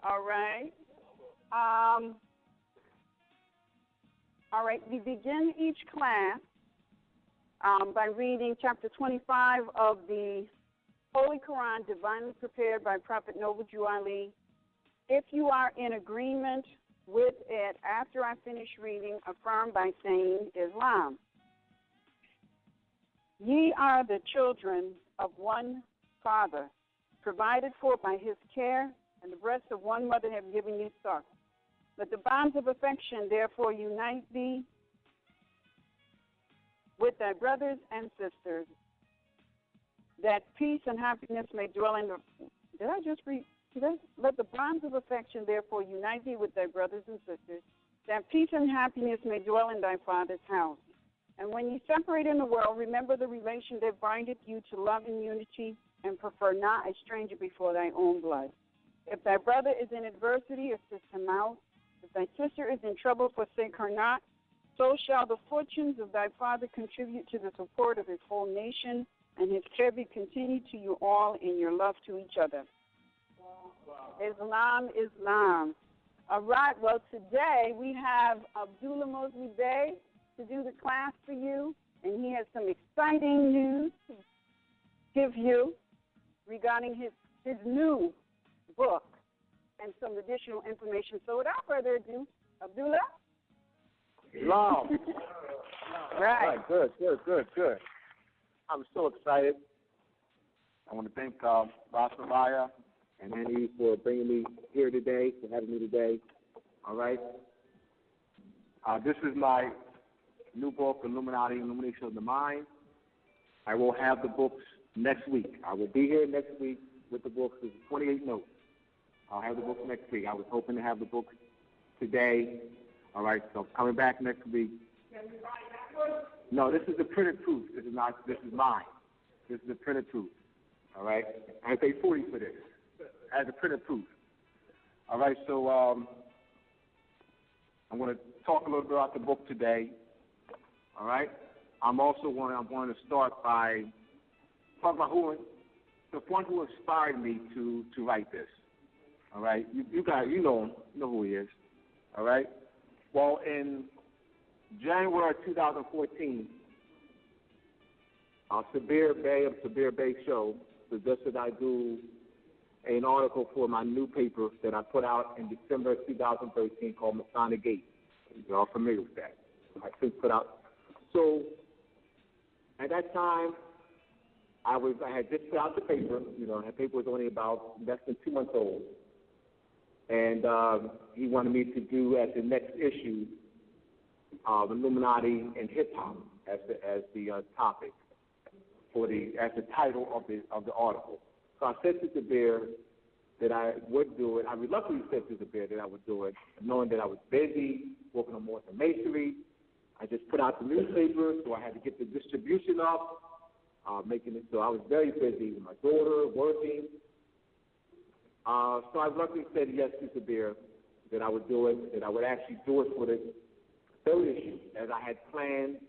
All right. All right. We begin each class by reading chapter 25 of the Holy Quran, divinely prepared by Prophet Noble Jew Ali. If you are in agreement with it after I finish reading, affirm by saying Islam. Ye are the children of one Father, provided for by his care, and the breast of one mother have given you suck. Let the bonds of affection therefore unite thee with thy brothers and sisters, that peace and happiness may dwell in the... Did I just read? Let the bonds of affection therefore unite thee with thy brothers and sisters, that peace and happiness may dwell in thy father's house. And when you separate in the world, remember the relation that bindeth you to love and unity, and prefer not a stranger before thy own blood. If thy brother is in adversity, assist him out. If thy sister is in trouble, forsake her not. So shall the fortunes of thy father contribute to the support of his whole nation, and his care be continued to you all in your love to each other. Islam, Islam. All right, well, today we have Abdullah Mosi Bey to do the class for you, and he has some exciting news to give you regarding his new book and some additional information. So without further ado, Abdullah? Islam. Right. Good. I'm so excited. I want to thank Basamaya and Annie for bringing me here today, for having me today. All right. This is my new book, Illuminati, Illumination of the Mind. I will have the books next week. I will be here next week with the books. There's 28 notes. I'll have the books next week. I was hoping to have the books today. All right, so coming back next week. No, this is the printed proof. This is mine. This is the printed proof. All right. I pay $40 for this as a printed proof. All right, so I'm going to talk a little bit about the book today. All right. I'm going to start by talking about the one who inspired me to write this. All right. You guys, you know who he is. All right. Well, in January 2014, RVBey of RVBey Show suggested I do an article for my new paper that I put out in December 2013 called Masonic Gate. You're all familiar with that. I since put out. So at that time, I had just put out the paper. That paper was only about less than 2 months old. And he wanted me to do as the next issue, Illuminati and hip hop as the topic as the title of the article. So I said to the Bear that I would do it. I reluctantly said to the Bear that I would do it, knowing that I was busy working on more masonry. I just put out the newspaper, so I had to get the distribution up, making it. So I was very busy with my daughter, working. So I luckily said yes to the Bear that I would do it, that I would actually do it for the third issue, as I had planned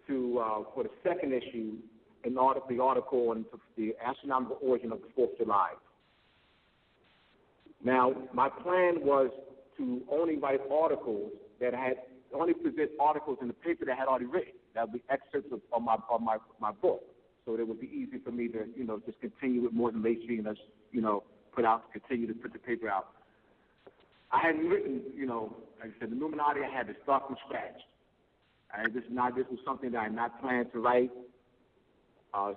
to for the second issue, the article on the astronomical origin of the 4th of July. Now, my plan was to only write articles that only present articles in the paper that I had already written. That would be excerpts of my book, so it would be easy for me to just continue with more than masonry and continue to put the paper out. I hadn't written, like I said, the Illuminati. I had to start from scratch. This was something that I had not planned to write.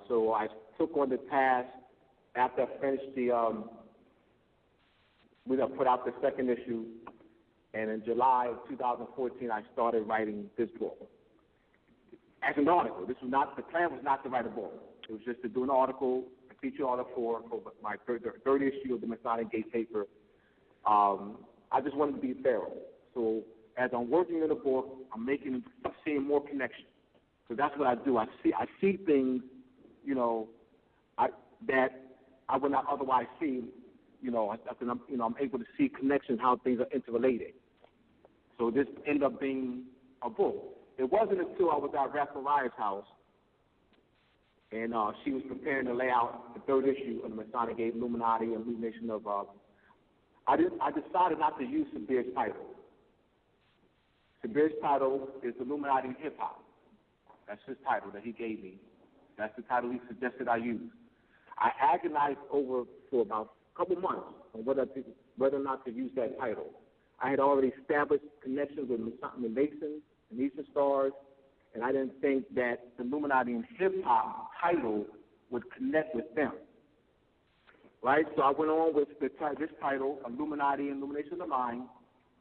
So I took on the task after I finished we put out the second issue, and in July of 2014, I started writing this book as an article. The plan was not to write a book. It was just to do an article, a feature article for my third issue of the Masonic Gate paper. I just wanted to be thorough. So as I'm working in the book, I'm seeing more connections. So that's what I do. I see things, that I would not otherwise see. I'm able to see connections, how things are interrelated. So this ended up being a book. It wasn't until I was at Raphariah's house, and she was preparing to lay out the third issue of the Masonic Gate, Illuminati, Illumination of I decided not to use Sabir's title. Sabir's title is Illuminati in Hip Hop. That's his title that he gave me. That's the title he suggested I use. I agonized over for about a couple months on whether or not to use that title. I had already established connections with Masons and Eastern Stars, and I didn't think that the Illuminati in Hip Hop title would connect with them. Right? So I went on with this title, Illuminati, Illumination of the Mind,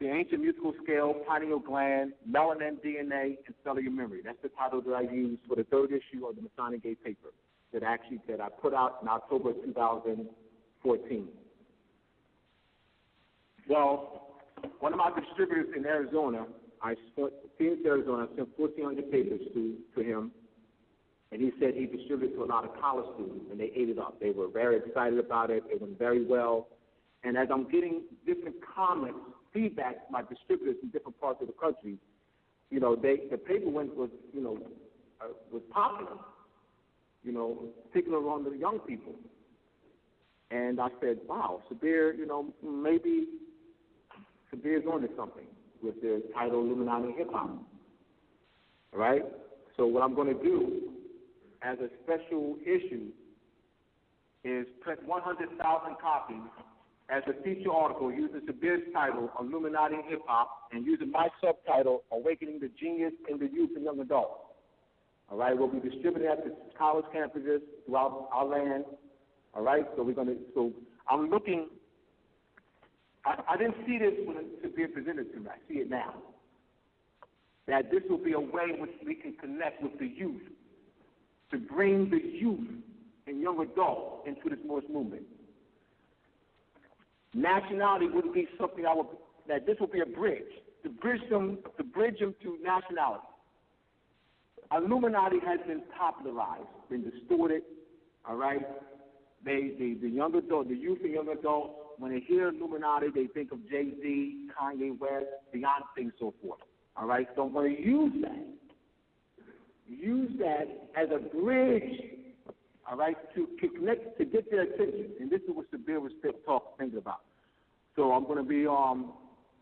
the Ancient Musical Scale, Pineal Gland, Melanin DNA, and Cellular Memory. That's the title that I used for the third issue of the Masonic Gate paper that I put out in October of 2014. Well, one of my distributors in Arizona, Phoenix, Arizona, I sent 1,400 papers to him, and he said he distributed to a lot of college students, and they ate it up. They were very excited about it. It went very well. And as I'm getting different comments, feedback from my distributors in different parts of the country, the paper was popular, particularly among the young people. And I said, wow, Sabir, maybe Sabir's on to something with the title Illuminati Hip Hop. All right? So what I'm going to do as a special issue is print 100,000 copies as a feature article using Sabir's title, Illuminati Hip Hop, and using my subtitle, Awakening the Genius in the Youth and Young Adults. All right? We'll be distributing at the college campuses throughout our land. All right? So I'm looking. I didn't see this when Sabir presented to me. I see it now. That this will be a way in which we can connect with the youth, to bring the youth and young adults into this Moorish movement. Nationality would be something that this will be a bridge, to bridge them to nationality. Illuminati has been popularized, been distorted, all right? The young adult, the youth and young adults, when they hear Illuminati, they think of Jay-Z, Kanye West, Beyonce, and so forth. All right? So I'm going to use that as a bridge, all right, to connect, to get their attention. And this is what Sabir was thinking about. So I'm going to be on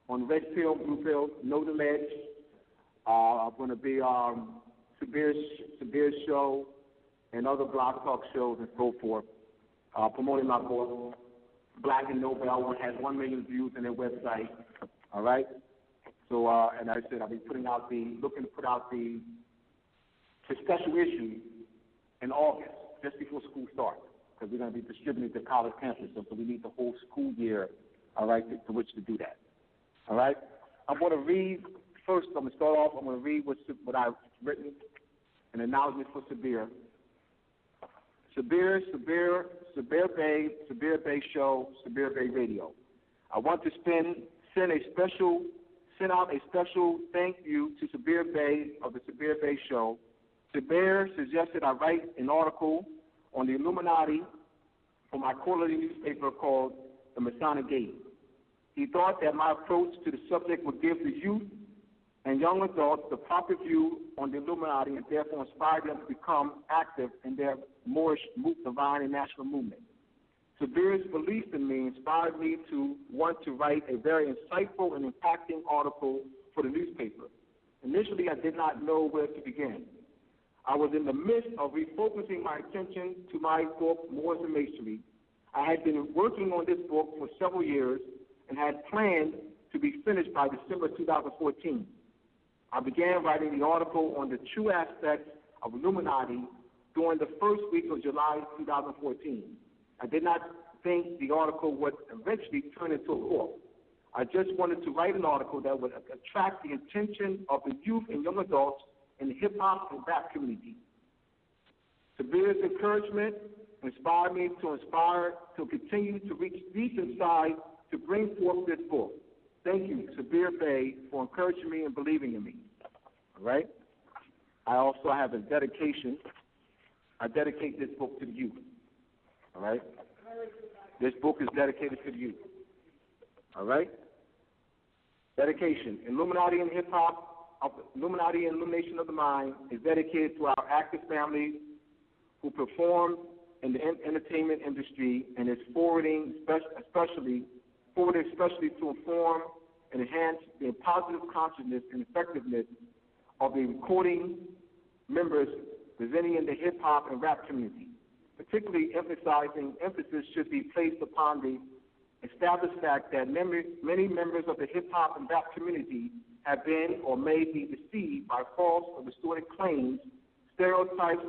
Red Pill, Blue Pill, Know the Ledge. I'm going to be Sabir's show and other blog talk shows and so forth, promoting my book, Black and Nobel, which has 1 million views on their website. All right? So, and I said I'll be looking to put out the special issue in August, just before school starts, because we're going to be distributing to college campuses, so we need the whole school year, all right, to which to do that. All right? I'm going to read, first I'm going to start off, I'm going to read what I've written, an acknowledgement for Sabir. Sabir Bey Show, Sabir Bey Radio. I want to send out a special thank you to Sabir Bey of the Sabir Bey Show. Sabir suggested I write an article on the Illuminati for my quarterly newspaper called The Masonic Gate. He thought that my approach to the subject would give the youth and young adults the proper view on the Illuminati and therefore inspire them to become active in their Moorish, divine, and national movement. Sabir's belief in me inspired me to want to write a very insightful and impacting article for the newspaper. Initially, I did not know where to begin. I was in the midst of refocusing my attention to my book, Moors and Masonry. I had been working on this book for several years and had planned to be finished by December 2014. I began writing the article on the true aspects of Illuminati during the first week of July 2014. I did not think the article would eventually turn into a book. I just wanted to write an article that would attract the attention of the youth and young adults in the hip-hop and rap community. Sabir's encouragement inspired me to continue to reach deep inside to bring forth this book. Thank you, Sabir Bey, for encouraging me and believing in me. All right? I also have a dedication. I dedicate this book to the youth. All right? This book is dedicated to the youth. All right? Dedication. Illuminati and Hip-Hop, Illuminati and Illumination of the Mind is dedicated to our active family who perform in the entertainment industry and is forwarding forwarded especially to inform and enhance the positive consciousness and effectiveness of the recording members presenting in the hip-hop and rap community. Particularly emphasis should be placed upon the established fact that many members of the hip-hop and rap community have been or may be deceived by false or distorted claims, stereotypes,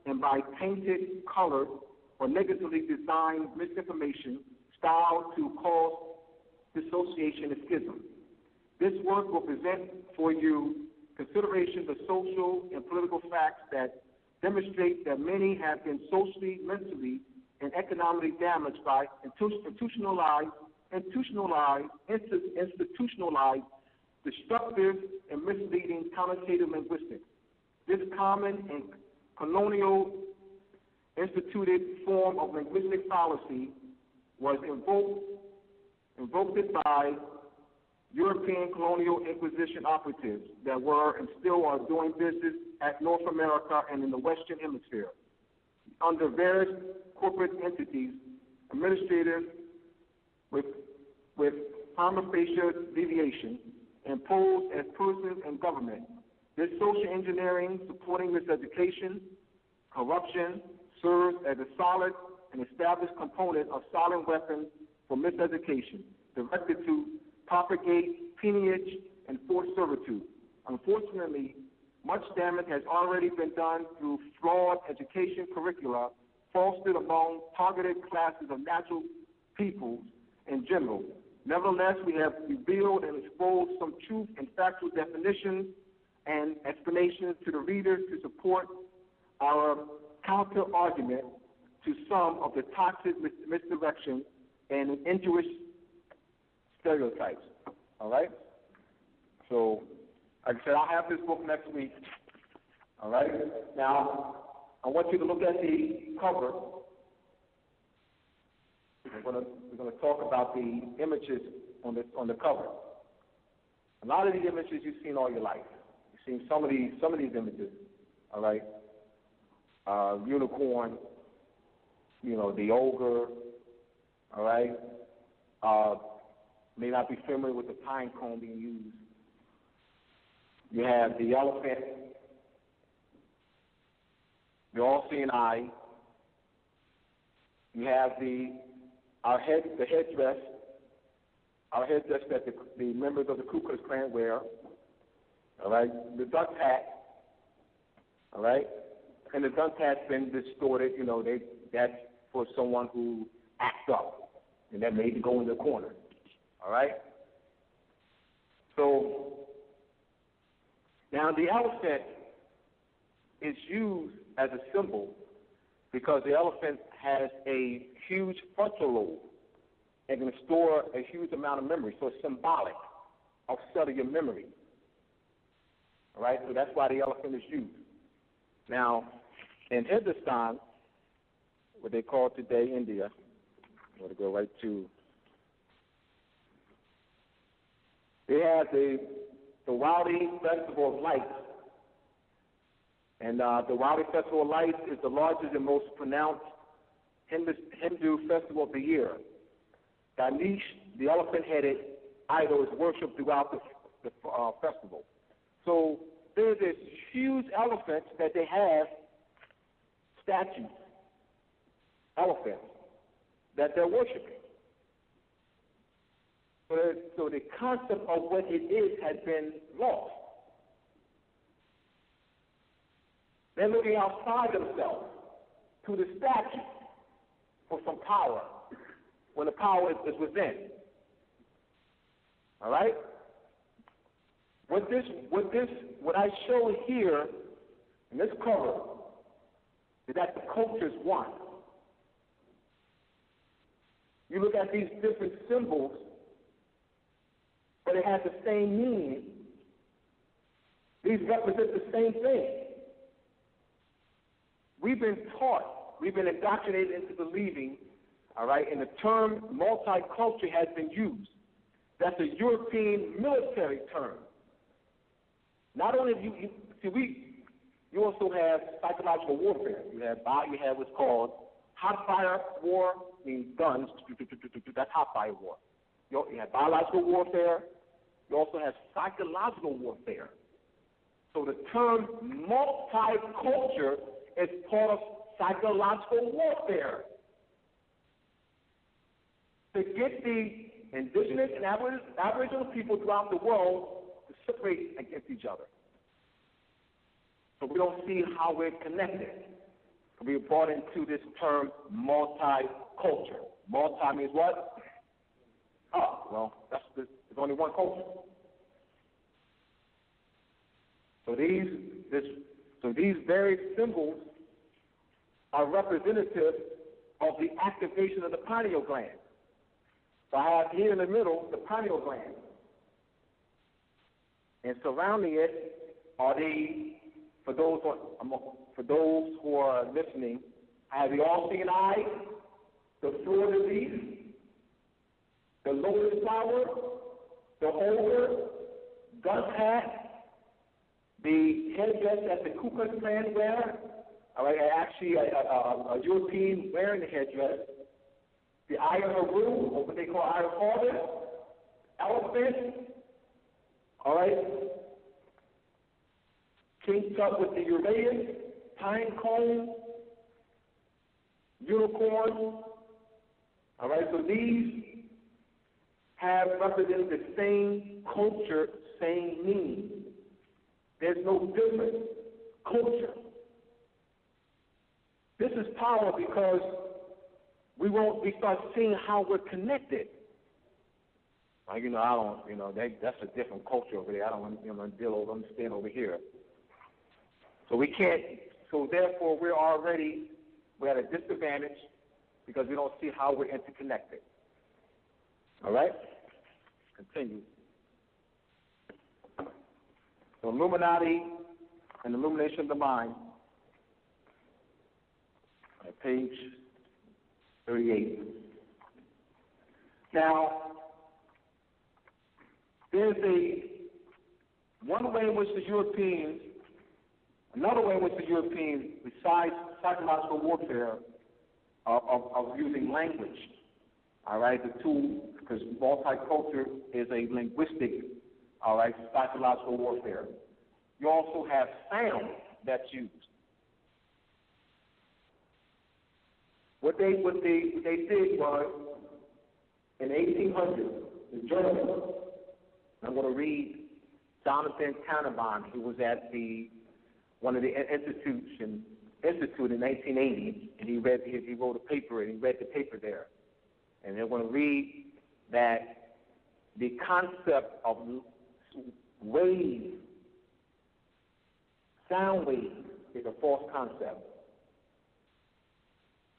and by painted, colored, or negatively designed misinformation styled to cause dissociation and schism. This work will present for you considerations of social and political facts that demonstrate that many have been socially, mentally, and economically damaged by institutionalized, destructive, and misleading connotative linguistics. This common and colonial instituted form of linguistic fallacy was invoked by European colonial inquisition operatives that were and still are doing business at North America and in the Western Hemisphere under various corporate entities, administrative with prima facie deviation, imposed as persons and government. This social engineering supporting miseducation, corruption, serves as a solid and established component of silent weapons for miseducation, directed to propagate peonage and forced servitude. Unfortunately, much damage has already been done through flawed education curricula fostered among targeted classes of natural peoples in general. Nevertheless, we have revealed and exposed some truth and factual definitions and explanations to the readers to support our counter-argument to some of the toxic misdirection and injurious stereotypes. All right? So, like I said, I'll have this book next week. All right? Now, I want you to look at the cover. We're going to talk about the images on the cover. A lot of these images you've seen all your life. You've seen some of these images. All right? Unicorn, the ogre. All right? May not be familiar with the pine cone being used. You have the elephant, the all-seeing eye. You have the headdress that the members of the Ku Klux Klan wear. All right, the dunce hat. All right, and the dunce hat's been distorted. That's for someone who acts up, and that made you go in the corner. All right. So now the elephant is used as a symbol because the elephant has a huge frontal lobe and can store a huge amount of memory. So it's symbolic of cellular memory. All right, so that's why the elephant is used. Now, in Hindustan, what they call today India, I'm going to go right to, they have the Diwali Festival of Lights. And the Diwali Festival of Lights is the largest and most pronounced Hindu festival of the year. Ganesh, the elephant-headed idol, is worshipped throughout the festival. So there's this huge elephant that they have statues, elephants, that they're worshiping. So the concept of what it is has been lost. They're looking outside themselves to the statue for some power when the power is within. All right? What I show here in this cover is that the culture is one. You look at these different symbols, but it has the same meaning. These represent the same thing. We've been taught, we've been indoctrinated into believing, all right, and the term multicultural has been used. That's a European military term. Not only you also have psychological warfare. You have what's called hot fire war, means guns. That's hot fire war. You have biological warfare. You also have psychological warfare. So the term multiculture is part of psychological warfare. To get the indigenous and aboriginal people throughout the world to separate against each other. So we don't see how we're connected. We are brought into this term multiculture. Multi means what? Well, there's only one culture. So these various symbols are representative of the activation of the pineal gland. So I have here in the middle the pineal gland. And surrounding it are for those who are listening, I have the all-seeing eye, the fleur de lis, the lotus flower, the ogre, gun hat, the headdress that the Ku Klux Klan wear, all right, actually a European wearing the headdress, the eye of Haru, or what they call eye of Horus, elephant, all right, King Tut with the Uranus, pine cone, unicorn, all right, so these have represented the same culture, same meaning. There's no difference. Culture. This is power because we start seeing how we're connected. Like, that's a different culture over there. I don't want to understand over here. So we can't, so therefore we're at a disadvantage because we don't see how we're interconnected. All right? Continue. So Illuminati and Illumination of the Mind, at page 38. Now, there's another way in which the Europeans, besides psychological warfare, of using language, all right, the tool, because multiculture is a linguistic, all right, psychological warfare. You also have sound that's used. What they did was, in 1800, in Germany, I'm going to read Jonathan Tannenbaum, who was at one of the institute in 1980, and he wrote a paper, and he read the paper there. And they're going to read that the concept of wave, sound wave, is a false concept.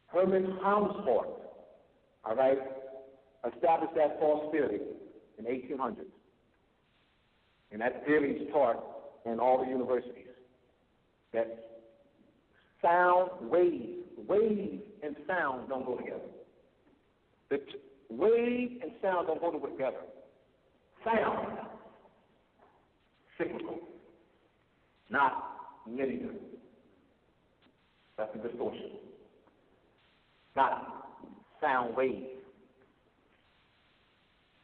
Herman Helmholtz, all right, established that false theory in 1800s. And that theory is taught in all the universities. That sound, wave and sound don't go together. The wave and sound don't go together. Sound, cyclical, not linear. That's a distortion. Not sound wave.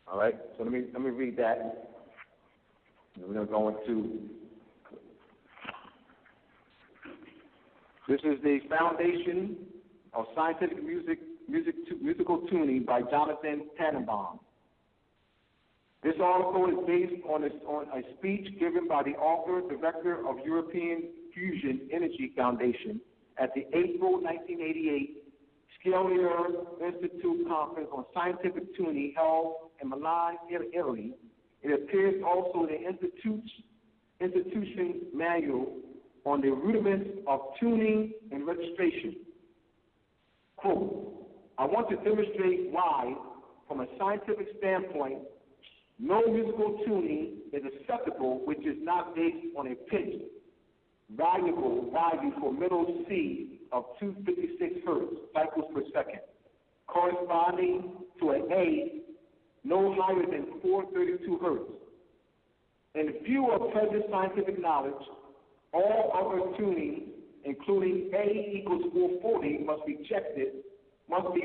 All right. So let me read that. And we're going to go into. This is the Foundation of Scientific Musical Tuning by Jonathan Tannenbaum. This article is based on a speech given by the author, director of European Fusion Energy Foundation at the April 1988 Scalar Institute Conference on Scientific Tuning held in Milan, Italy. It appears also in the institution manual on the rudiments of tuning and registration. Quote, I want to demonstrate why, from a scientific standpoint, no musical tuning is acceptable which is not based on a pitch value for middle C of 256 hertz cycles per second, corresponding to an A no higher than 432 hertz. In view of present scientific knowledge, all other tuning, including A equals 440, must be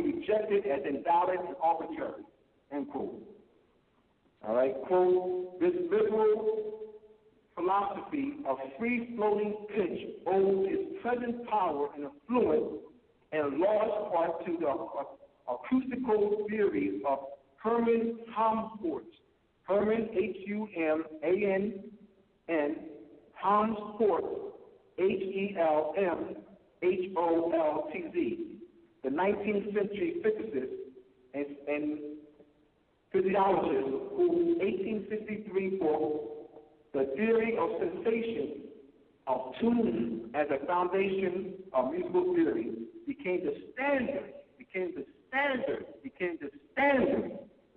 rejected as invalid and arbitrary. End quote. All right, quote, this liberal philosophy of free-floating pitch owes its present power and influence in large part to the acoustical theories of Herman Helmholtz. Herman, H-U-M-A-N-N, Helmholtz, H-E-L-M-H-O-L-T-Z, the 19th century physicist and physiologist whose 1863 book, The Theory of Sensation of Tune as a Foundation of Musical Theory, became the standard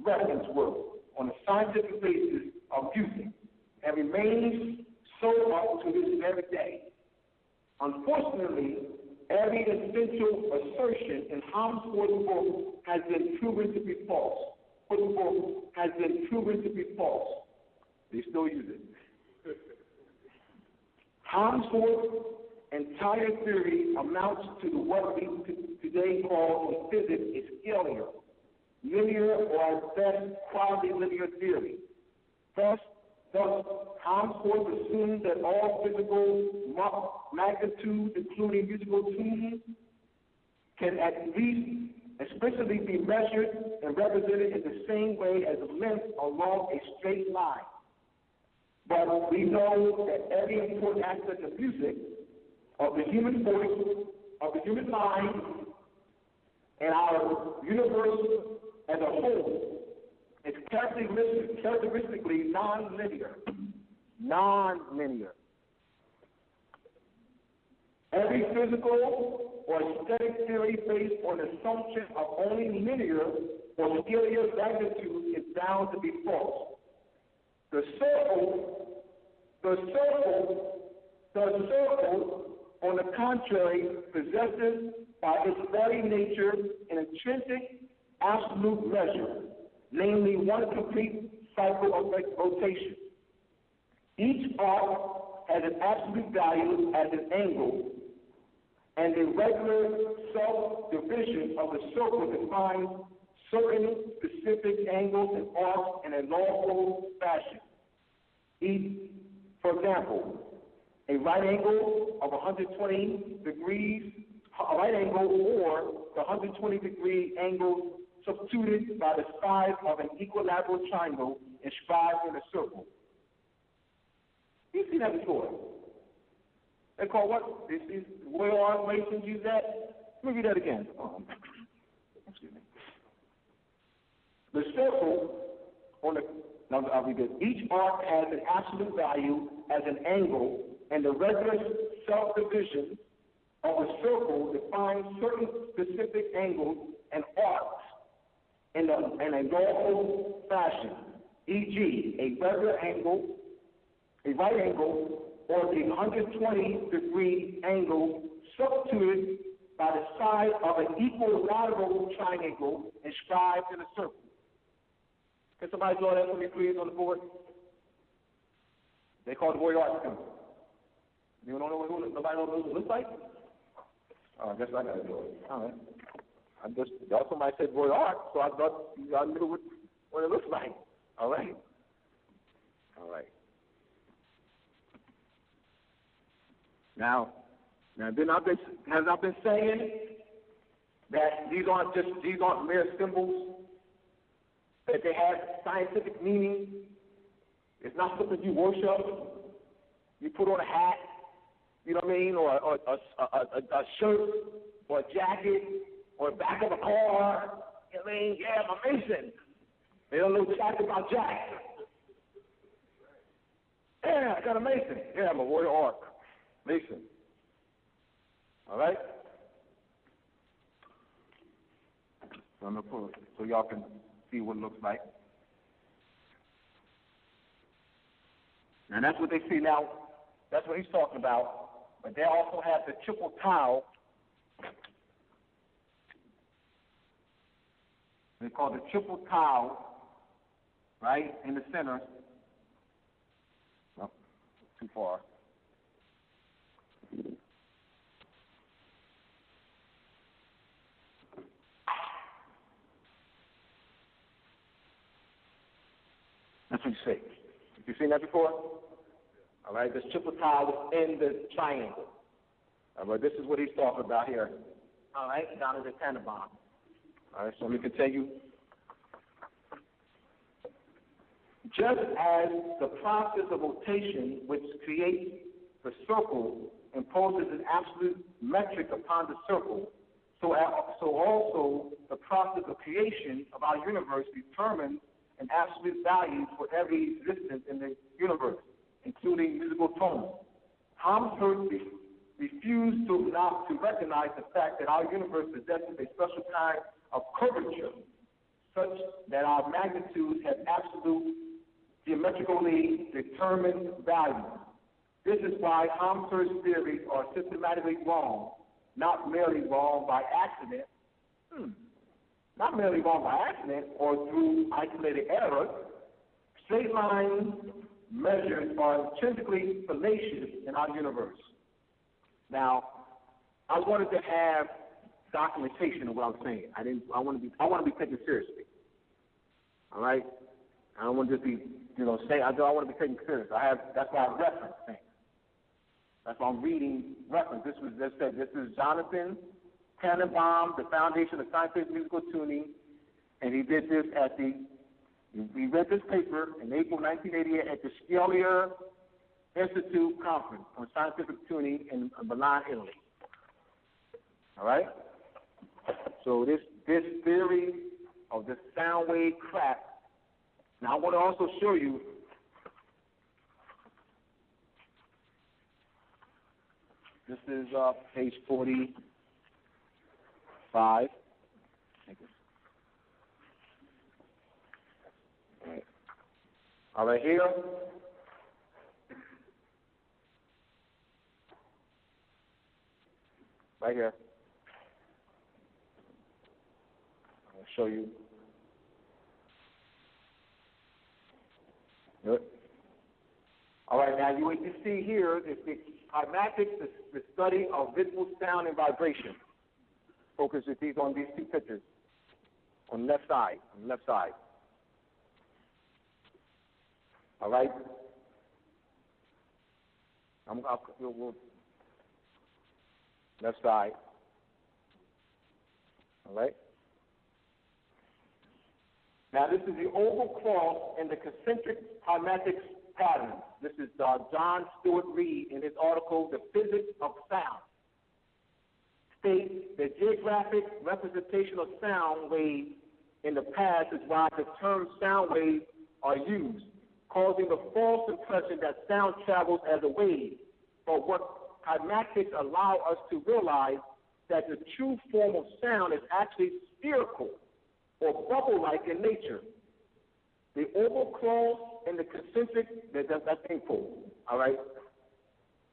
reference work on a scientific basis of music, and remains so up to this very day. Unfortunately, every essential assertion in Helmholtz's book has been proven to be false. They still use it. Helmholtz's entire theory amounts to what we today call in physics a scalar, linear, or at best quasi-linear theory. Thus, Helmholtz assumed that all physical magnitudes, including musical tunes, can at least explicitly be measured and represented in the same way as a length along a straight line. But we know that every important aspect of music, of the human voice, of the human mind, and our universe as a whole, is characteristically non-linear. Every physical or aesthetic theory based on the assumption of only linear or scalar magnitude is bound to be false. The circle, on the contrary, possesses by its very nature an intrinsic absolute measure, namely one complete cycle of rotation. Each arc has an absolute value as an angle, and the regular self-division of the circle defines certain specific angles and arcs in a lawful fashion. For example, a right angle of 120 degrees, a right angle or the 120-degree angle substituted by the size of an equilateral triangle inscribed in a circle. You've seen that before. They call what? These Royal Art Masons use that? Let me read that again. Excuse me. The circle on the, now I'll read this. Each arc has an absolute value as an angle, and the regular self-division of the circle defines certain specific angles and arcs in a lawful fashion, e.g., a regular angle, a right angle, or the 120-degree angle substituted by the side of an equilateral triangle inscribed in a circle. Can somebody draw that for me, please, on the board? They call it the Royal Art School. You don't know what nobody knows what it looks like? Oh, I guess I got to do it. All right. Y'all somebody said Royal Art, so I thought y'all knew what it looks like. All right. Now, then have I been saying that these aren't mere symbols, that they have scientific meaning? It's not something you worship. You put on a hat, you know what I mean, or a shirt, or a jacket, or the back of a car. You know what I mean? Yeah, I'm a Mason. They don't know jack about jack. Yeah, I got a Mason. Yeah, I'm a Royal Ark Mason. All right? So I'm going to pull it so y'all can see what it looks like. And that's what they see now. That's what he's talking about. But they also have the triple tau. They call the triple tau, right, in the center. Oh, too far. That's what you see. Have you seen that before? All right, this triple tile is in the triangle. All right, this is what he's talking about here. All right, down in the Tannenbaum. All right, so let me continue. Just as the process of rotation, which creates the circle, imposes an absolute metric upon the circle, so also the process of creation of our universe determines an absolute value for every existence in the universe, including musical tones. Harmsworth refused to recognize the fact that our universe possesses a special kind of curvature, such that our magnitudes have absolute geometrically determined values. This is why Harmsworth's theories are systematically wrong, not merely wrong by accident, not merely wrong by accident or through isolated error. Straight line measures are intrinsically fallacious in our universe. Now, I wanted to have documentation of what I'm saying. I want to be taken seriously. All right? I don't want to just be, saying. I want to be taken serious. That's why I reference things. That's why I'm reading reference. This is Jonathan Tannenbaum, The Foundation of Scientific Musical Tuning, and he did this we read this paper in April 1988 at the Scalia Institute Conference on Scientific Tuning in Milan, Italy. All right? So this theory of the sound wave crap. Now I want to also show you this is page 45. All right, here. Right here. I'll show you. Good. All right, now what you see here is the cymatics, the study of visible sound and vibration. Focus on these two pictures on the left side. All right. We'll left side. All right. Now this is the oval cross and the concentric cymatics pattern. This is John Stuart Reed in his article, The Physics of Sound. States that geographic representation of sound waves in the past is why the term sound waves are used, causing the false impression that sound travels as a wave. But what cymatics allow us to realize that the true form of sound is actually spherical or bubble-like in nature. The oval cross and the concentric, that's info, all right?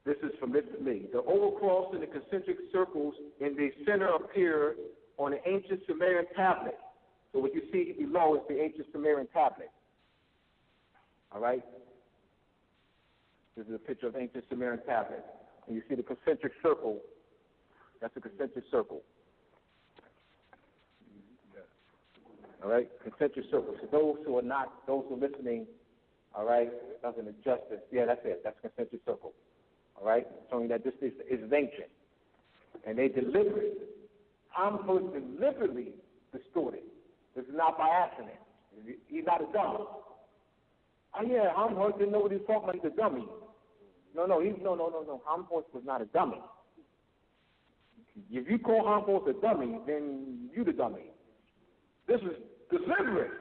This is from this to me. The oval cross and the concentric circles in the center appear on the ancient Sumerian tablet. So what you see below is the ancient Sumerian tablet. All right? This is a picture of ancient Sumerian tablet. And you see the concentric circle. That's a concentric circle. All right? Concentric circle. So those who are listening, all right, doesn't adjust this. Yeah, that's it. That's a concentric circle. All right? Showing that this is ancient. And they deliberately distorted. This is not by accident. He's not a dummy. Oh yeah, Helmholtz didn't know what he was talking about. He's a dummy. No. Helmholtz was not a dummy. If you call Helmholtz a dummy, then you the dummy. This is deliberate.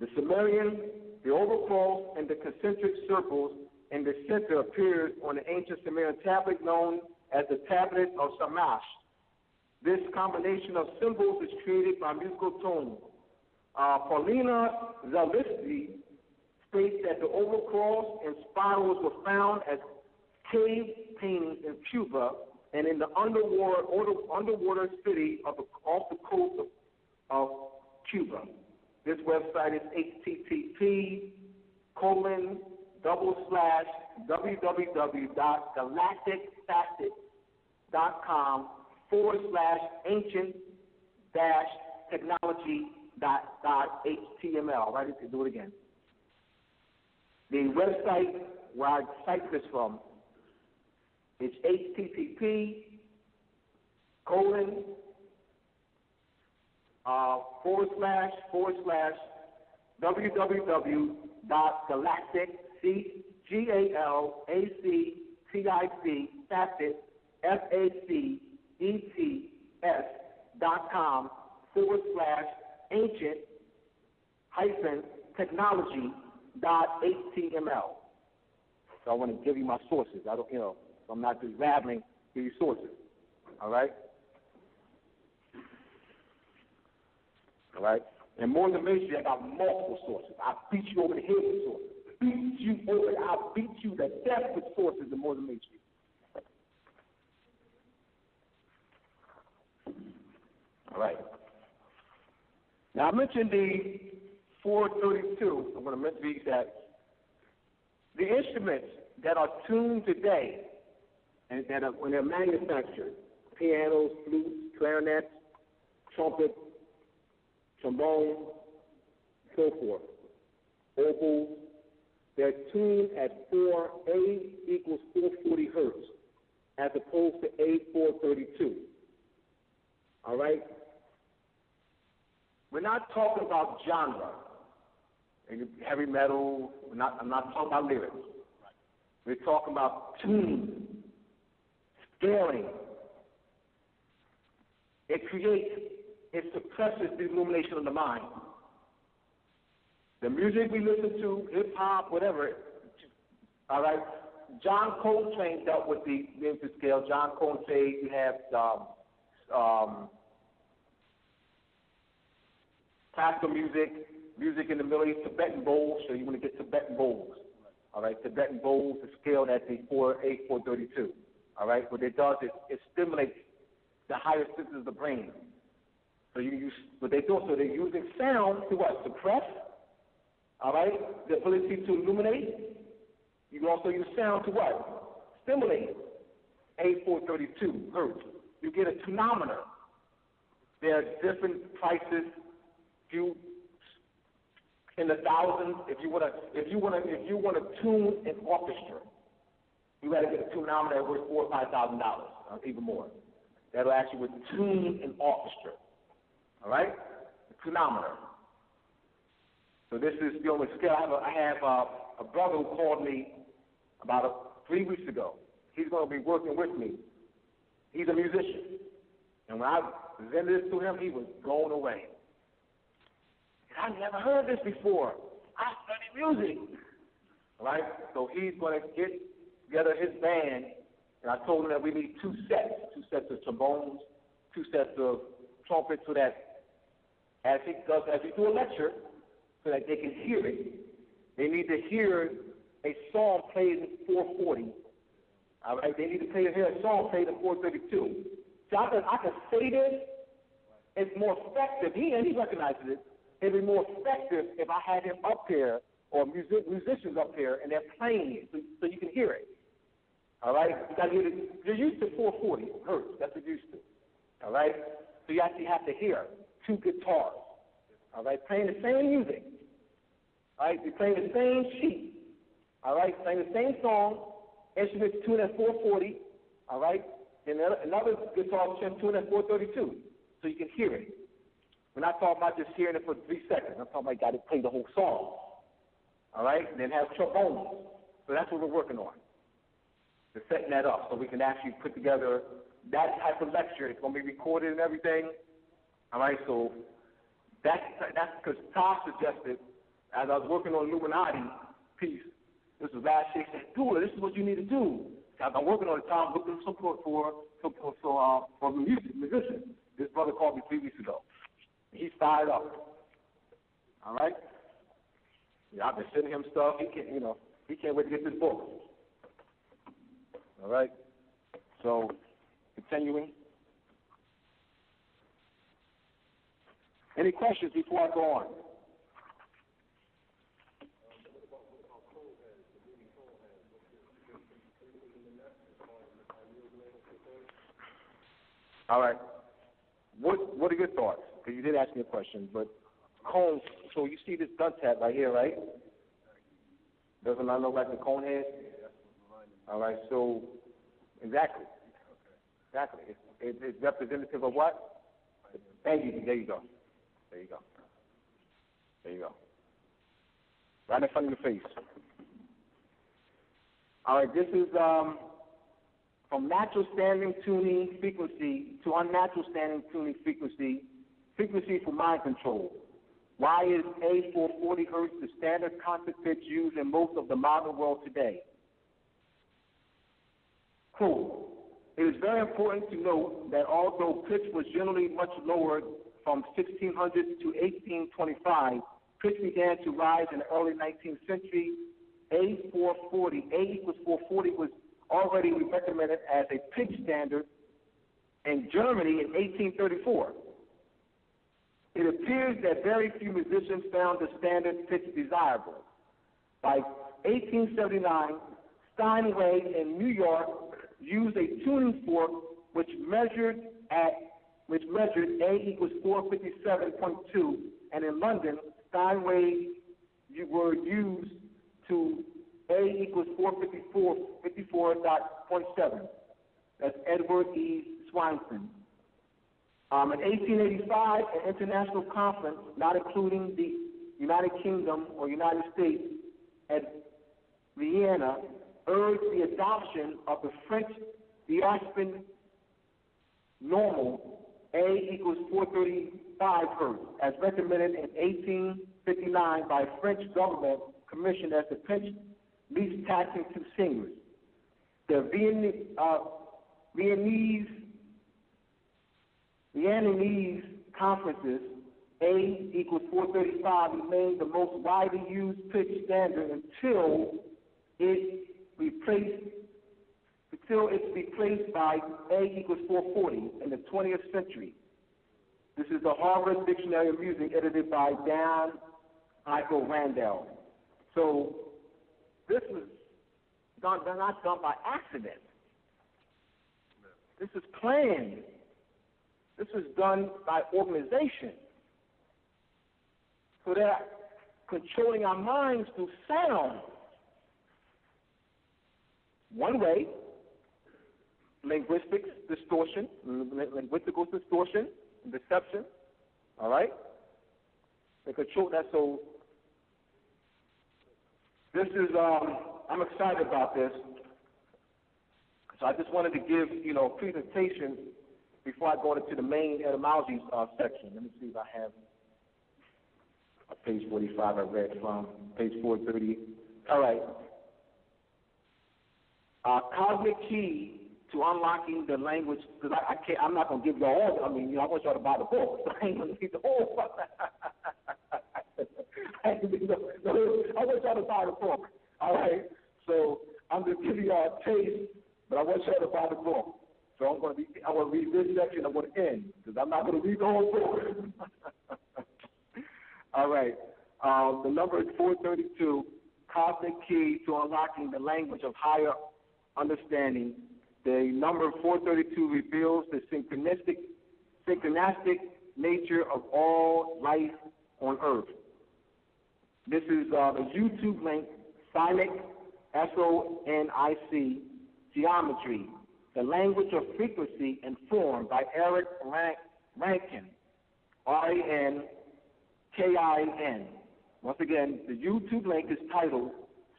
The Sumerian, the oval cross, and the concentric circles in the center appears on the ancient Sumerian tablet known as the Tablet of Shamash. This combination of symbols is created by musical tones. Paulina Zaliski states that the oval cross and spirals were found as cave paintings in Cuba and in the underwater city off the coast of Cuba. This website is http://www.galacticfacet.com ancient-technology.html. Right? You can do it again. The website where I cite this from is http://www.galactic.ancient-technology.html. So I want to give you my sources. I don't, so I'm not just babbling. Give you sources. All right. All right. And more than Masonry, I got multiple sources. I beat you over the head with sources. I beat you to death with sources in more than Masonry. All right. Now I mentioned the 432. I'm going to mention that the instruments that are tuned today and that are, when they're manufactured, pianos, flutes, clarinets, trumpets, trombone, so forth, opals, they're tuned at 4A equals 440 hertz, as opposed to A432. All right? We're not talking about genre, heavy metal. I'm not talking about lyrics. We're talking about tuning, scaling. It suppresses the illumination of the mind. The music we listen to, hip hop, whatever, all right. John Coltrane dealt with the music scale. John Coltrane, you have classical music in the Middle East, Tibetan bowls. So you want to get Tibetan bowls, all right. Tibetan bowls is scaled at the 432, all right. What it does is it stimulates the higher senses of the brain. So you use what they do. So they're using sound to what? Suppress. All right, the ability to illuminate. You can also use sound to what? Stimulate. A432 hertz. You get a tonometer. There are different prices. Few in the thousands. If you want to tune an orchestra, you got to get a tonometer worth $4,000 or $5,000, even more. That'll actually tune an orchestra. All right, a tonometer. So this is the only scale. I have a brother who called me about 3 weeks ago. He's going to be working with me. He's a musician. And when I presented this to him, he was blown away. I never heard this before. I study music. All right? So he's going to get together his band, and I told him that we need two sets of trombones, 2 sets of trumpets, so that as he do a lecture, so that they can hear it. They need to hear a song played in 440. All right, they need to hear a song played in 432. So I can say this. It's more effective. He recognizes it. It'd be more effective if I had him up here or musicians up here and they're playing it so you can hear it. All right, you're used to 440 hertz. That's what you're used to. All right, so you actually have to hear 2 guitars. All right, playing the same music. All right, they're playing the same sheet. All right, playing the same song. Instruments tuned at 440. All right, and another guitar tuned at 432, so you can hear it. We're not talking about just hearing it for 3 seconds. I'm talking about you got to play the whole song. All right, and then have trombones. So that's what we're working on. We're setting that up so we can actually put together that type of lecture. It's going to be recorded and everything. All right, so that's because Tom suggested, as I was working on Illuminati piece, this was last year, he said, Abdullah, this is what you need to do. I've been working on it, Tom, looking for support for musicians. This brother called me 3 weeks ago. He's fired up. All right? Yeah, I've been sending him stuff. He can't wait to get this book. All right? So, continuing. Any questions before I go on? All right. What are your thoughts? Because you did ask me a question, but cone. So you see this gun tab right here, right? Doesn't that look like the cone head? All right. So exactly. It's representative of what? There you go. Right in front of your face. All right. This is from natural standing tuning frequency to unnatural standing tuning frequency for mind control. Why is A440 Hz the standard concert pitch used in most of the modern world today? Cool. It is very important to note that although pitch was generally much lower from 1600 to 1825, pitch began to rise in the early 19th century. A440, A equals 440 was already recommended as a pitch standard in Germany in 1834. It appears that very few musicians found the standard pitch desirable. By 1879, Steinway in New York used a tuning fork which measured A equals 457.2, and in London, Steinway were used to A equals 454.7. That's Edward E. Swanson. In 1885, an international conference, not including the United Kingdom or United States, at Vienna, urged the adoption of the French Aspen normal A equals 435 Hz, as recommended in 1859 by French government commissioned as the pitch least taxing to singers. The Viennese conferences, A equals 435, remained the most widely used pitch standard until it's replaced by A equals 440 in the 20th century. This is the Harvard Dictionary of Music, edited by Dan Eichel Randall. So this was not done by accident. This is planned. This is done by organization. So they're controlling our minds through sound. One way, linguistic distortion, deception, all right? They control that. So this is, I'm excited about this. So I just wanted to give, a presentation before I go into the main etymology section. Let me see if I have page 45 I read from, page 430. All right. Cosmic key to unlocking the language, because I'm not going to give you all, I want y'all to buy the book, so I ain't going to read the whole book. I want y'all to buy the book, all right? So I'm going to give you all a taste, but I want y'all to buy the book. So I want to read this section, I want to end, because I'm not going to read the whole book. All right. The number is 432, cosmic key to unlocking the language of higher understanding. The number 432 reveals the synchronistic nature of all life on Earth. This is a YouTube link, Sonic, SONIC, Geometry, the Language of Frequency and Form by Eric Rankin, RANKIN. Once again, the YouTube link is titled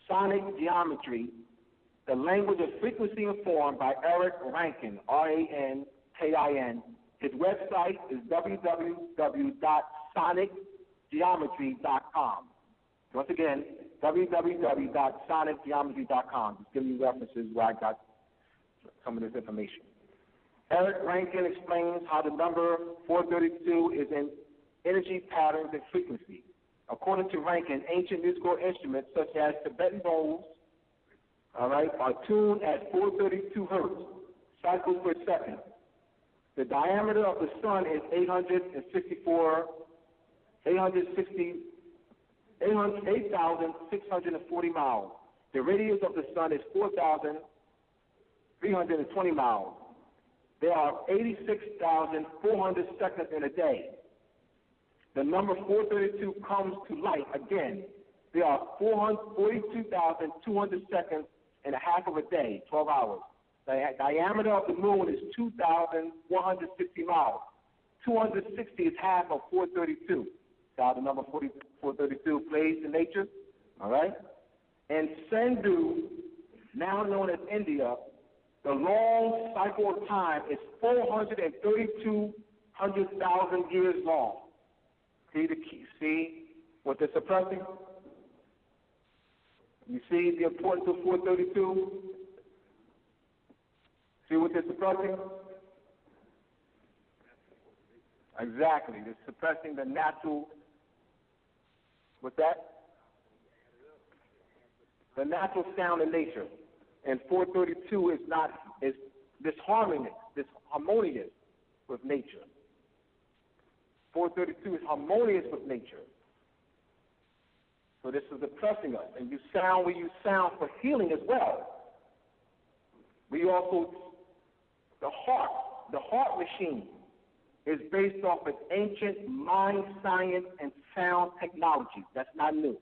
Sonic Geometry, the Language of Frequency and Form by Eric Rankin, RANKIN. His website is www.sonicgeometry.com. Once again, www.sonicgeometry.com. Just giving you references where I got some of this information. Eric Rankin explains how the number 432 is in energy patterns and frequency. According to Rankin, ancient musical instruments such as Tibetan bowls, all right, are tuned at 432 hertz cycles per second. The diameter of the sun is 8,640 miles. The radius of the sun is 4,320 miles. there are 86,400 seconds in a day. The number 432 comes to light again. There are 442,200 seconds and a half of a day, 12 hours. The diameter of the moon is 2,160 miles. 260 is half of 432. So the number 432 plays in nature, all right? And Sindhu, now known as India, the long cycle of time is 432,000 years long. See what they're suppressing? You see the importance of 432? See what they're suppressing? Exactly. They're suppressing the natural, what's that? The natural sound in nature. And 432 is harmonious with nature. 432 is harmonious with nature. So this is oppressing us. And we use sound for healing as well. We also, the heart machine is based off of ancient mind science and sound technology. That's not new.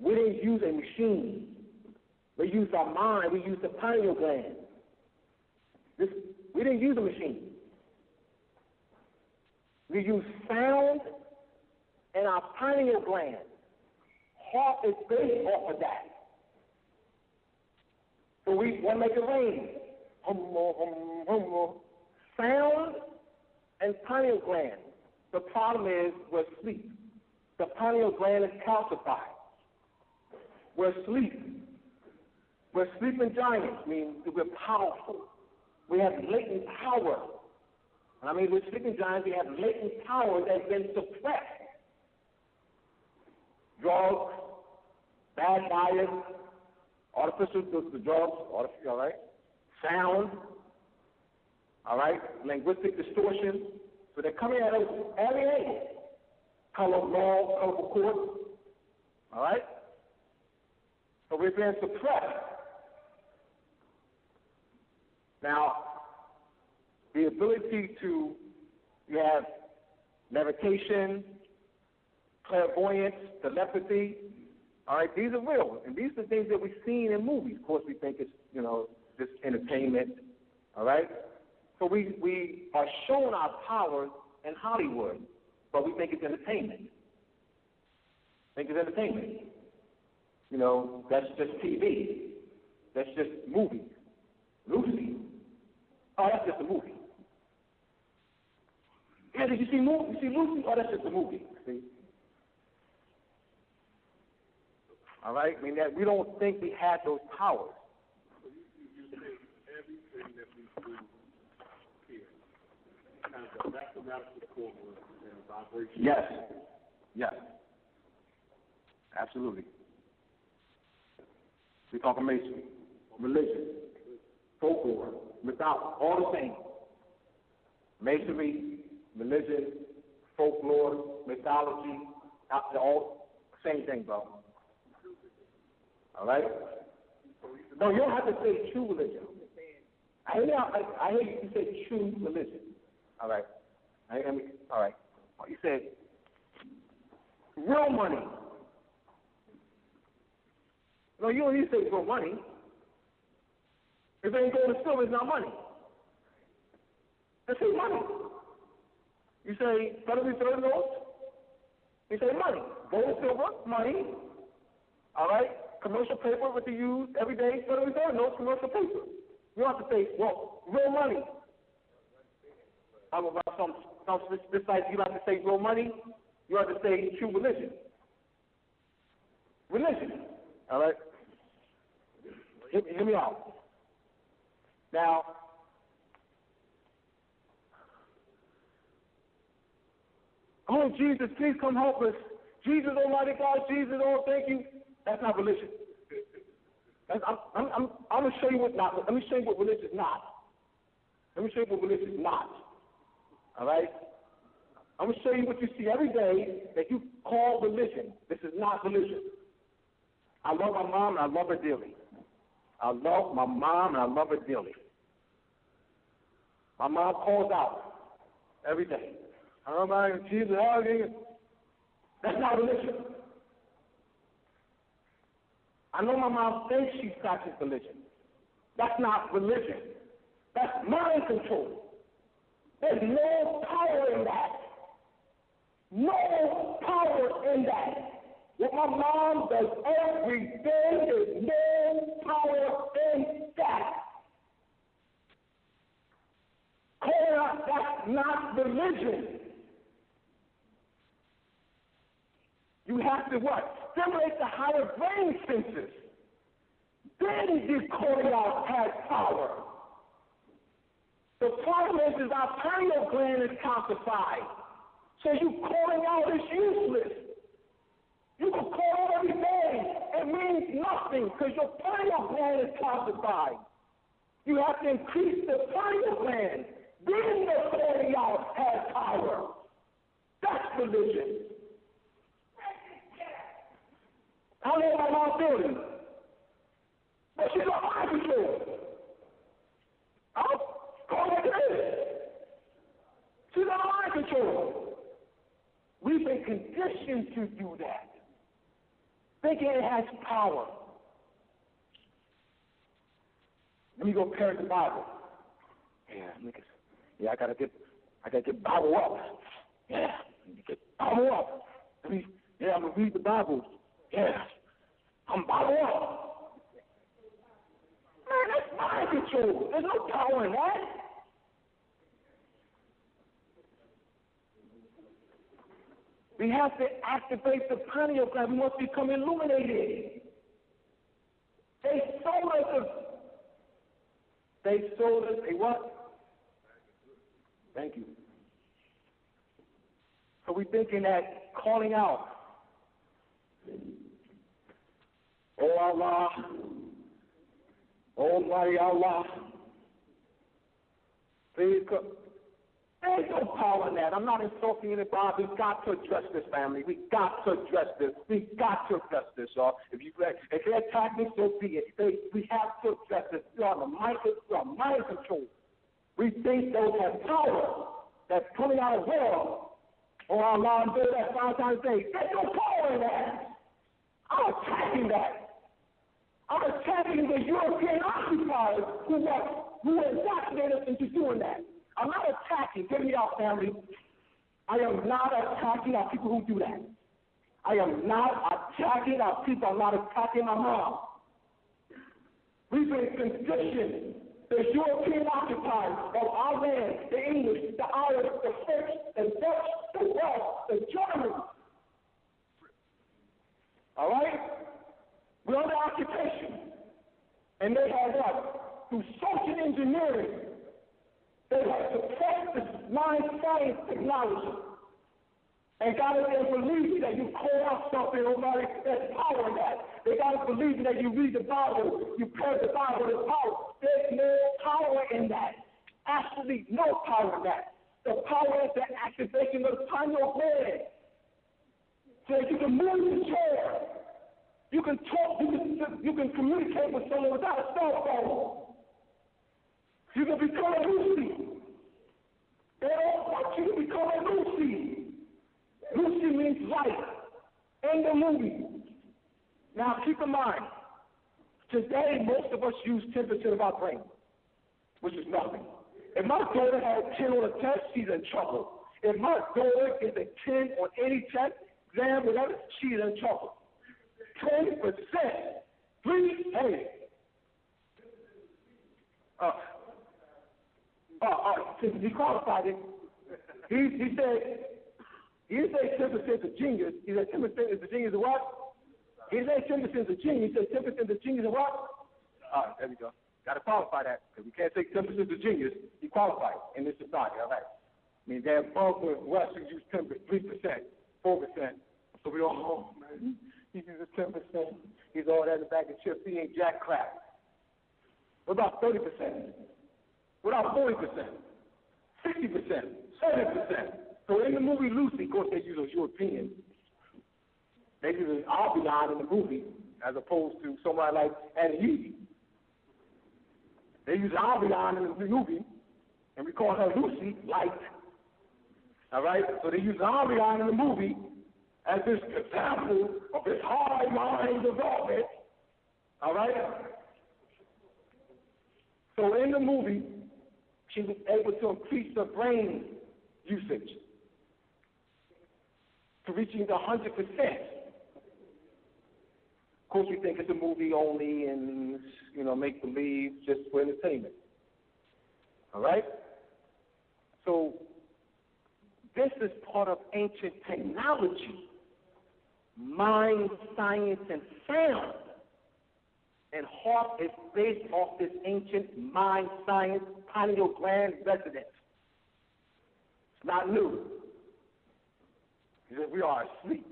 We didn't use a machine. We used our mind. We used the pineal gland. We didn't use a machine. We use sound and our pineal gland. Heart is based off of that. So we want to make it rain. Sound and pineal gland. The problem is we're asleep. The pineal gland is calcified. We're asleep. We're sleeping giants, meaning we're powerful. We have latent power. I mean, with sleeping giants, we have latent power that's been suppressed. Drugs, bad diet, artificial, the drugs, artificial, all right? Sound, all right? Linguistic distortion. So they're coming at us every angle. Colorful court, all right? So we're being suppressed. Now, the ability to, you have levitation, clairvoyance, telepathy, all right, these are real. And these are things that we've seen in movies. Of course, we think it's, just entertainment, all right? So we are shown our powers in Hollywood, but we think it's entertainment. Think it's entertainment. That's just TV. That's just movies. Lucy. Oh, that's just a movie. Yeah, did you see Moor? You see Lucy? Oh, that's just a movie. See? All right? I mean, that we don't think we had those powers. So you say everything that we do here kind of mathematical formula and vibration. Yes. Absolutely. We talk Masonry, religion, folklore, mythology, all the same. Masonry, religion, folklore, mythology, all same thing, bro. All right? No, you don't have to say true religion. I hear you say true religion. All right. All right. You said real money. No, you don't need to say real money. If it ain't gold and silver, it's not money. Just say money. You say Federal Reserve notes, you say money. Gold and silver, money. All right? Commercial paper, what you use every day, Federal Reserve notes, commercial paper. You don't have to say, well, real money. I'm about some this like you like to say real money, you have to say true religion. Religion. All right? Hear me out. Now, oh, Jesus, please come help us. Jesus, Almighty God, Jesus, oh, thank you. That's not religion. I'm going to show you what not. Let me show you what religion is not. Let me show you what religion is not. All right? I'm going to show you what you see every day that you call religion. This is not religion. I love my mom and I love her dearly. I love my mom and I love her dearly. My mom calls out every day. Oh my Jesus, that's not religion. I know my mom thinks she's practicing religion. That's not religion. That's mind control. There's no power in that. No power in that. What my mom does every day is no power in that. That's not religion. You have to what? Stimulate the higher brain senses. Then the calling out has power. The problem is our pineal gland is calcified. So you calling out is useless. You can call out every day. It means nothing because your pineal gland is calcified. You have to increase the pineal gland. Then the calling out has power. That's religion. I know my mom building. But she's not mind control. I'll call it this. She's not mind control. We've been conditioned to do that. Thinking it has power. Let me go parrot the Bible. I gotta get Bible up. Get Bible up. I'm gonna read the Bible. I'm Bible up. Man, that's mind control. There's no power in that. We have to activate the pineal gland. We must become illuminated. They sold us a what? Thank you. So we're thinking that calling out, oh Allah, Almighty Allah, please come. There's no power in that. I'm not insulting anybody. We've got to address this, family. We've got to address this. We've got to address this, y'all. If they attack me, so be it. We have to address this. We are mind control. We think those have power that's coming out of war. Oh, Allah, and do that 5 times a day. There's no power in that. I'm attacking that. I'm attacking the European occupiers who indoctrinated us into doing that. I'm not attacking, get me out, family. I am not attacking our people who do that. I am not attacking our people. I'm not attacking my mom. We've been conditioned. The European occupiers of our land, the English, the Irish, the French, the Dutch, the Welsh, the Germans. All right? We're under occupation. And they have what? Through social engineering, they have suppressed the mind science technology and got us to believe that you call out something, nobody there's power in that. They got us believing that you read the Bible, you pray the Bible, there's power. There's no power in that. Absolutely no power in that. The power is the activation of the pineal gland. So that you can move the chair. You can talk, you can communicate with someone without a cell phone. You can become a Lucy. They don't want you to become a Lucy. Lucy means light in the movie. Now keep in mind, today most of us use 10% of our brain, which is nothing. If my daughter had 10 on a test, she's in trouble. If my daughter is a 10 on any test, exam, whatever, she's in trouble. 10%. Since he qualified it, he said 10% is a genius. He said 10% is a genius of what? He said 10% is a genius. He said 10% is a genius of what? All right, there we go. Got to qualify that because we can't say 10% is a genius. You qualify in this society, all right? I mean, they're above the West who use 3%, 4%. So we don't know, man. He uses 10%. He's all that in the bag of chips. He ain't jack crap. What about 30%? What about 40%? 60%? 70%? So in the movie Lucy, of course, they use a European. They use an Albion in the movie as opposed to somebody like Annie. They use Albion in the movie and we call her Lucy, light. All right? So they use Ariane in the movie as this example of this high mind development. All right? So in the movie, she was able to increase her brain usage to reaching the 100%. Of course, we think it's a movie only and, you know, make believe just for entertainment. All right? So this is part of ancient technology, mind, science, and sound. And HARP is based off this ancient mind, science, pineal gland residence. It's not new. Because we are asleep.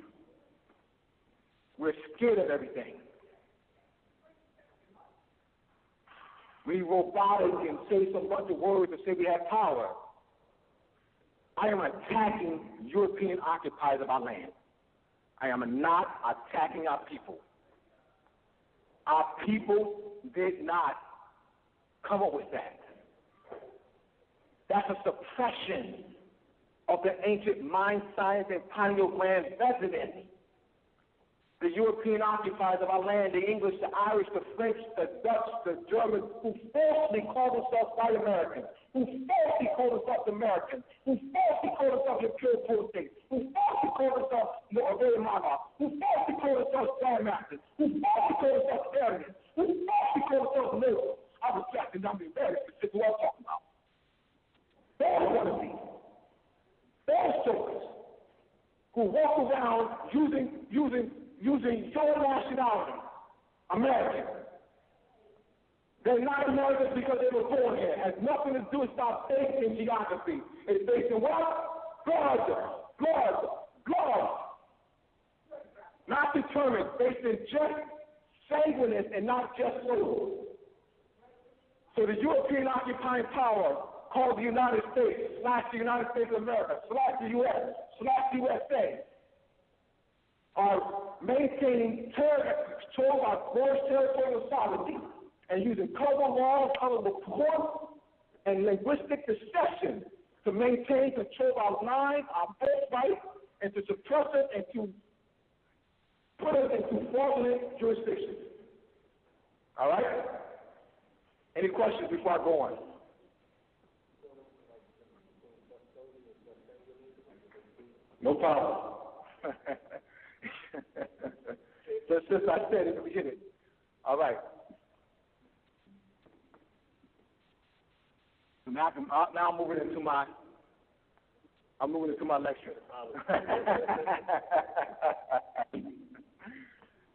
We're scared of everything. We robotic and say some bunch of words and say we have power. I am attacking European occupiers of our land. I am not attacking our people. Our people did not come up with that. That's a suppression of the ancient mind, science, and pineal gland residents. The European occupiers of our land, the English, the Irish, the French, the Dutch, the Germans, who falsely call themselves white Americans, who falsely call themselves Americans, who falsely call themselves imperial potentate, who falsely call themselves Moorish monarchs, who falsely call themselves grandmasters, who falsely call themselves Aryans, who falsely call themselves liberals. I was Jackson, I'm being very specific what I'm talking about. They're one of these. They're soldiers who walk around using your nationality, American. They're not Americans because they were born here. It has nothing to do with our faith in geography. It's based in what? Blood. Not determined, based in just sanguineness and not just soul. So the European occupying power called the United States, / the United States of America, / the U.S., / USA, are maintaining control of our gross territorial sovereignty and using color laws, color reports, and linguistic deception to maintain control of our mind, our birthright, and to suppress it and to put us into fraudulent jurisdictions. All right? Any questions before I go on? No problem. Just as I said in the beginning. All right. So now I'm moving into my lecture.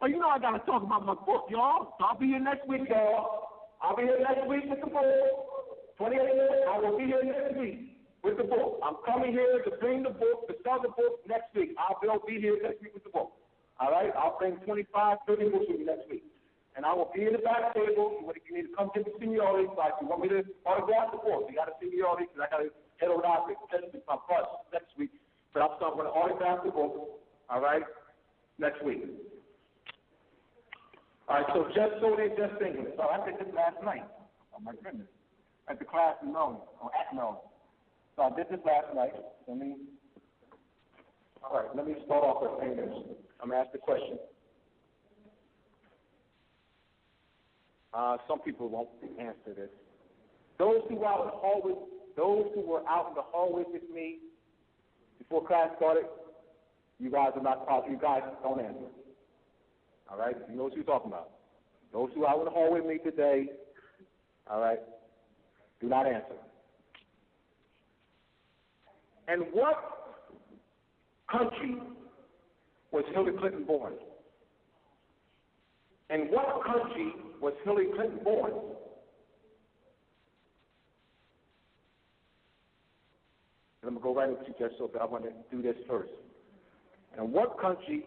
Well, you know I gotta talk about my book, y'all. So I'll be here next week, y'all. I'll be here next week with the book. 28 minutes. I will be here next week with the book. I'm coming here to bring the book, to sell the book next week. I'll be here next week with the book. All right? I'll bring 25, 30 books with me next week. And I will be in the back table. You need to come get the seniority. Like, you want me to autograph the book? You got a seniority because I got to head over to my bus next week. But I'm going to autograph the book, all right, next week. All right, so just so they just English. So I did this last night. Oh, my goodness. At the class in Melbourne, or at Melbourne. So I did this last night. Let me start off with English. I'm going to ask the question. Some people won't answer this. Those who were out in the hallway with me before class started, you guys are not talking. You guys don't answer. All right? You know what you're talking about. Those who are out in the hallway with me today, all right, do not answer. And what country was Hillary Clinton born? In what country was Hillary Clinton born? And I'm going to go right into you, just so I want to do this first. And what country?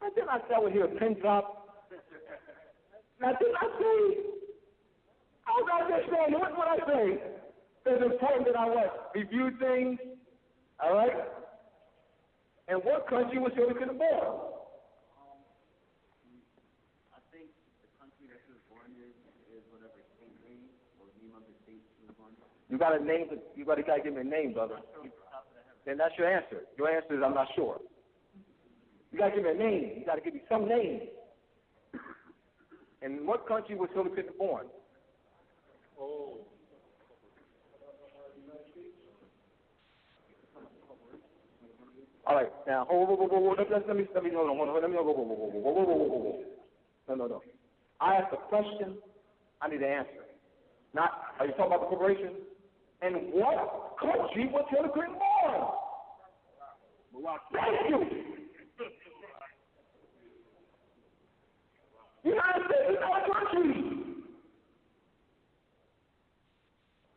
Now, didn't I say I would hear a pin drop? Now, didn't I say? I was out there saying, what would I say? It's important that I review things, all right? And what country was Hillary Clinton born? think the country that she was born in is whatever state name or name of the state she was born in. You got to name. You got to give me a name, brother. Then that's your answer. Your answer is I'm not sure. You got to give me a name. You got to give me some name. In what country was Hillary Clinton born? Oh. All right, now, let me hold on. No. I asked a question, I need an answer. Not, are you talking about the corporation? And what country was Hillary Clinton born? Thank you. United States is not a country.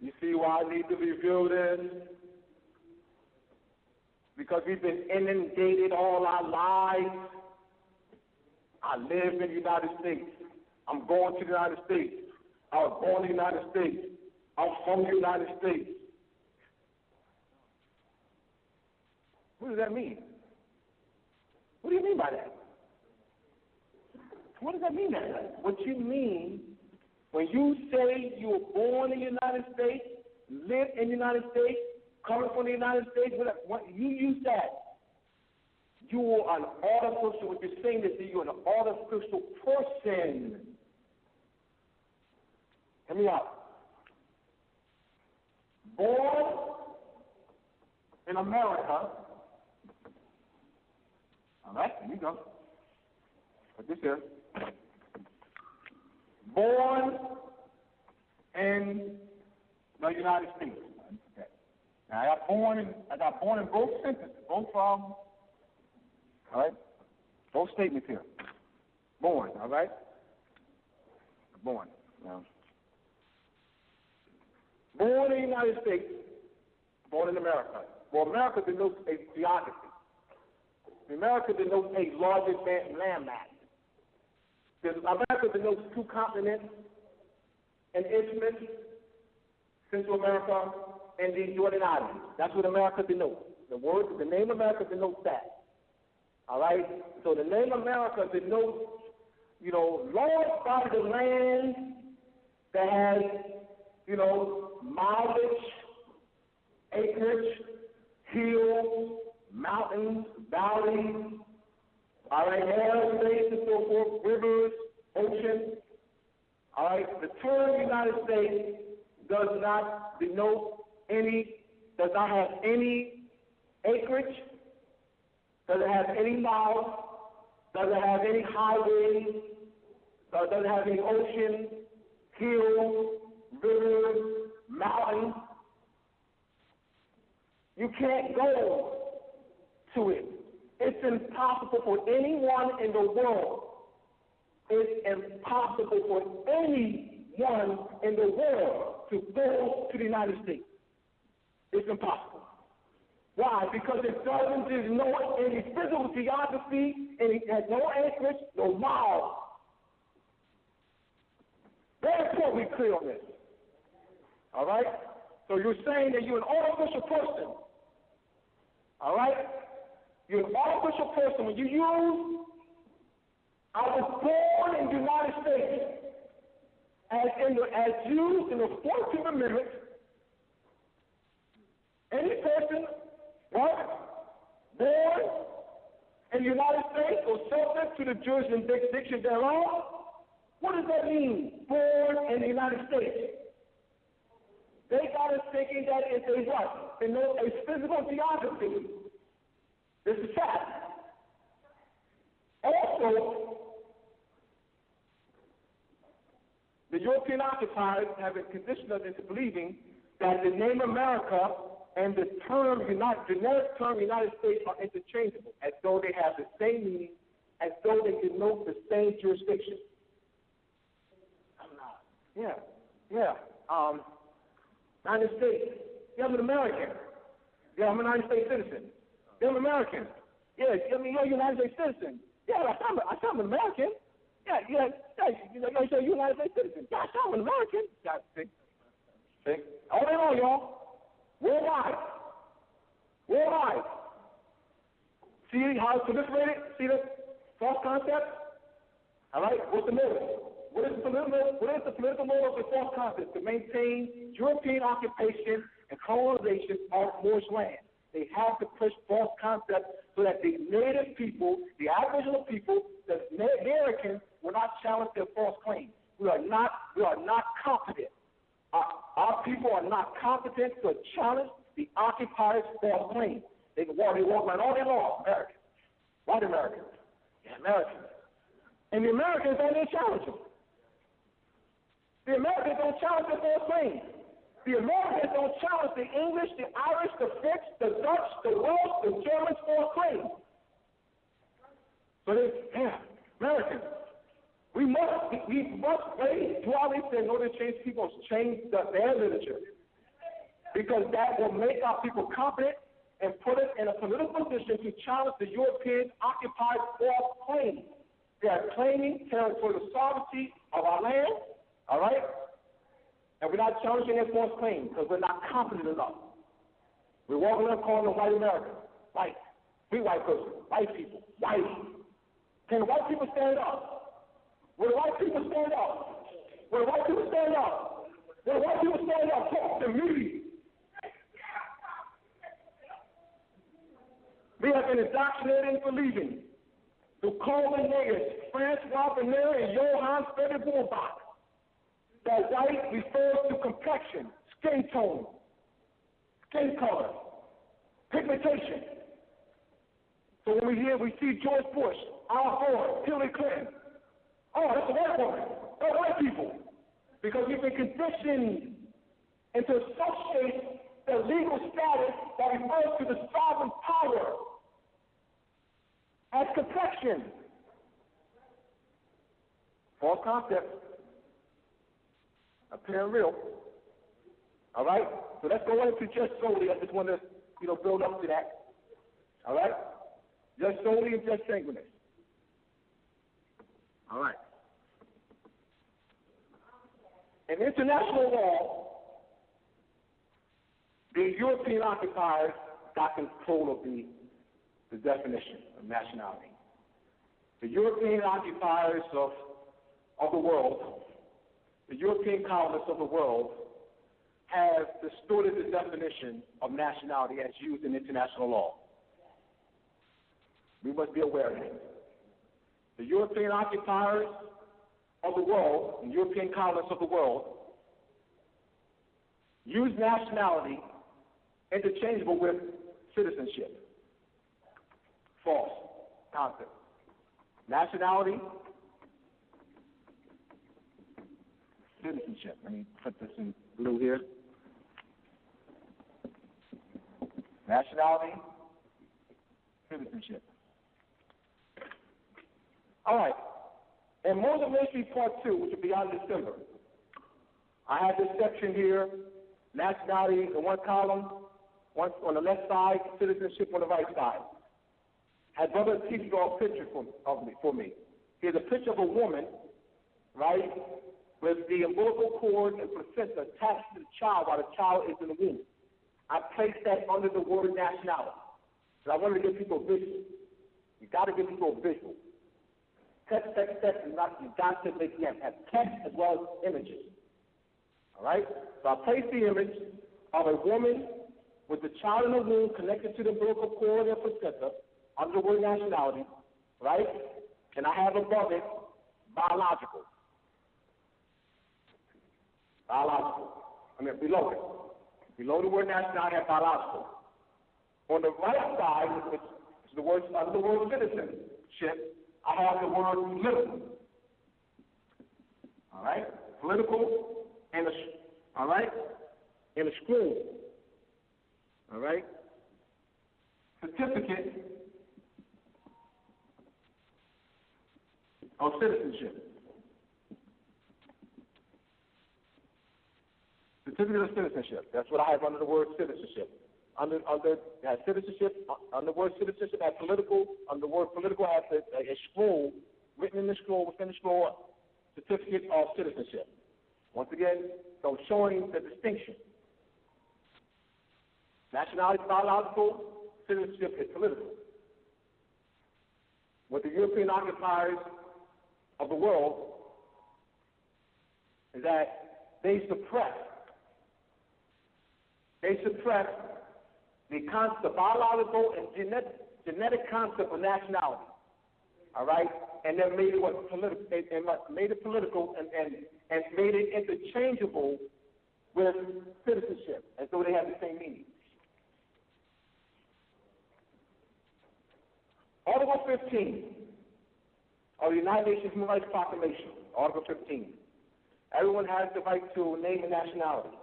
You see why I need to reveal this? Because we've been inundated all our lives. I live in the United States. I'm going to the United States. I was born in the United States. I'm from the United States. What does that mean? What do you mean by that? What does that mean? What you mean when you say you were born in the United States, live in the United States, coming from the United States, what you use that. You are an artificial, what you're saying is that you're an artificial person. Hear me out. Born in America. All right, here you go. Put this here. Born in the United States. Okay. Now I got born in both sentences, both all right? Both statements here. Born, all right? Born. Now, born in the United States, born in America. Well, America denotes a geography. America denotes a larger landmass. America denotes two continents, an isthmus, Central America, and the Jordan Islands. That's what America denotes. The name America denotes that. All right? So the name America denotes, large bodies of land that has, mileage, acreage, hills, mountains, valleys, all right, airspace and so forth, rivers, oceans. All right, the term United States does not have any acreage, doesn't have any miles, doesn't have any highways, doesn't have any ocean, hills, rivers, mountains. You can't go to it. It's impossible for anyone in the world. It's impossible for anyone in the world to go to the United States. It's impossible. Why? Because it doesn't, there's no any physical geography, and it has no acreage, no miles. Very important we clear on this. All right? So you're saying that you're an artificial person. All right? You're an artificial person. When you use, I was born in the United States, as used in the 14th Amendment, any person, right, born in the United States or subject to the jurisdiction thereof, what does that mean, born in the United States? They got us thinking that it's a what? A physical geography. This is fact. Also, the European occupiers have conditioned us into believing that the name America and the generic term United States are interchangeable, as though they have the same meaning, as though they denote the same jurisdiction. Yeah. United States. Yeah, I'm an American. Yeah, I'm a United States citizen. Yeah, I'm American. Yeah, I mean, you're a United States citizen. Yeah, I'm an American. Yeah, you say you're a United States citizen. Yeah, I'm an American. Yeah, see? All day long, y'all. Worldwide. See how it's proliferated? See the false concept? All right, what's the motive? What is the political motive of the fourth concept? To maintain European occupation and colonization of Moorish land. They have to push false concepts so that the native people, the Aboriginal people, the Americans will not challenge their false claims. We are not competent. Our people are not competent to challenge the occupiers' false claims. They walk around all day long, Americans, white Americans, Americans. And the Americans don't even challenge them. The Americans don't challenge their false claims. The Americans don't challenge the English, the Irish, the French, the Dutch, the Welsh, the Germans' false claims. So Americans, we must raise duality in order to change their literature. Because that will make our people competent and put us in a political position to challenge the European occupied false claims. They are claiming territorial sovereignty of our land, all right? And we're not challenging their false claims because we're not competent enough. We're walking around calling them white Americans, white, free white person, white people, white. Can the white people stand up? Will the white people stand up? Will the white people stand up? Will the white people stand up? Talk to me. We have been indoctrinated into believing through Coleman Nagers, Francois Bernard, and Johann Friedrich Bourbach that white refers to complexion, skin tone, skin color, pigmentation. So when we see George Bush, Al Gore, Hillary Clinton, oh, that's a white woman. They're white people. Because we've been conditioned and to associate the legal status that refers to the sovereign power as complexion. False concept. Appearing real. All right? So let's go into just solely. I just want to, build up to that. All right? Just solely and just singleness. All right. In international law, the European occupiers got control of the definition of nationality. The European occupiers of the world, the European colonists of the world, have distorted the definition of nationality as used in international law. We must be aware of it. The European occupiers of the world, the European colonists of the world, use nationality interchangeable with citizenship. False concept. Nationality, citizenship. Let me put this in blue here. Nationality, citizenship. All right. In Moor Ministry Part 2, which will be on December, I have this section here, nationality in one column, one on the left side, citizenship on the right side. Had Brother T draw a picture for me. Here's a picture of a woman, right, with the umbilical cord and placenta attached to the child while the child is in the womb. I placed that under the word nationality. So I wanted to give people a visual. You got to give people a visual. Text, and not, you got to make them have text as well as images. All right? So I placed the image of a woman with the child in the womb connected to the umbilical cord and placenta under the word nationality, right? And I have above it biological. Below it. Below the word nationality, I have biological. On the right side, which is the word under the word citizenship, I have the word political. All right? Political and a scroll. All right? Certificate of citizenship. Certificate of citizenship. That's what I have under the word citizenship. Under citizenship, under the word citizenship, I have political. Under the word political, I have a scroll, written in the scroll, within the scroll, certificate of citizenship. Once again, so showing the distinction. Nationality is biological, citizenship is political. What the European occupiers of the world is that they suppress the biological and genetic concept of nationality. All right, and then made it political and made it interchangeable with citizenship, and so they have the same meaning. Article 15 of the United Nations Human Rights Proclamation, Article 15. Everyone has the right to name and nationality.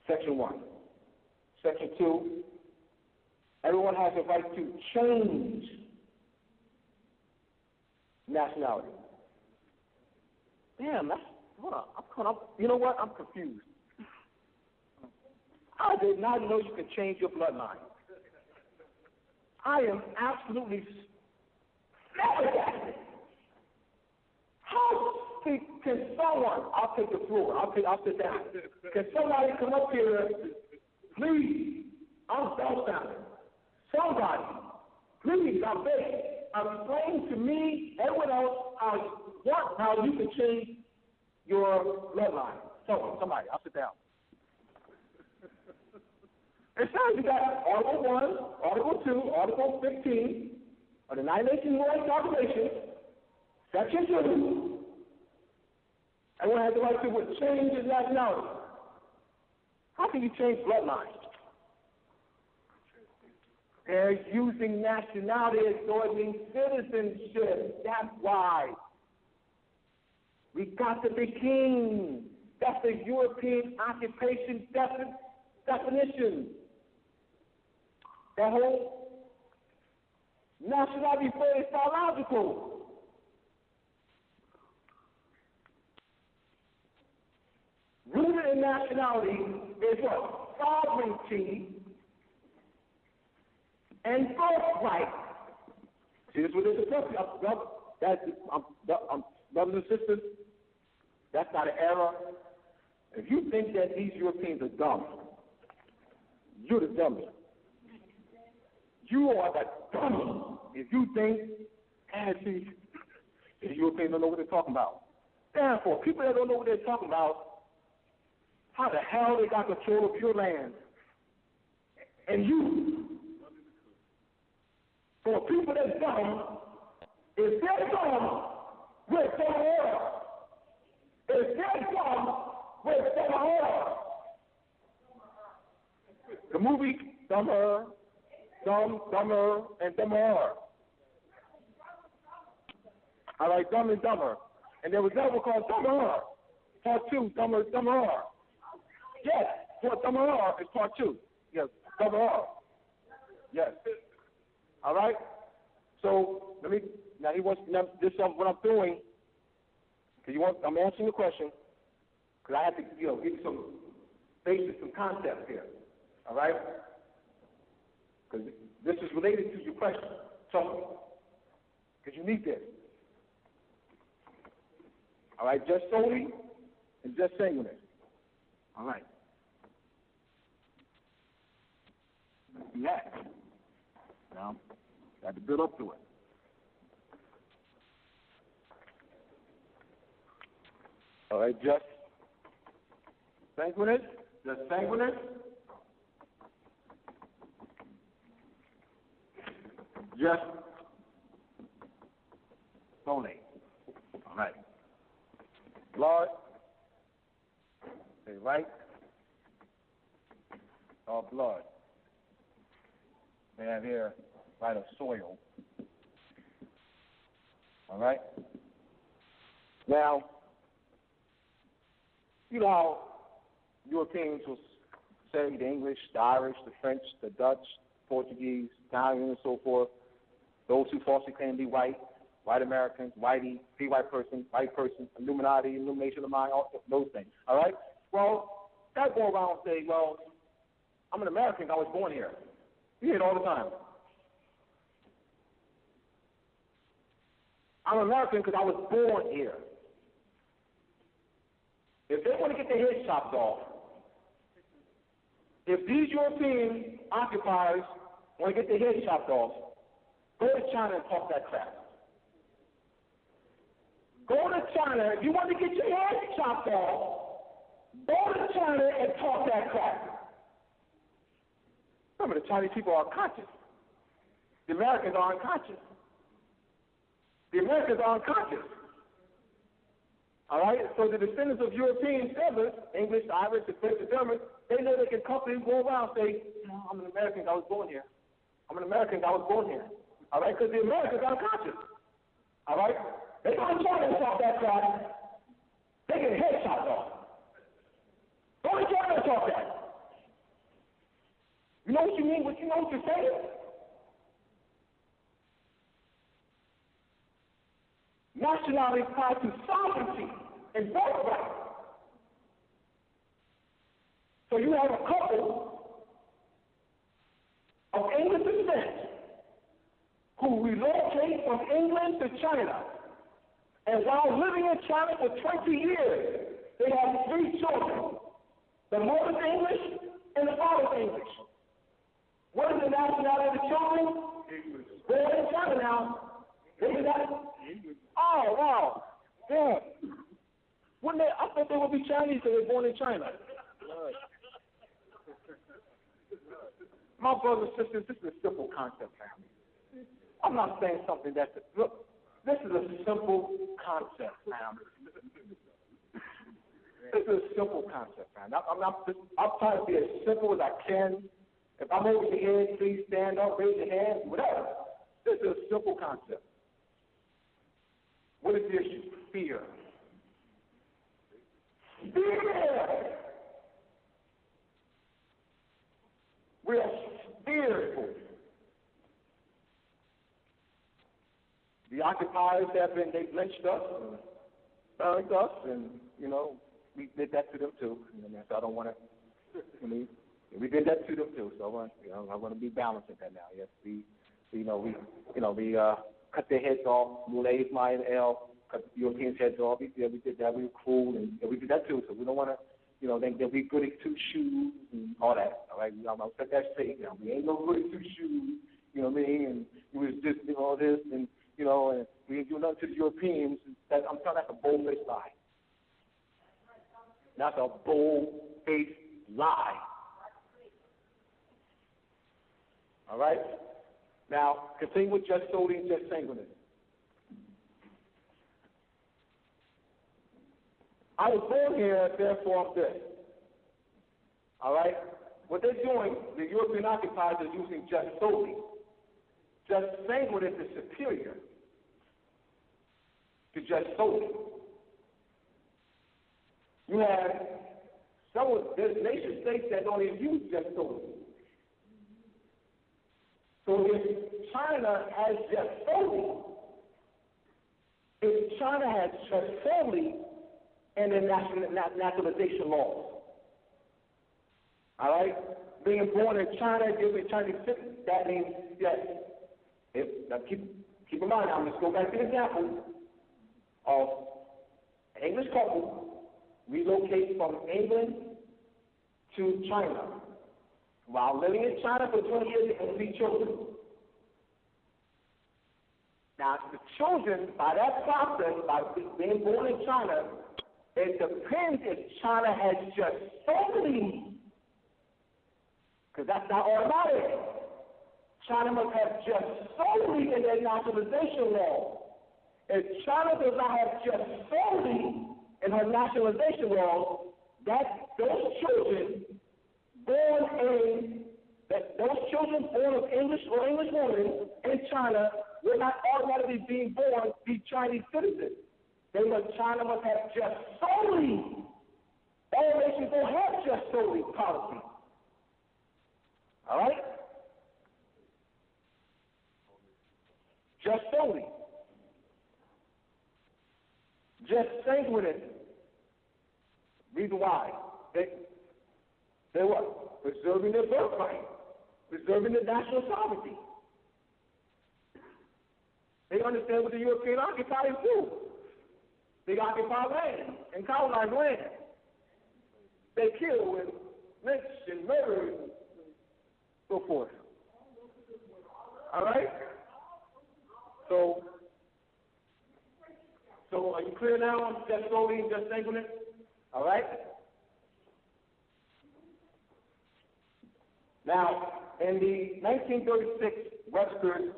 Section 1. Section 2, everyone has the right to change nationality. Damn, hold on. You know what? I'm confused. I did not know you could change your bloodline. I am absolutely flabbergasted. How can someone, I'll take the floor, I'll sit down. Can somebody come up here, please? I'm dumbfounded. Somebody, please, I beg, explain to me, everyone else, how you can change your bloodline. Somebody, I'll sit down. It says you got Article 1, Article 2, Article 15 of the United Nations Human Rights Proclamation, Section 2. Everyone has the right to change his nationality. How can you change bloodlines? They're using nationality as though it means citizenship. That's why. We got to be king. That's the European occupation definition. That whole nationality is biological. Rooted in nationality is what? Sovereignty and birthright. See, this is what this is. Brothers and sisters, that's not an error. If you think that these Europeans are dumb, you're the dumbest. You are the dumbest if you think, these Europeans don't know what they're talking about. Therefore, people that don't know what they're talking about, how the hell they got control of your land? And you, for people that's dumb, if they're dumb, we're dumb. If they're dumb, we're dumb. The movie Dumber, Dumber, and Dumber. I like Dumb and Dumber. And there was another one called Dumber. Part 2, Dumber, Dumber. Yes, for Dumber is part 2. Yes, Dumber. Yes. All right? So, this is what I'm doing. I'm answering the question, because I have to, give you some basis, some concepts here. All right? Because this is related to your question. So, because you need this. All right? Just solely and just singular. All right. Yeah. Now, got to build up to it. All right, just sanguinous, just solely. All right. Blood, say right, or blood. They have here right of soil. All right. Now, you know how Europeans will say the English, the Irish, the French, the Dutch, Portuguese, Italian, and so forth. Those who falsely claim to be white Americans, whitey, white person, Illuminati, illumination of mind, all those things. All right? Well, that go around and say, well, I'm an American, I was born here. You hear it all the time. I'm American because I was born here. If they want to get their heads chopped off, if these European occupiers want to get their heads chopped off, go to China and talk that crap. Go to China. If you want to get your head chopped off, go to China and talk that crap. Remember, the Chinese people are conscious. The Americans are unconscious. The Americans are unconscious. All right? So the descendants of European settlers, English, Irish, the French, the Germans, they know they can comfortably go around and say, no, I'm an American, I was born here. I'm an American, I was born here. All right? Because the Americans are unconscious. All right? They don't try to talk that crap. They get head chopped off. Don't try to talk that. You know what you mean? You know what you're saying? Nationality is tied to sovereignty and birthright. So you have a couple of English descent who relocate from England to China. And while living in China for 20 years, they have 3 children. The mother's English and the father's English. What is the nationality of the children? English. They're in China now. Isn't that? Oh, wow. Yeah. Wouldn't they? I thought they would be Chinese because they're born in China. My brothers and sisters, this is a simple concept, family. I'm not saying something that's, look, this is a simple concept, family. This is a simple concept, family. I'm trying to be as simple as I can. If I'm over your head, please stand up, raise your hand, whatever. This is a simple concept. What is the issue? Fear. Fear! We are fearful. The occupiers they've lynched us, burned us, and, we did that to them too. So I don't want to, we did that to them too. So I want to be balanced at that now. Yes, we cut their heads off. Mulay, Ismail, and El cut the Europeans' heads off. We did that. We were cruel, and we did that too. So we don't want to, think that we goody two shoes and all that. All right, I'll set that straight. We ain't no goody two shoes. You know what I mean? And it was just all this, and and we didn't do nothing to the Europeans. I'm telling that's a bold-faced lie. That's a bold-faced lie. All right? Now, continue with just solely and just singleness. I was born here, therefore I'm this. All right? What they're doing, the European occupiers are using just solely. Just singleness is superior to just solely. You have there's nation states that don't even use just solely. So if China has just solely, and then naturalization laws, all right? Being born in China, giving Chinese citizen, that means yes. Now keep in mind, I'm just go back to the example of an English couple relocate from England to China. While living in China for 20 years, they have 3 children. Now, the children, by that process, by being born in China, it depends if China has just solely, because that's not automatic. China must have just solely in their naturalization law. If China does not have just solely in her naturalization law, those children born of English or English women in China will not automatically be Chinese citizens. China must have just solely. All nations don't have just solely policy. All right? Just solely. Just sanguinity. Reason why? They what? Preserving their birthright. Preserving their national sovereignty. They understand what the European occupiers do. They occupy land and colonize land. They kill and lynch and murder and so forth. All right? So, So are you clear now? I'm just slowly just thinking it. All right? Now, in the 1936 Webster's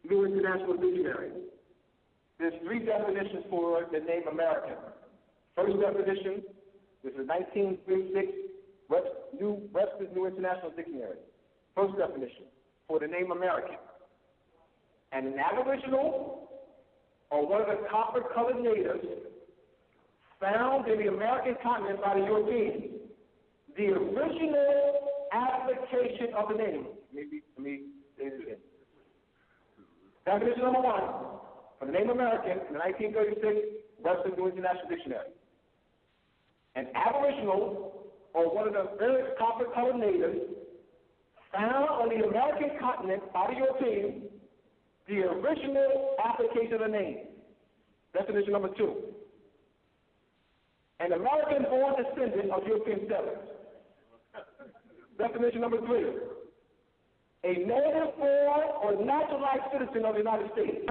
New International Dictionary, there's 3 definitions for the name American. First definition, this is 1936 Webster's New International Dictionary. First definition for the name American. And an aboriginal or one of the copper-colored natives found in the American continent by the Europeans. The original application of the name. Let me say this again. Definition number 1 for the name American in the 1936 Webster's New International Dictionary. An aboriginal or one of the very copper-colored natives found on the American continent by the Europeans, the original application of the name. Definition number 2. An American-born descendant of European settlers. Definition number 3. A native-born or naturalized citizen of the United States.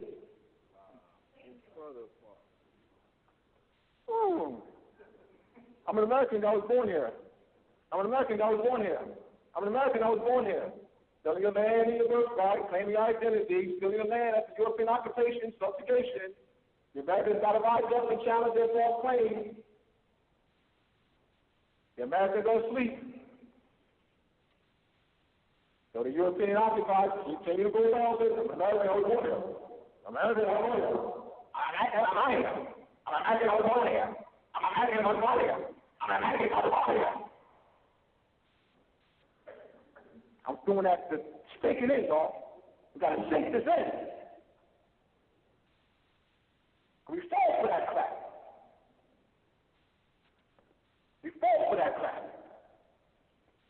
I'm an American that was born here. I'm an American that was born here. I'm an American that was born here. Selling your land in your birthright, claiming your identity, stealing your land after European occupation, subjugation. The Americans got to rise up and challenge their false claims. The Americans don't sleep. So the European occupiers continue to go around with them. American, I was born here. American, I was born here. I'm here. I'm American, I was born here. I'm American, I was born here. I'm American, I was born here. I'm doing that to stake it in, dog. We got to shake this in. We fall for that crap. We fall for that crap.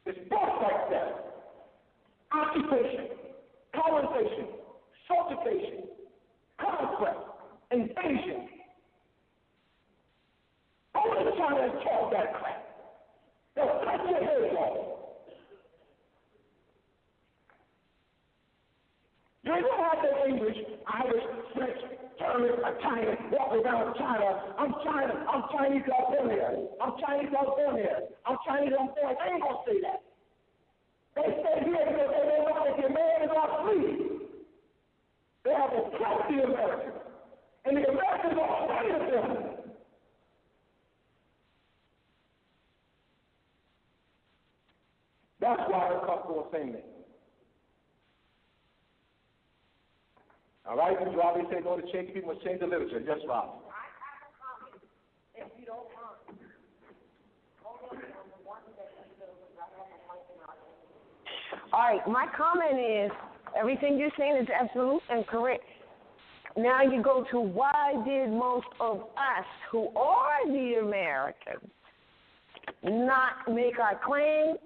It's both like that. Occupation, colonization, subjugation, conquest, invasion. Only China has taught that crap. They'll cut your head off. You don't have the English, Irish, French, German, Italian, walk around China. I'm Chinese, I was born here. I'm Chinese, I was born here. I'm Chinese, I'm born. They ain't gonna say that. They stay here because they don't know that the Americans are free. They have oppressed the Americans. And the Americans are afraid of them. That's why they're comfortable saying that. All right, Mr. Robbie said, go to change people must change the literature. Yes, Rob. I have a comment, if you don't mind. All right, my comment is, everything you're saying is absolute and correct. Now you go to why did most of us who are the Americans not make our claim?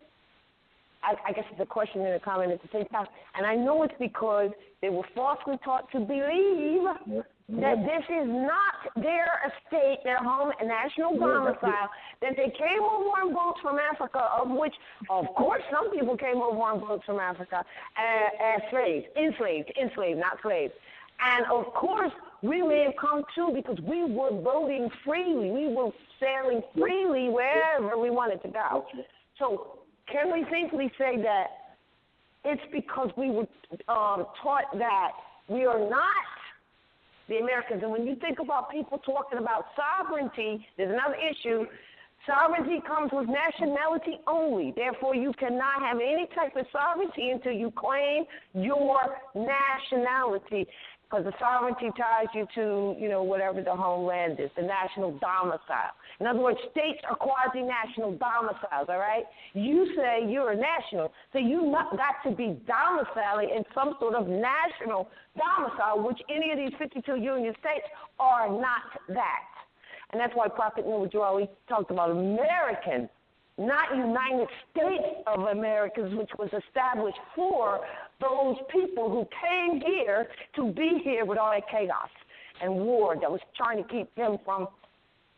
I guess it's a question and a comment at the same time. And I know it's because they were falsely taught to believe that this is not their estate, their home, and national domicile, that they came over on boats from Africa, of which, of course, some people came over on boats from Africa as slaves, enslaved, not slaves. And, of course, we may have come too because we were voting freely. We were sailing freely wherever we wanted to go. So can we safely say that it's because we were taught that we are not the Americans? And when you think about people talking about sovereignty, there's another issue. Sovereignty comes with nationality only. Therefore, you cannot have any type of sovereignty until you claim your nationality, because the sovereignty ties you to, whatever the homeland is, the national domicile. In other words, states are quasi-national domiciles, all right? You say you're a national, so you got to be domiciled in some sort of national domicile, which any of these 52 union states are not that. And that's why Prophet Moor always talked about Americans, not United States of Americans, which was established for those people who came here to be here with all that chaos and war that was trying to keep them from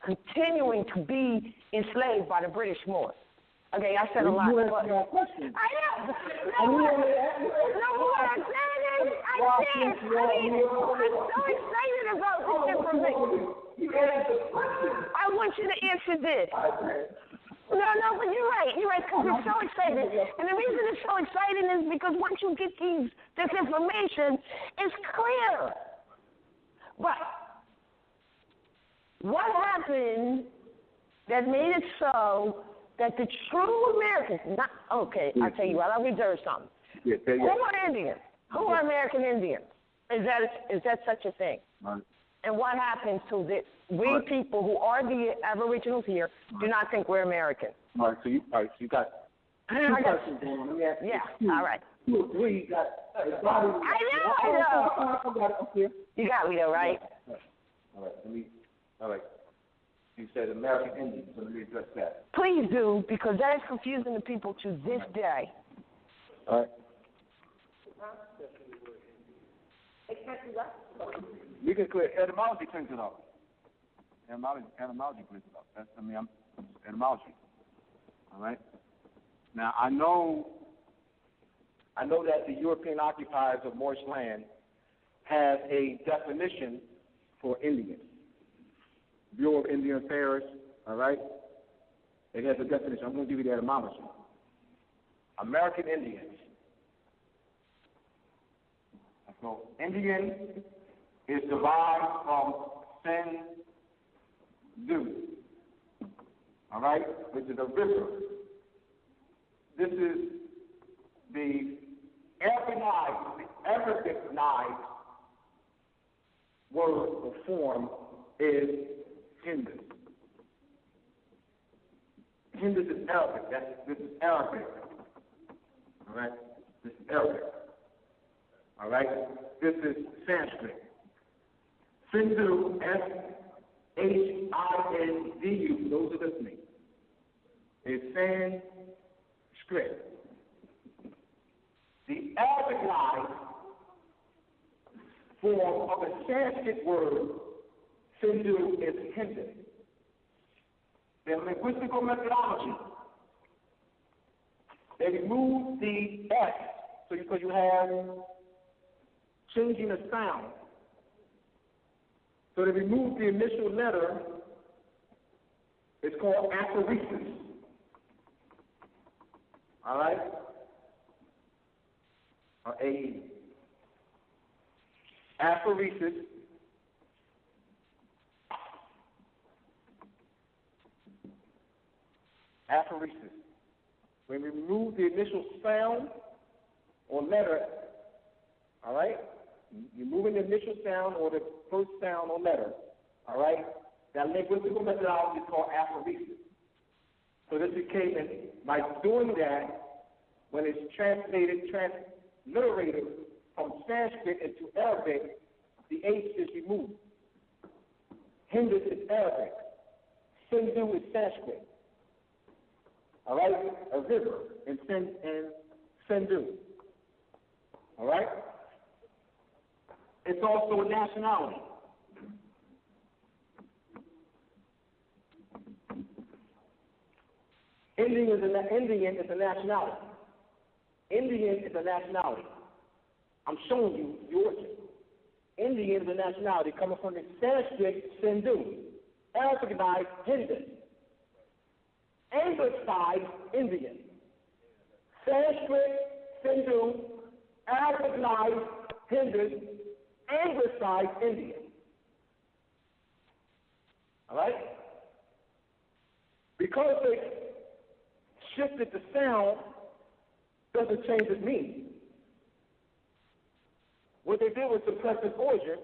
continuing to be enslaved by the British Moors. Okay, I said a lot. But I know. What I'm saying is, I'm so excited about this information. I want you to answer this. No, but you're right, because it's so exciting. And the reason it's so exciting is because once you get this information, it's clear. But what happened that made it so that the true Americans, I'll tell you what, I'll reserve something. Who are Indians? Who are American Indians? Is that such a thing? Right. And what happens to we people who are the Aboriginals here do not think we're American? All right, so you got two questions going on. Yeah, all right. 2 or 3, you got everybody. I know. I got it up here. You got me though, right? All right. You said American Indians, so let me address that. Please do, because that is confusing the people to this day. All right. You can clear etymology cleans it up. Etymology cleans it up. I'm etymology. All right. Now I know that the European occupiers of Moorish land have a definition for Indians. Bureau of Indian Affairs, all right? It has a definition. I'm going to give you the etymology. American Indians. So Indian is derived from Sindhu, all right, which is a river. This is the Arabic word or form is Hindus. Hindus is Arabic. This is Arabic. All right? This is Arabic. All right? This is Sanskrit. Sindhu, Shindu, those are listening, is Sanskrit. The Arabicized form of the Sanskrit word Sindhu is Hindu. Their linguistical methodology, they remove the S, so because you have changing a sound. So they remove the initial letter. It's called aphoresis. All right? Or A. Aphoresis. Aphoresis. When we remove the initial sound or letter, all right? You're moving the initial sound or the first sound or letter, all right? That linguistical methodology is called aphoresis. So this became, by doing that, when it's transliterated from Sanskrit into Arabic, the H is removed. Hindus is Arabic. Sindhu is Sanskrit. All right? A river in Sindhu. All right? It's also a nationality. Indian is a nationality. Indian is a nationality. I'm showing you the origin. Indian is a nationality coming from the Sanskrit Sindhu, Arabicized Hindu, Anglicized Indian. Sanskrit Sindhu, Arabicized Hindu, Anglicized Indian. All right? Because they shifted the sound, doesn't change its meaning. What they did was suppress its origin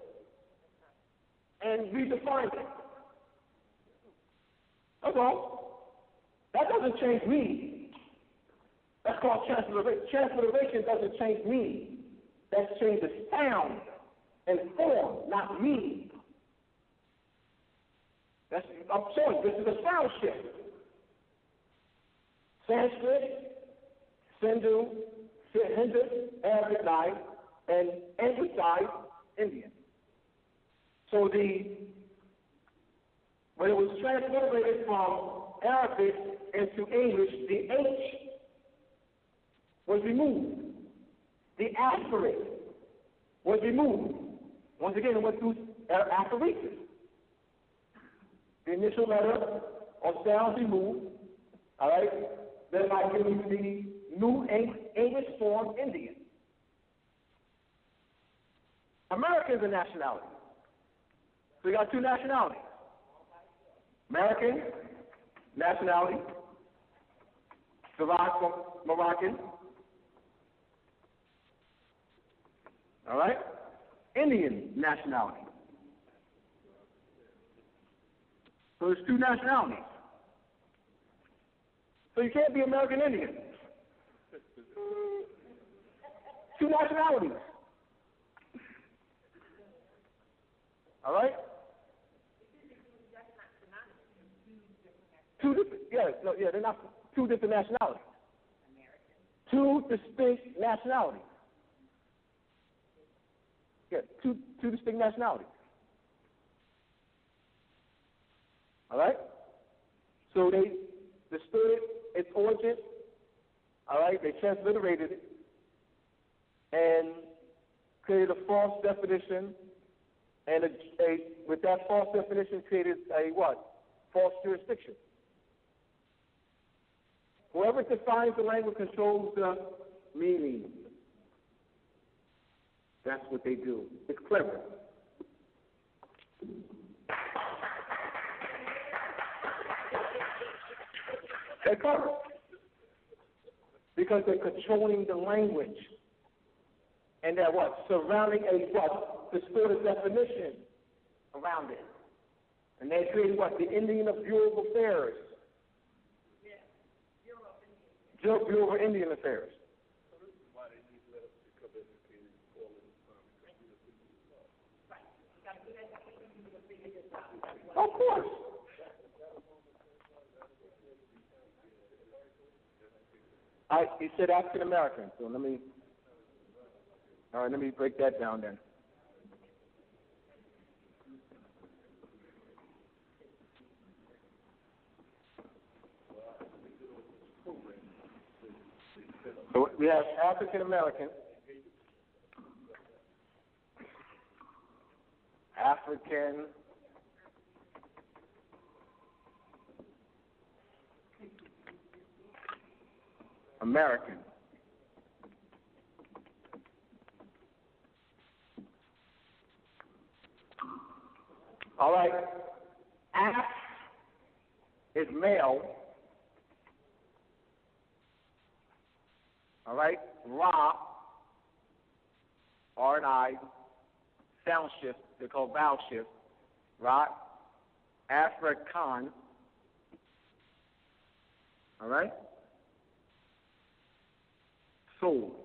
and redefine it. That's all. That doesn't change meaning. That's called transliteration. Transliteration doesn't change meaning. That changes sound and form, not meaning. I'm showing this is a sound shift. Sanskrit, Sindhu, Hindu, Arabicized, and Anglicized Indian. So when it was transliterated from Arabic into English, the H was removed. The asterisk was removed. Once again, it went through aphoresis. The initial letter or sound removed, all right, then I give you the New English form Indian. American is a nationality. So you got two nationalities. American nationality, derived from Moroccan, all right? Indian nationality. So there's two nationalities. So you can't be American Indian. Two nationalities. All right? They're not two different nationalities. Two distinct nationalities. Yeah, two distinct nationalities. All right? So they distorted its origin. All right? They transliterated it and created a false definition, and with that false definition created a what? False jurisdiction. Whoever defines the language controls the meaning. That's what they do. It's clever. They're clever. Because they're controlling the language. And they're what? Surrounding a what? Distorted definition around it. And they created what? The Indian of Bureau of Affairs. Bureau of Indian Affairs. Of course. He said African American, so let me break that down then. So we have African American, African American. All right. Af is male. All right. Ra, R and I, sound shift. They're called vowel shift. Right. African. All right. Soul,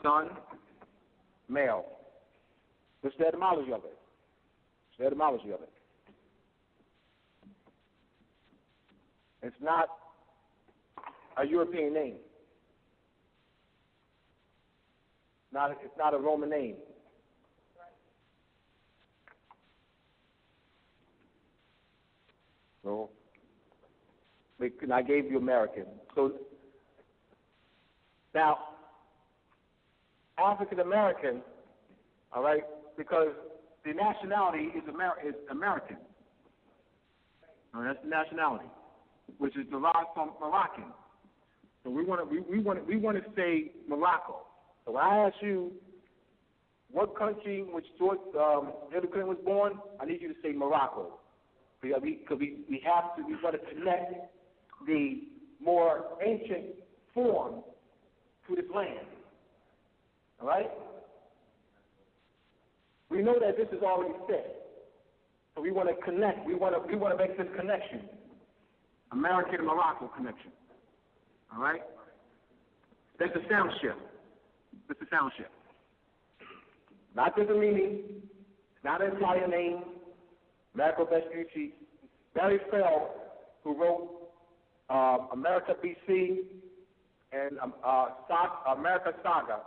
son, male. What's the etymology of it? It's not a European name. It's not a Roman name. So, I gave you American. So, now, African American, all right, because the nationality is American. All right, that's the nationality, which is derived from Moroccan. So we want to say Morocco. So when I ask you what country in which Hillary Clinton was born, I need you to say Morocco, because we want to connect the more ancient form to this land. All right? We know that this is already set. So we want to connect. We want to make this connection. American and Morocco connection. All right? That's a sound shift. That's a sound shift. Not just a meaning, not an Italian name, Marco Vespucci. Barry Fell, who wrote America BC and America Saga,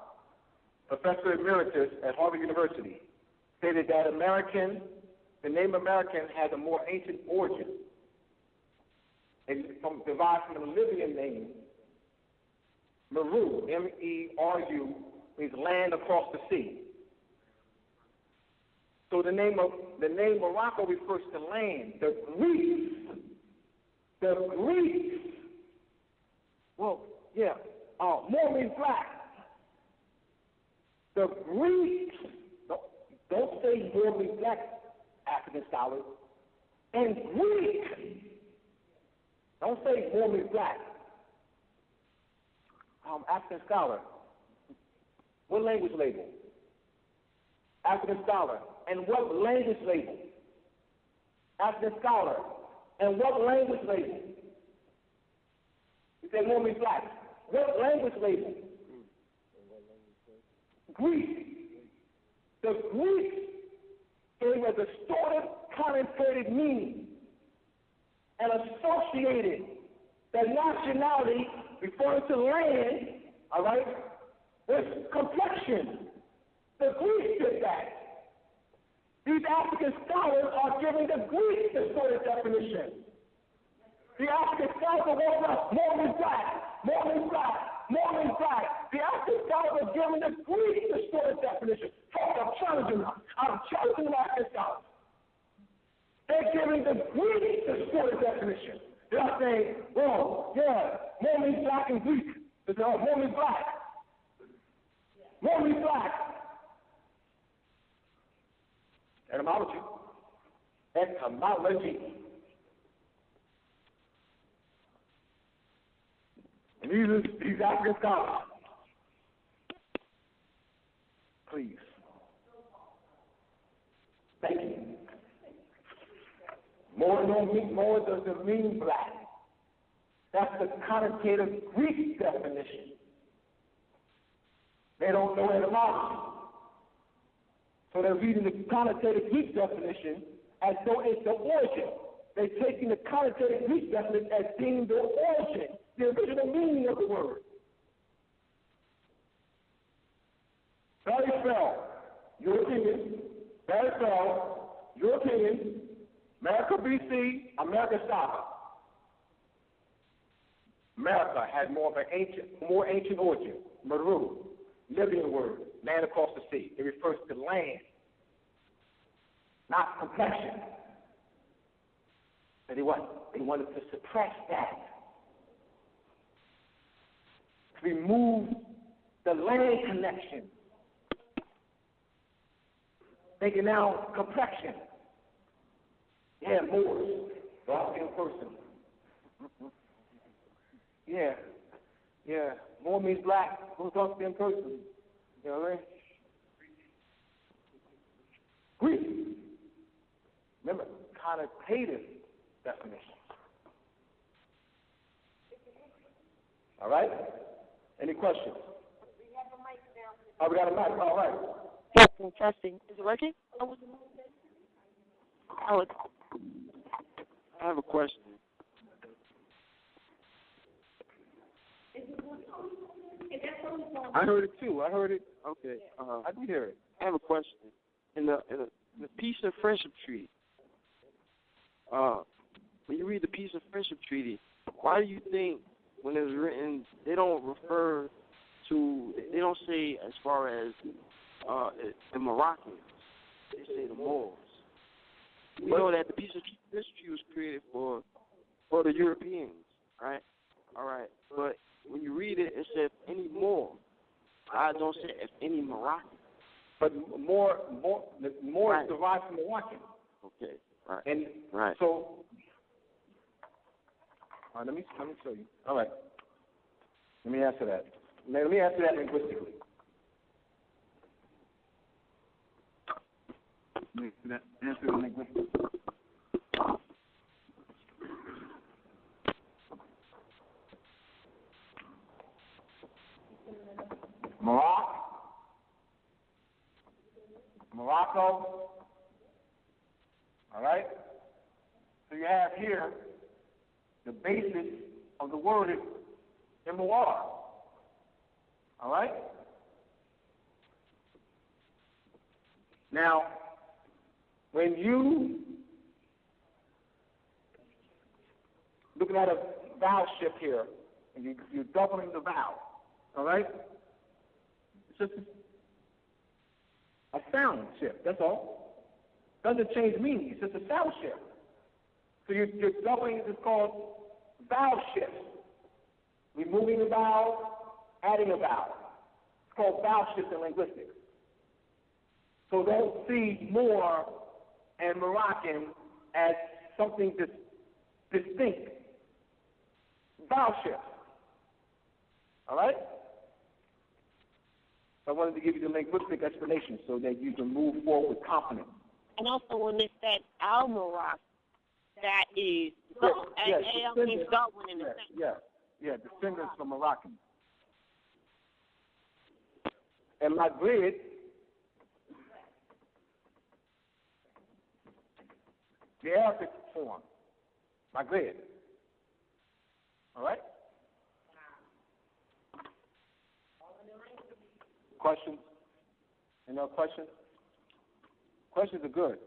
professor emeritus at Harvard University, stated that the name American has a more ancient origin. It's derived from the Libyan name, Meru, M-E-R-U, means land across the sea. So the name Morocco refers to land. The Greeks. Well, yeah. Moor means black. The Greeks. Don't say Moor means black, African scholars. And Greek. Don't say Moor means black. African scholar. What language label? African scholar. And what language label? African scholar. And what language label? You say Moor means black. What language label? Greek. The Greeks gave a distorted, connotated meaning and associated the nationality referring to land, all right, with complexion. The Greeks did that. These African scholars are giving the Greeks distorted definition. The African scholars are going up, Moor means black, Moor means black, Moor means black. The African scholars are giving the Greeks distorted definition. I'm challenging them. I'm challenging the African scholars. They're giving the Greeks distorted definition. They're not saying, well, yeah, Moor means black in Greek. They say, Moor means black. Moor means black. Etymology. Etymology. And these African scholars, please. Thank you. Moor doesn't mean black. That's the connotative Greek definition. They don't know etymology. So they're reading the connotative Greek definition as though it's the origin. They're taking the connotative Greek definition as being the origin, the original meaning of the word. Barry Fell, your opinion. Barry Fell, your opinion. America BC, America Saba. America had more ancient origin. Meru, Libyan word, land across the sea. It refers to land, not complexion. But they wanted to suppress that. To remove the land connection. Thinking now complexion. Yeah, Moors, dark-skinned person. Yeah. Moor means black, who's dark-skinned person. You know what I mean? Greek. Remember, connotative definition. All right? Any questions? Oh, we got a mic. All right. Testing, testing. Is it working? I have a question. I heard it too. I heard it. Okay. I did hear it. I have a question. In the Peace and Friendship Treaty, when you read the Peace and Friendship Treaty, why do you think when it was written they don't say as far as the Moroccans, they say the Moors? We know that the Peace and Friendship Treaty was created for the Europeans, right? All right, but when you read it, it says any Moor. I don't say if any Moroccan. But Moor right. is derived from Moroccan. Okay, right. And right. So, let me show you. All right. Let me answer that. Let me answer that linguistically. Answer it linguistically. Morocco, all right? So you have here the basis of the word in Moor, all right? Now, when you looking at a vowel shift here, and you're doubling the vowel, all right? It's just a sound shift, that's all. Doesn't change meaning. It's just a sound shift. So you're doubling. It's called vowel shifts. Removing a vowel, adding a vowel. It's called vowel shifts in linguistics. So don't see Moor and Moroccan as something distinct. Vowel shifts. All right? I wanted to give you the linguistic explanation so that you can move forward with confidence. And also when it's that Al-Moroccan, that is Darwin in the same. Yeah, descendants from Moroccan. And Maghrib, the Arabic form, Maghrib. All right? Questions? Any other questions? Questions are good.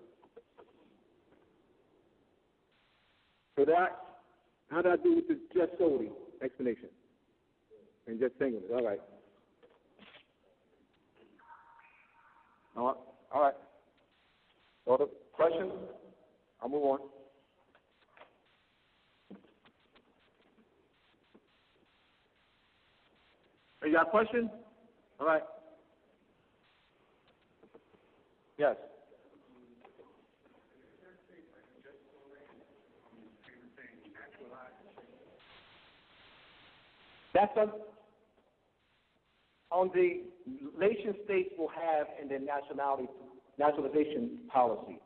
So how did I do with the just solely explanation? And just singing it. All right. All right. Other questions? I'll move on. You got a question? All right. Yes. That's on the nation states will have in their nationalization policy,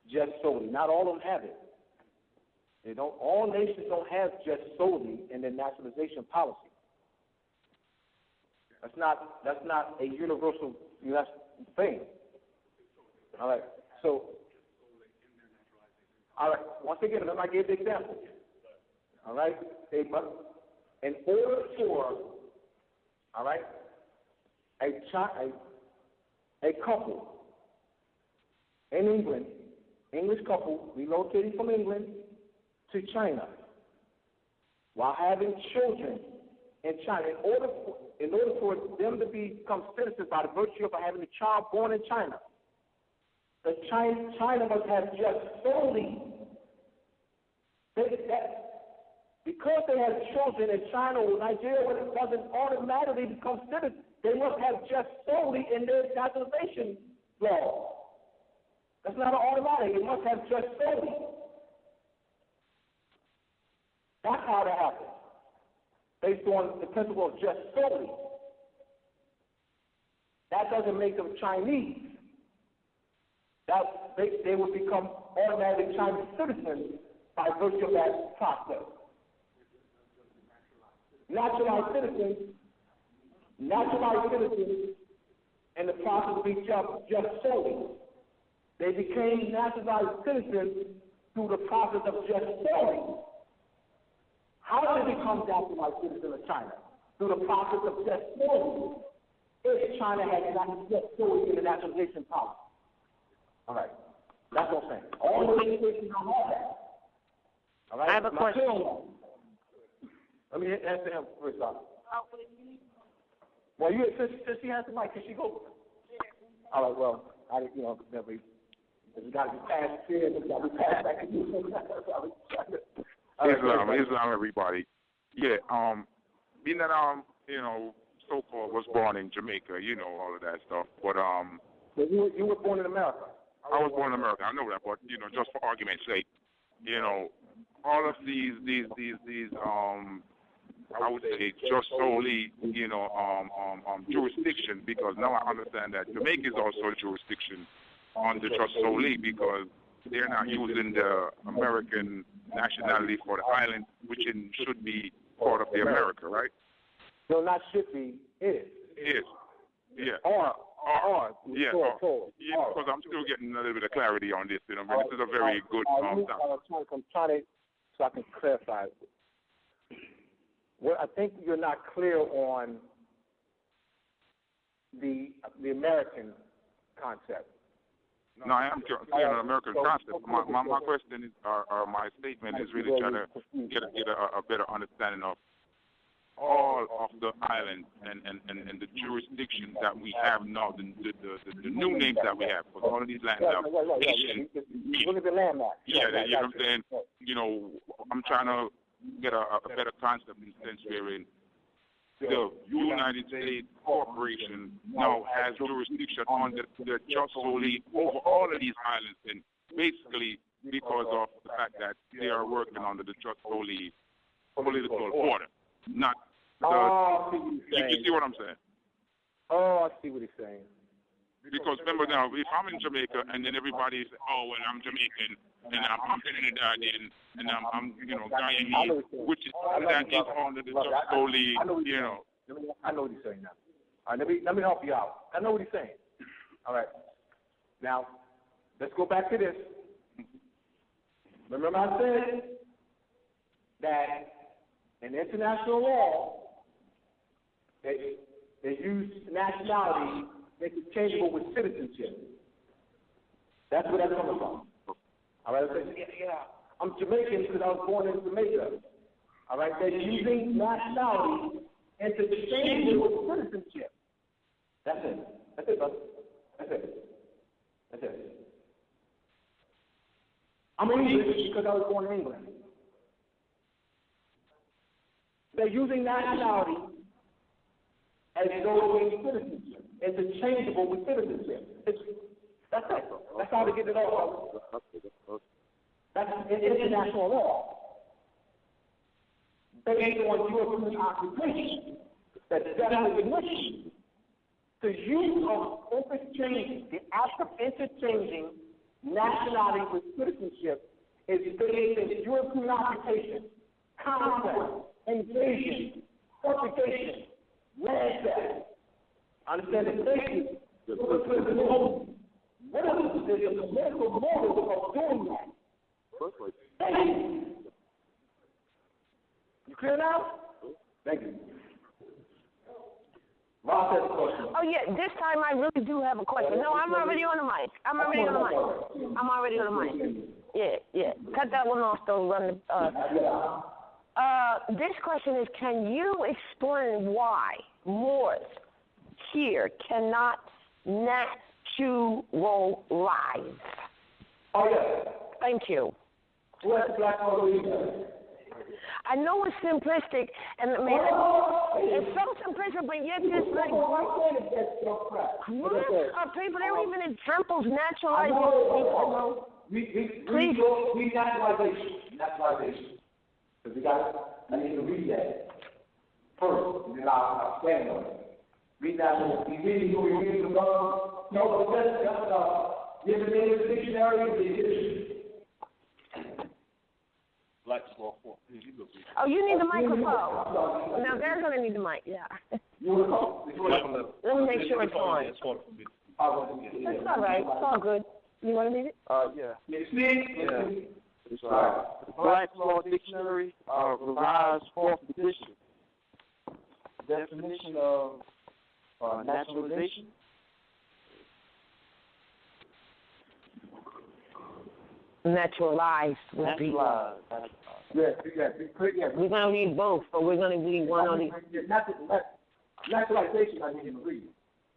just solely. Not all of them have it. They don't. All nations don't have just solely in their nationalization policy. That's not a universal thing. All right. So, all right. Once again, let me give the example. All right. In order for, all right, a couple in England, English couple relocating from England to China, while having children in China, in order for them to become citizens by the virtue of having a child born in China, China must have just solely because they have children in China or Nigeria, it doesn't automatically become citizens. They must have just solely in their nationalization law. That's not an automatic. It must have just solely. That's how that happens, based on the principle of just solely. That doesn't make them Chinese. That they will become automatic Chinese citizens by virtue of that process. Naturalized citizens, in the process of being just solely. They became naturalized citizens through the process of just solely. How did they become naturalized citizens of China? Through the process of just solely. If China had not just solely in the naturalization policy. All right. That's what I'm saying. All the nations don't have that. All right. I have a question. Let me answer him first off. Well, since she has the mic, can she go? All right, well, we got to be passed here, we got to be passed back to you. Islam, everybody. Yeah, being that, so-called was born in Jamaica, all of that stuff, but, So you were born in America? I was born in America, I know that, but, just for argument's sake, all of these I would say just solely, jurisdiction, because now I understand that Jamaica is also a jurisdiction under just solely because they're not using the American nationality for the island, which should be part of the America, right? No, not should be, is. Is, yeah. Or. Yeah, because I'm still getting a little bit of clarity on this, This is a very good I'm trying to, so I can clarify. Well, I think you're not clear on the American concept. No, I am clear on the American concept. My question is, or my statement is really trying to get a better understanding of all of the islands and the jurisdictions that we have now, the new names that we have, because all of these lands are Haitian. Look at the landmark. Yeah, you know what I'm saying? You know, I'm trying to get a better concept in the sense wherein the United States Corporation now has jurisdiction on the just solely over all of these islands, and basically because of the fact that they are working under the just solely political order, not the. You see what I'm saying? Oh, I see what he's saying. Because remember now, if I'm in Jamaica and then everybody's, oh, well, I'm Jamaican and I'm Trinidadian and I'm Guyanese, which is that is under the just solely, you know. I know what he's saying now. All right, let me help you out. I know what he's saying. All right. Now, let's go back to this. Remember I said that in international law, they use nationality interchangeable with citizenship. That's where that's coming from. All right, I'm Jamaican because I was born in Jamaica. All right, they're using nationality interchangeable with citizenship. That's it. That's it, brother. That's it. That's it. I'm English because I was born in England. They're using nationality as though it means citizenship. It's interchangeable with citizenship. That's it. That's how to get it all. That's international law. Based on European occupation, the definition, the use of interchange, the act of interchanging nationality with citizenship is based in European occupation, conquest, invasion, fortification, land theft. Understand the basis? What is the political motive of doing that? You clear now? Thank you. Oh, yeah, this time I really do have a question. No, I'm already on the mic. I'm already on the mic. Yeah. Cut that one off, though. Run the, this question is, can you explain why Moors here cannot naturalize? Oh, yeah. Thank you. What's black I know it's simplistic, and I mean, it's so simplistic, but yet just like groups of people, they don't even examples naturalizing people. Please. Naturalization. Because we got, I need to read that first, and then I'll stand on it. Read that. We read the book. No, but that's the English dictionary. Black small form. Oh, you need the microphone. Now they're going to need the mic, yeah. Let me make sure it's on. It's all right. It's all good. You want to read it? Yeah. It's Black Law Dictionary, revised 4th edition. Definition of naturalization. Naturalized would be. Yes. We're going to read both, but we're going to read one or the. Naturalization, I need to read.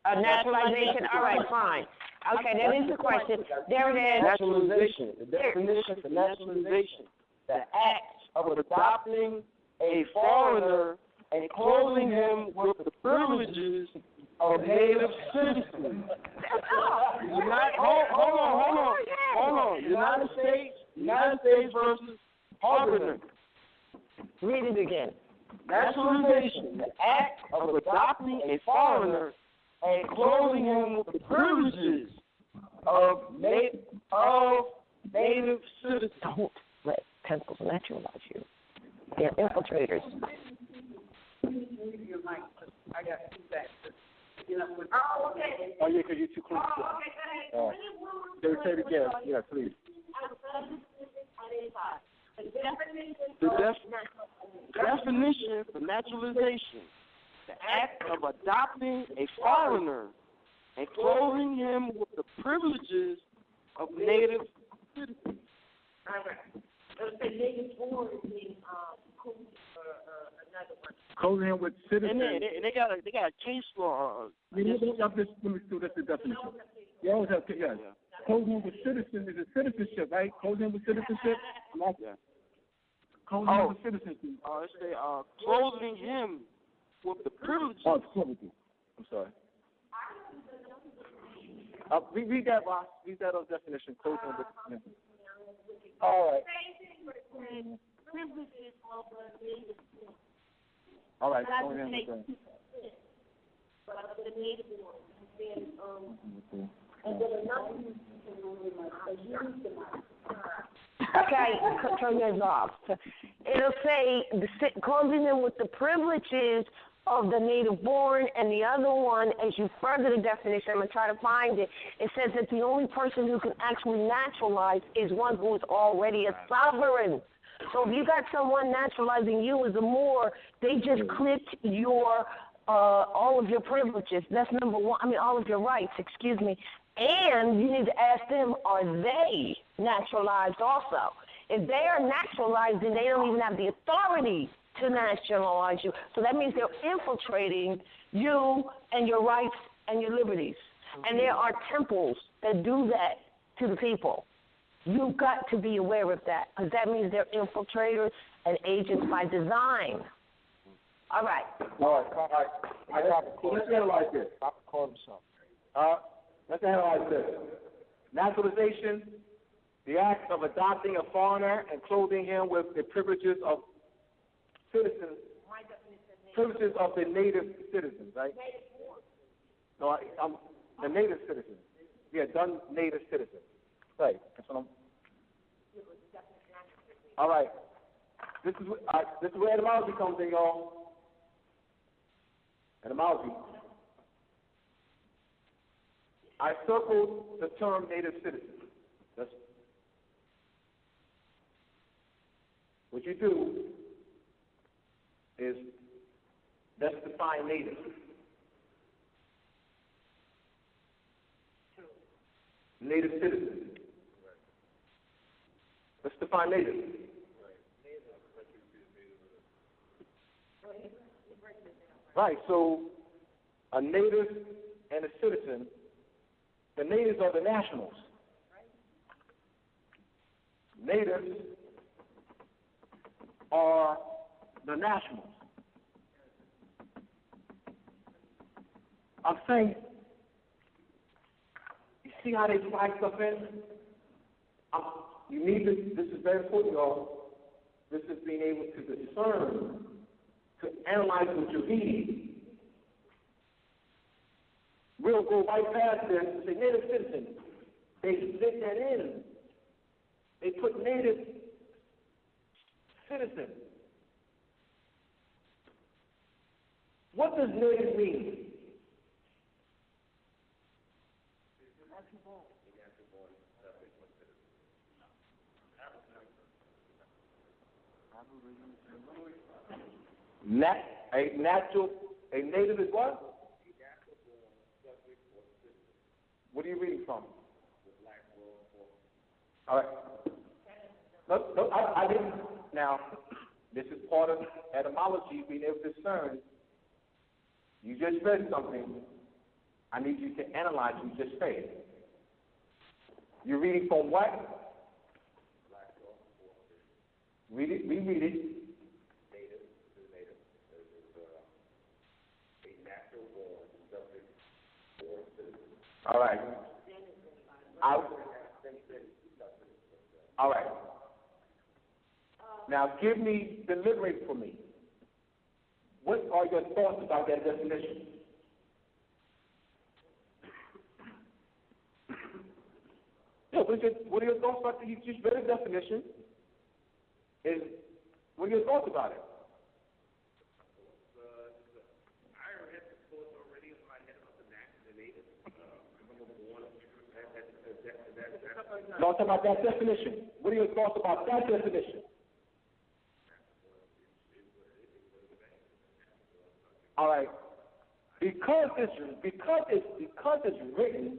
Naturalization, all right, fine. Okay, that is the question. There it is. Naturalization. The definition for naturalization: the act of adopting a foreigner and clothing him with the privileges of native citizens. Hold on. United States versus Harlem. Read it again. Naturalization: the act of adopting a foreigner and clothing him with the privileges of native citizens. Don't let pencils naturalize you. They're infiltrators. I got feedback. Oh, yeah, because you're too close. Say it again. Yeah, please. The definition for naturalization: the act of adopting a foreigner and clothing him with the privileges of native citizens. All right. Let's say native born means Clothing him with citizen. And they got a case law. Let me do this definition. You always have to, yes. Yeah. Clothing him with citizen is a citizenship, right? Clothing him with citizenship. Yeah. Clothing him with citizenship. It say clothing him with the privileges. Oh, it's privileges. I'm sorry. Read that, Ross. Read that definition. Clothing him with citizenship. All right. All right. Okay, turn yours off. It'll say clothing them with the privileges of the native born, and the other one, as you further the definition, I'm going to try to find it, it says that the only person who can actually naturalize is one who is already a sovereign. So if you got someone naturalizing you as a Moor, they just clipped your all of your privileges. That's number one. I mean, all of your rights, excuse me. And you need to ask them, are they naturalized also? If they are naturalized, then they don't even have the authority to nationalize you. So that means they're infiltrating you and your rights and your liberties. And there are temples that do that to the people. You've got to be aware of that, because that means they're infiltrators and agents by design. All right. Let's analyze this. Let's analyze this. Naturalization, the act of adopting a foreigner and clothing him with the privileges of citizens, privileges of the native citizens, right? No, the native citizens. Yeah, done native citizens. Right. That's what I'm. All right. This is where etymology comes in, y'all. Etymology. I circled the term native citizen. That's what you do is let's define native. Native citizen. Let's define native. Right, so a native and a citizen, the natives are the nationals. Natives are the nationals. I'm saying, you see how they flag stuff in? You need this is very important, y'all. This is being able to discern, to analyze what you're reading. We'll go right past this and say native citizen. They fit that in. They put native citizen. What does native mean? A native is what? What are you reading from? All right. Look, I didn't. Now, this is part of etymology, being able to discern. You just read something. I need you to analyze what you just said. You're reading from what? Read it. Reread it. All right. All right. Now, deliberate for me. What are your thoughts about that definition? Yeah, what are your thoughts about you just read a definition? What are your thoughts about it? No, I'm talking about that definition. What are your thoughts about that definition? All right. Because it's written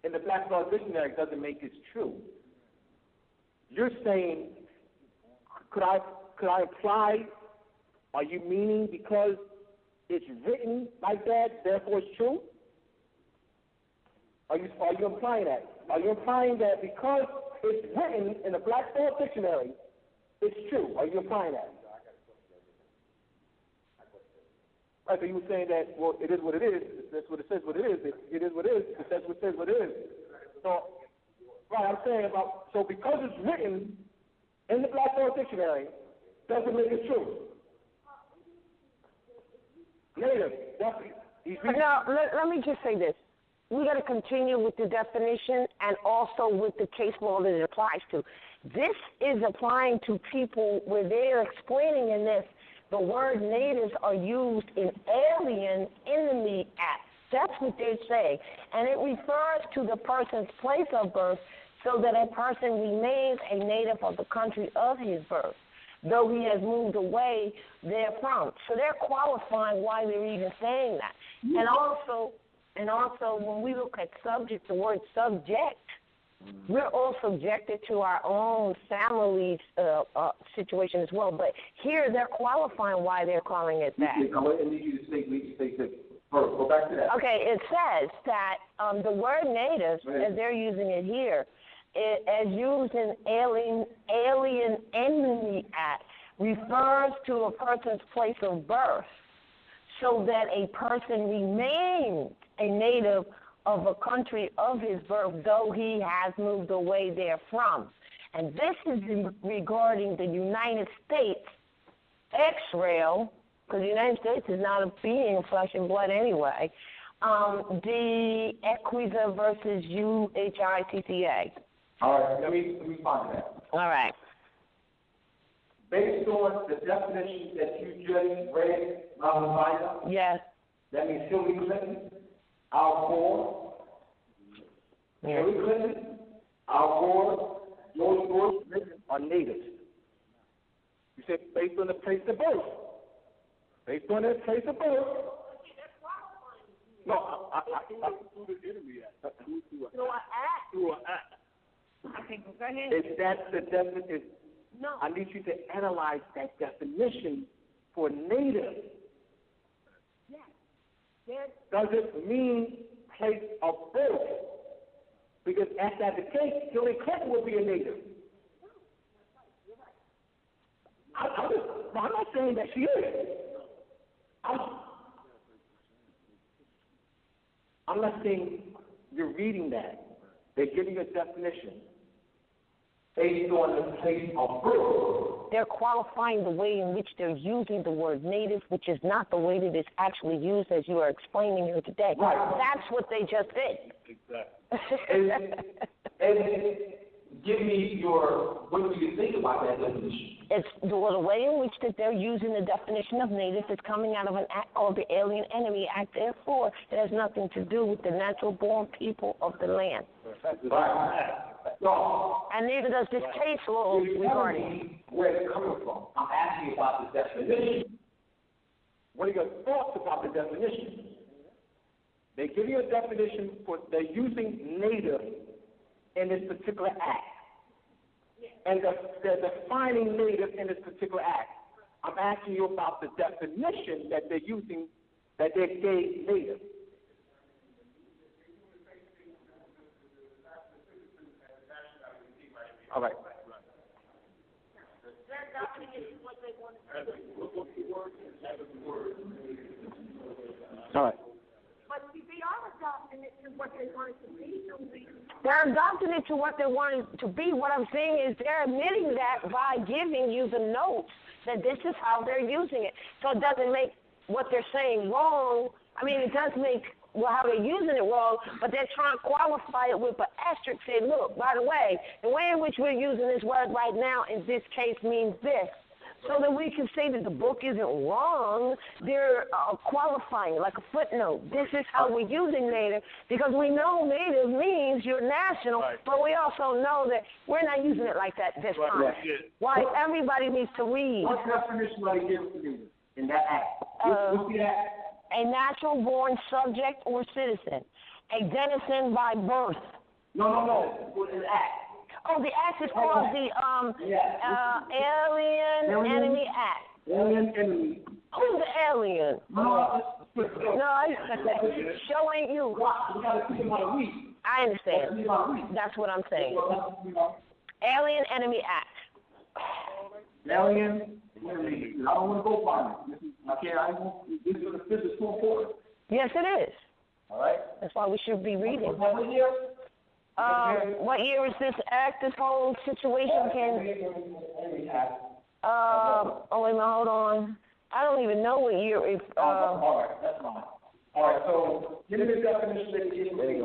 in the Black Law Dictionary doesn't make it true. You're saying, could I apply Are you meaning because it's written like that, therefore it's true? Are you implying that? Are you implying that because it's written in the Black Thought Dictionary, it's true? Are you implying that? Right, so you were saying that, well, it is what it is. That's what it says what it is. It is what it is. That's what it says what it is. So, right, I'm saying about, so because it's written in the Black Thought Dictionary, doesn't make it true. Native, now, let me just say this. We got to continue with the definition and also with the case law that it applies to. This is applying to people where they're explaining in this the word natives are used in alien enemy acts. That's what they're saying. And it refers to the person's place of birth so that a person remains a native of the country of his birth, though he has moved away therefrom. So they're qualifying why they're even saying that. And also when we look at subject, the word subject, we're all subjected to our own family situation as well. But here they're qualifying why they're calling it that. I need you to say that. Go back to that. Okay, it says that the word native, as they're using it here, as used in Alien Enemy Act, refers to a person's place of birth so that a person remains a native of a country of his birth, though he has moved away therefrom. And this is regarding the United States X-rail, because the United States is not a being, flesh and blood anyway, the Equiza versus UHITCA. All right, let me respond to that. All right. Based on the definition that you just read, Mama, yes, that means Hillary Clinton, Al Gore, Hillary Clinton, Al Gore, George Bush are natives. You said based on the place of birth. Based on their place of birth. No, through an act. Okay, go ahead. If that's the definition, no. I need you to analyze that definition for native. Yes. Does it mean place of birth? Because if that's the case, Hillary Clinton would be a native. I'm not saying that she is. I'm not saying you're reading that. They're giving you a definition based on the place of birth. They're qualifying the way in which they're using the word native, which is not the way that it's actually used as you are explaining here today. Right. That's what they just did. Exactly. and give me what do you think about that definition? It's the way in which that they're using the definition of native is coming out of an act called the Alien Enemy Act. Therefore, it has nothing to do with the natural-born people of the land. Right. No. And neither does this case law regarding where it's coming from. I'm asking about the definition. What are your thoughts about the definition? They give you a definition they're using native in this particular act. And they're defining native in this particular act. I'm asking you about the definition that they're using, that they gave native. All right. All right. But they are adopting it to what they want it to be. They're adopting it to what they want it to be. What I'm saying is they're admitting that by giving you the notes that this is how they're using it. So it doesn't make what they're saying wrong. I mean, it does make how they're using it wrong, but they're trying to qualify it with an asterisk, say, look, by the way in which we're using this word right now in this case means this. So that we can say that the book isn't wrong, they're qualifying like a footnote. This is how we're using native, because we know native means you're national, but we also know that we're not using it like that this time. Why everybody needs to read. What definition are they giving to you in that act? What's the act? A natural-born subject or citizen, a denizen by birth. No. What's the act? Oh, the act is called the Alien Enemy Act. Alien enemy. Who's the alien? No, show ain't you. We got to see him on a week. I understand. That's what I'm saying. Alien Enemy Act. Alien enemy. I don't want to go find it. This is too important. Yes, it is. All right. That's why we should be reading. What year? What year is this act? This whole situation oh, wait a minute, hold on. I don't even know what year it's. All right, that's fine. All right, so give me the definition that you gave.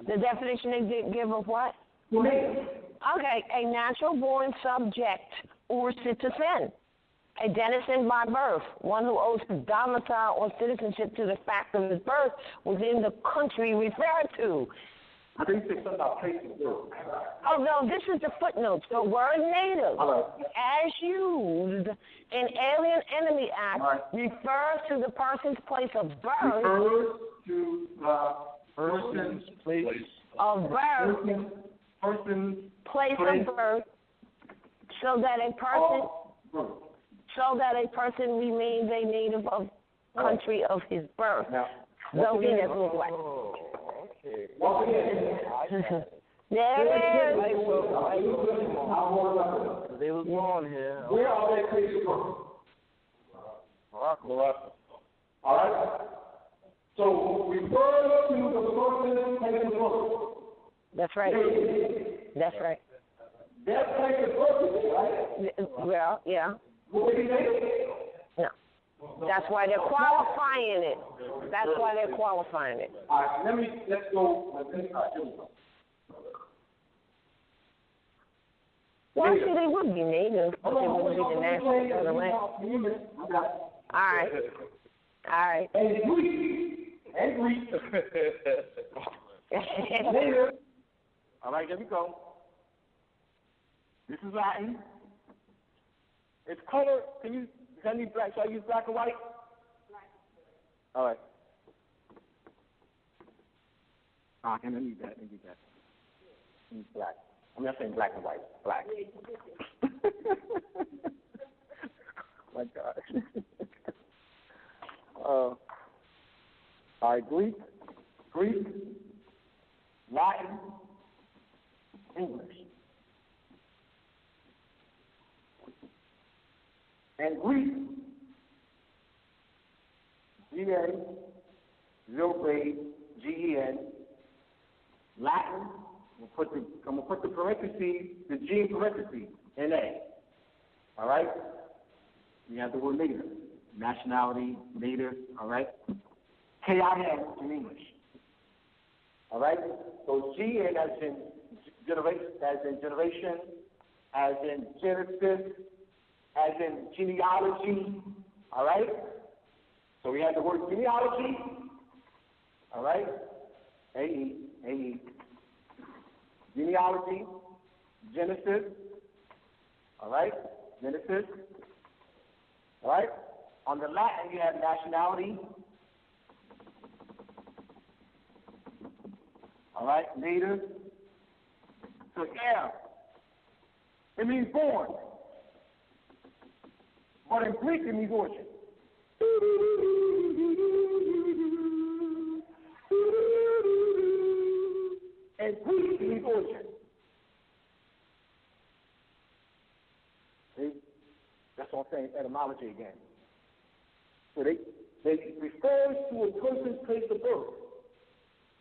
The definition they give of what? Okay, a natural-born subject or citizen, a denizen by birth, one who owes his domicile or citizenship to the fact of his birth within the country referred to. I think you said something about place of birth. Oh, no, this is the footnote. The word native, as used in Alien Enemy Act, refers to the person's place of birth. Refers to the person's place of birth. Person's place of birth, so that a person remains a native of country of his birth. Though he never was. Okay. There it is. They was born here. Where are they placed from? Morocco. All right. So refer to the person's place of birth. That's right. That's right. That place of birth, right? Well, yeah. Will be native? No. That's why they're qualifying it. That's why they're qualifying it. All right, let's go. Well, see, they would be native, but they wouldn't be the national of the land. All right. All right. And Greek. Native. All right, here we go. This is Latin. It's color. Can I need black? Shall I use black and white? Black. All right. Can I need that? I need black. I'm not saying black and white. Black. My God. All right, Greek, Latin, English. And Greek, G-A, zero-grade, G-E-N. Latin, I'm going to put the parentheses, the G in parentheses, N-A. All right? You have the word native, nationality, native, all right? K-I-N in English. All right? So G-N as in generation, as in genesis, as in genealogy, all right? So we have the word genealogy, all right? A-E. Genealogy, Genesis, all right? Genesis, all right? On the Latin, you have nationality, all right? Native. So, yeah, it means born. But in Greek, it means origin. And Greek, it means origin. See? That's what I'm saying, etymology again. So they refer to a person's place of birth.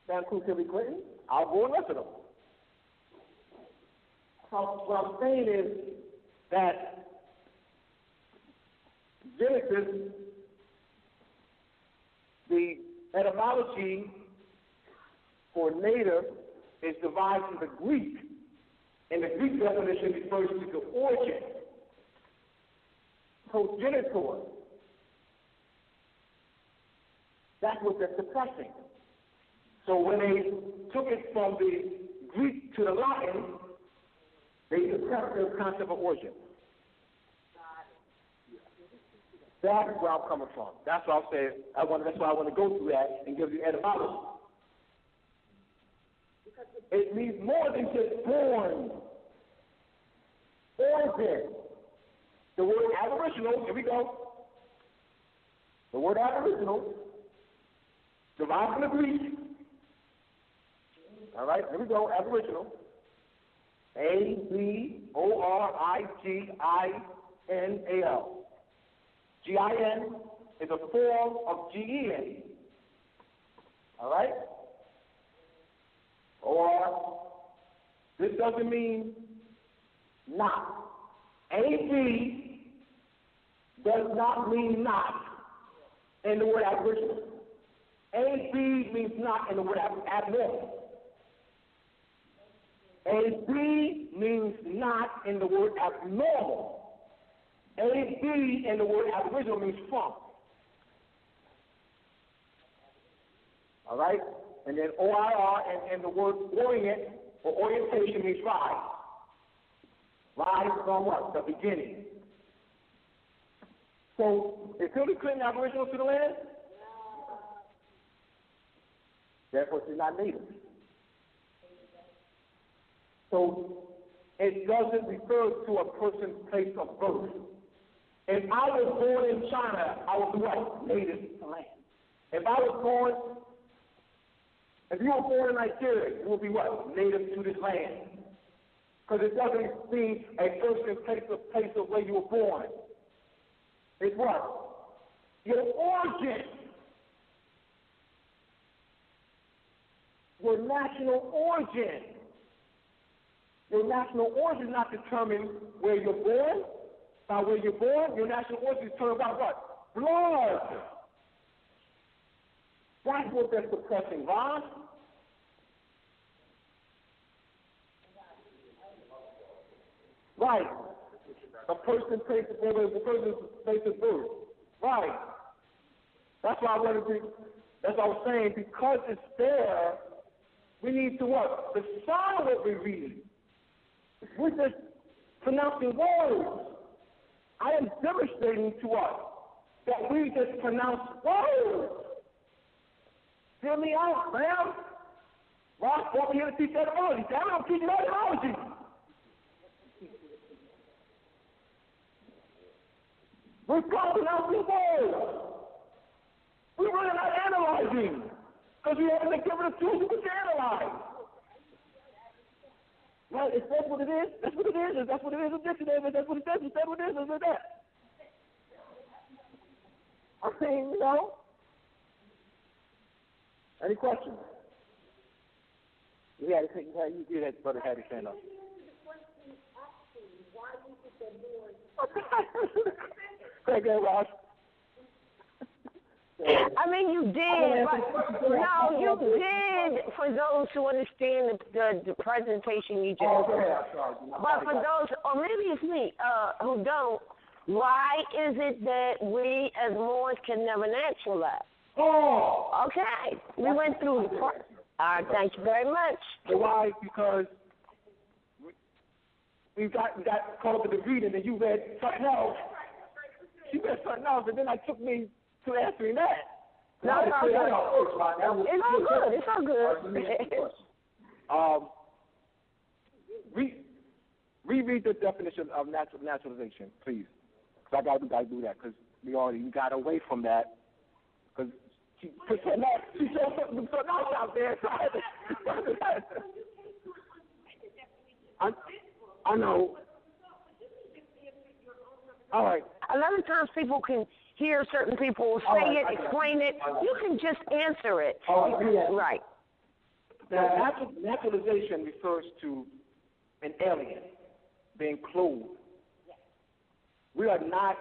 That includes Hillary Clinton, Al Gore, and the rest of them. So what I'm saying is that Genesis, the etymology for native is derived from the Greek, and the Greek definition refers to the origin, progenitor. That's what they're suppressing. So when they took it from the Greek to the Latin, they suppressed the concept of origin. That's where I'm coming from. That's why I'm saying that's why I want to go through that and give you etymology. It means more than just born. Origin. The word aboriginal, here we go. The word aboriginal, derived from the Greek. All right, here we go, aboriginal. A-B-O-R-I-G-I-N-A-L. G-I-N is a form of G-E-N. All right? Or, this doesn't mean not. A-B does not mean not in the word aboriginal. A-B means not in the word abnormal. A-B means not in the word abnormal. A-B in the word aboriginal means from. All right? And then O-I-R and the word orient or orientation means rise. Rise from what? The beginning. So, is Hillary Clinton aboriginal to the land? Therefore, she's not native. So, it doesn't refer to a person's place of birth. If I was born in China, I would be what? Native to the land. If you were born in Nigeria, you would be what? Native to this land. Because it doesn't mean a person's place of where you were born. It's what? Your origin. Your national origin. Your national origin is not determined where you're born. By where you're born, your national origin is determined by what? Blood. That's what they're suppressing, Ron. Right. A person's place of birth. Right. That's why I was saying, because it's there, we need to what? Decide what we read. We're just pronouncing words. I am demonstrating to us that we just pronounce words. Hear me out, man. Ross brought me here to teach etymology. Damn it, I'm teaching etymology. We're pronouncing words. We're really not analyzing because we haven't been given the tools to analyze. Well, if that's what it is, that's what it is. If that's what it is, it's dictionary. If that's what it says, it's what it is, it's that. I'm saying, you know. Any questions? You had brother had his hand up. Thank you, Ross. I mean, you did, but no, you did for those who understand the presentation you just did. But for those, or maybe it's me, who don't, why is it that we as Moors can never naturalize? Oh! Okay, we went through the process. All right, thank you very much. Why? Because we got caught up in the reading and you read something else. You read something else, and then I took me to answering that. No, it's all good. It's all good. It's all good. Reread the definition of naturalization, please. Because I got to do that because we got away from that. Because she showed something else out there. I know. All right. A lot of times people can hear certain people say it, explain it. You can just answer it. Right. Now, naturalization refers to an alien being clothed. We are not,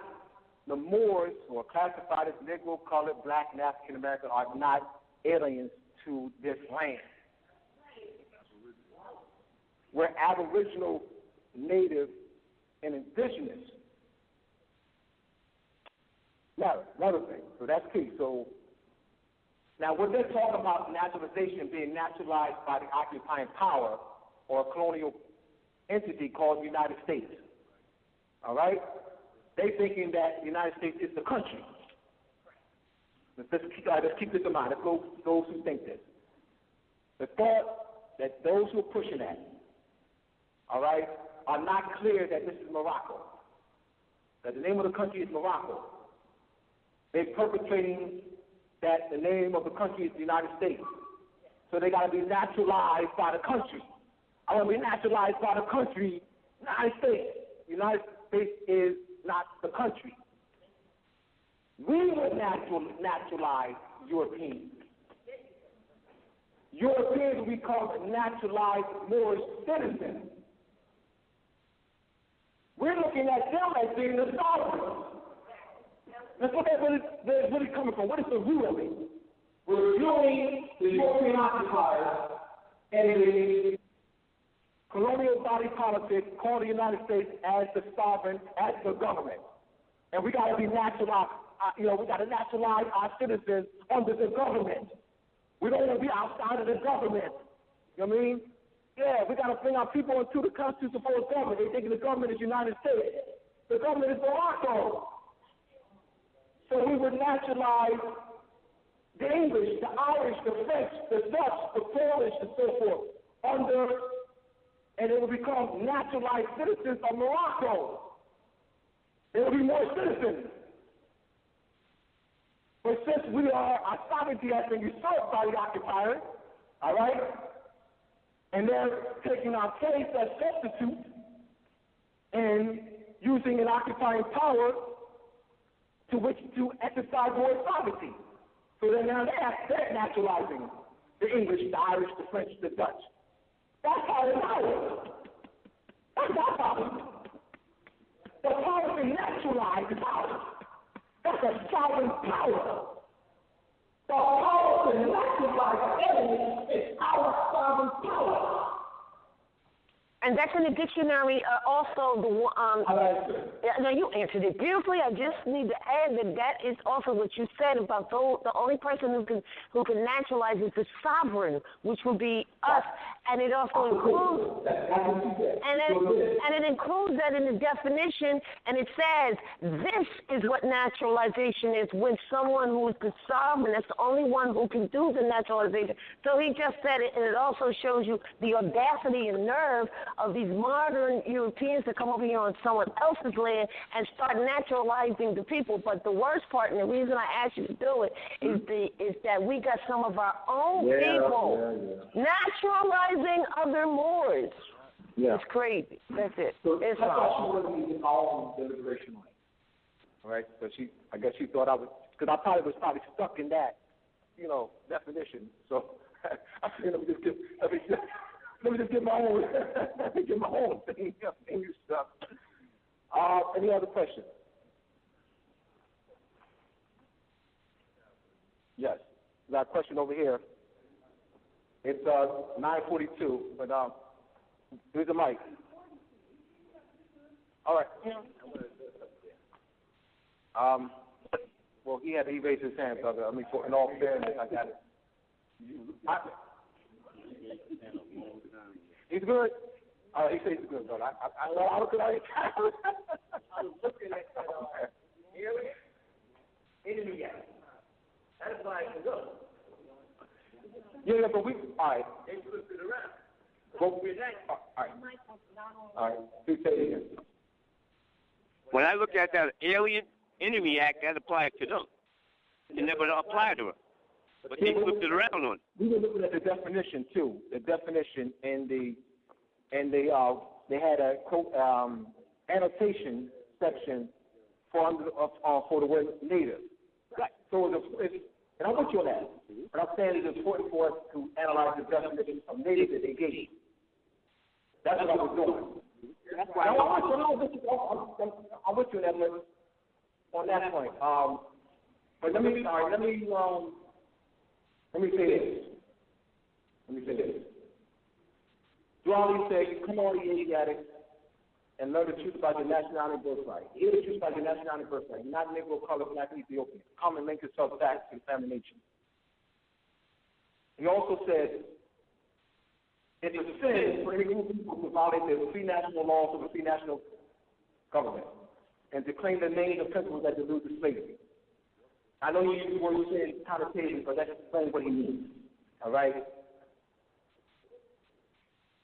the Moors who are classified as Negro, colored, black, and African American are not aliens to this land. We're aboriginal, native, and indigenous. Now, another thing, so that's key. So now when they're talking about naturalization being naturalized by the occupying power or a colonial entity called the United States, all right? They're thinking that the United States is the country. Let's keep this in mind. Let's go those who think this. The thought that those who are pushing that, all right, are not clear that this is Morocco. that the name of the country is Morocco. They're perpetrating that the name of the country is the United States. So they got to be naturalized by the country. I want to be naturalized by the country, United States. United States is not the country. We were naturalized Europeans. Europeans will become naturalized Moorish citizens. We're looking at them as being the sovereigns. That's what they're really coming from. What is the root of it? We're viewing the European occupiers and the colonial body politic called the United States as the sovereign, as the government. And we got to be naturalized. We got to naturalize our citizens under the government. We don't want to be outside of the government. You know what I mean? Yeah, we got to bring our people into the constitutional government. They think the government is United States. The government is Morocco. So we would naturalize the English, the Irish, the French, the Dutch, the Polish, and so forth, and they will become naturalized citizens of Morocco. They will be more citizens. But since our sovereignty has been usurped by the occupier, all right, and they're taking our place as substitute and using an occupying power to which to exercise more sovereignty. So then now they're naturalizing the English, the Irish, the French, the Dutch. That's how they power. That's our power. The power to naturalize is ours. That's a sovereign power. The power to naturalize enemies is our sovereign power. And that's in the dictionary. Also, now you answered it beautifully. I just need to add that is also what you said about the only person who can naturalize is the sovereign, which would be us. And it also includes, and it includes that in the definition. And it says this is what naturalization is: when someone who is the sovereign, that's the only one who can do the naturalization. So he just said it, and it also shows you the audacity and nerve of these modern Europeans to come over here on someone else's land and start naturalizing the people. But the worst part, and the reason I asked you to do it, is that we got some of our own people naturalizing other Moors. Yeah. It's crazy. That's it. So it's that's why she wasn't even all the liberation land. All right? So I guess she thought I was, because I probably was stuck in that, definition. So I figured let me just get my own, thing stuff. Any other questions? Yes. We got a question over here. It's 9:42, but here's the mic. All right. Well, he raised his hand, brother. I mean, in all fairness, I got it. He's good. He says he's good, brother. I was looking at enemy yet. That is why I can go. Yeah, but all right. They flipped it around. All right. All right. Please say it again. When I look at that Alien Enemy Act, that applies to them. It never applied to us. But they flipped it around on it. We were looking at the definition too. The definition they had a annotation section for the word native. Right. So and I'm with you on that. But I'm saying it's important for us to analyze the definition of native that they gave. That's what I was doing. That's why I'm with you on that point. But let me say this. Do all these things, come on, the Asiatics, and learn the truth about your nationality and birthright. Hear the truth about your nationality and birthright. You're not Negro, color, black, Ethiopian. Come and link yourself back to the family nature. He also said, it's a sin for any people to violate the free national laws of a free national government and to claim the names of principles that delude to slavery. I know you use the word you said connotation, but that's explaining what he means. All right?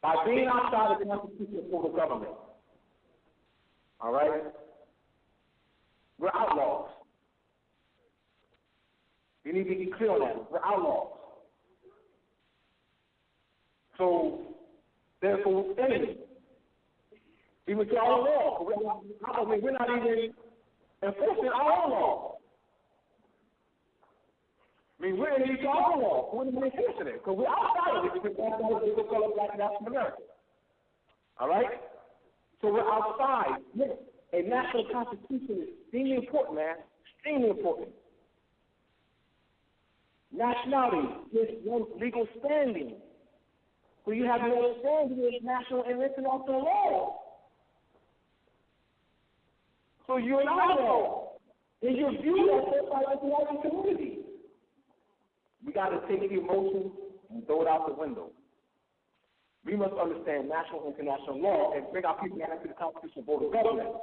By being outside of the constitutional form of government, all right, We're outlaws. You need to be clear on that. We're outlaws. So, therefore, enemies. Even to our law. We're not even enforcing our own law. I mean, we're in each other's law. We're not enforcing it. Because we're outside of it. Because that's how we color black and African American. All right? So we're outside. A national constitution is extremely important, man. Extremely important. Nationality is one's legal standing. So you have no standing with national and international law. So you're an outlaw. And you're viewed as by the white community. We got to take the emotion and throw it out the window. We must understand national and international law and bring our people back to the Constitution for the government.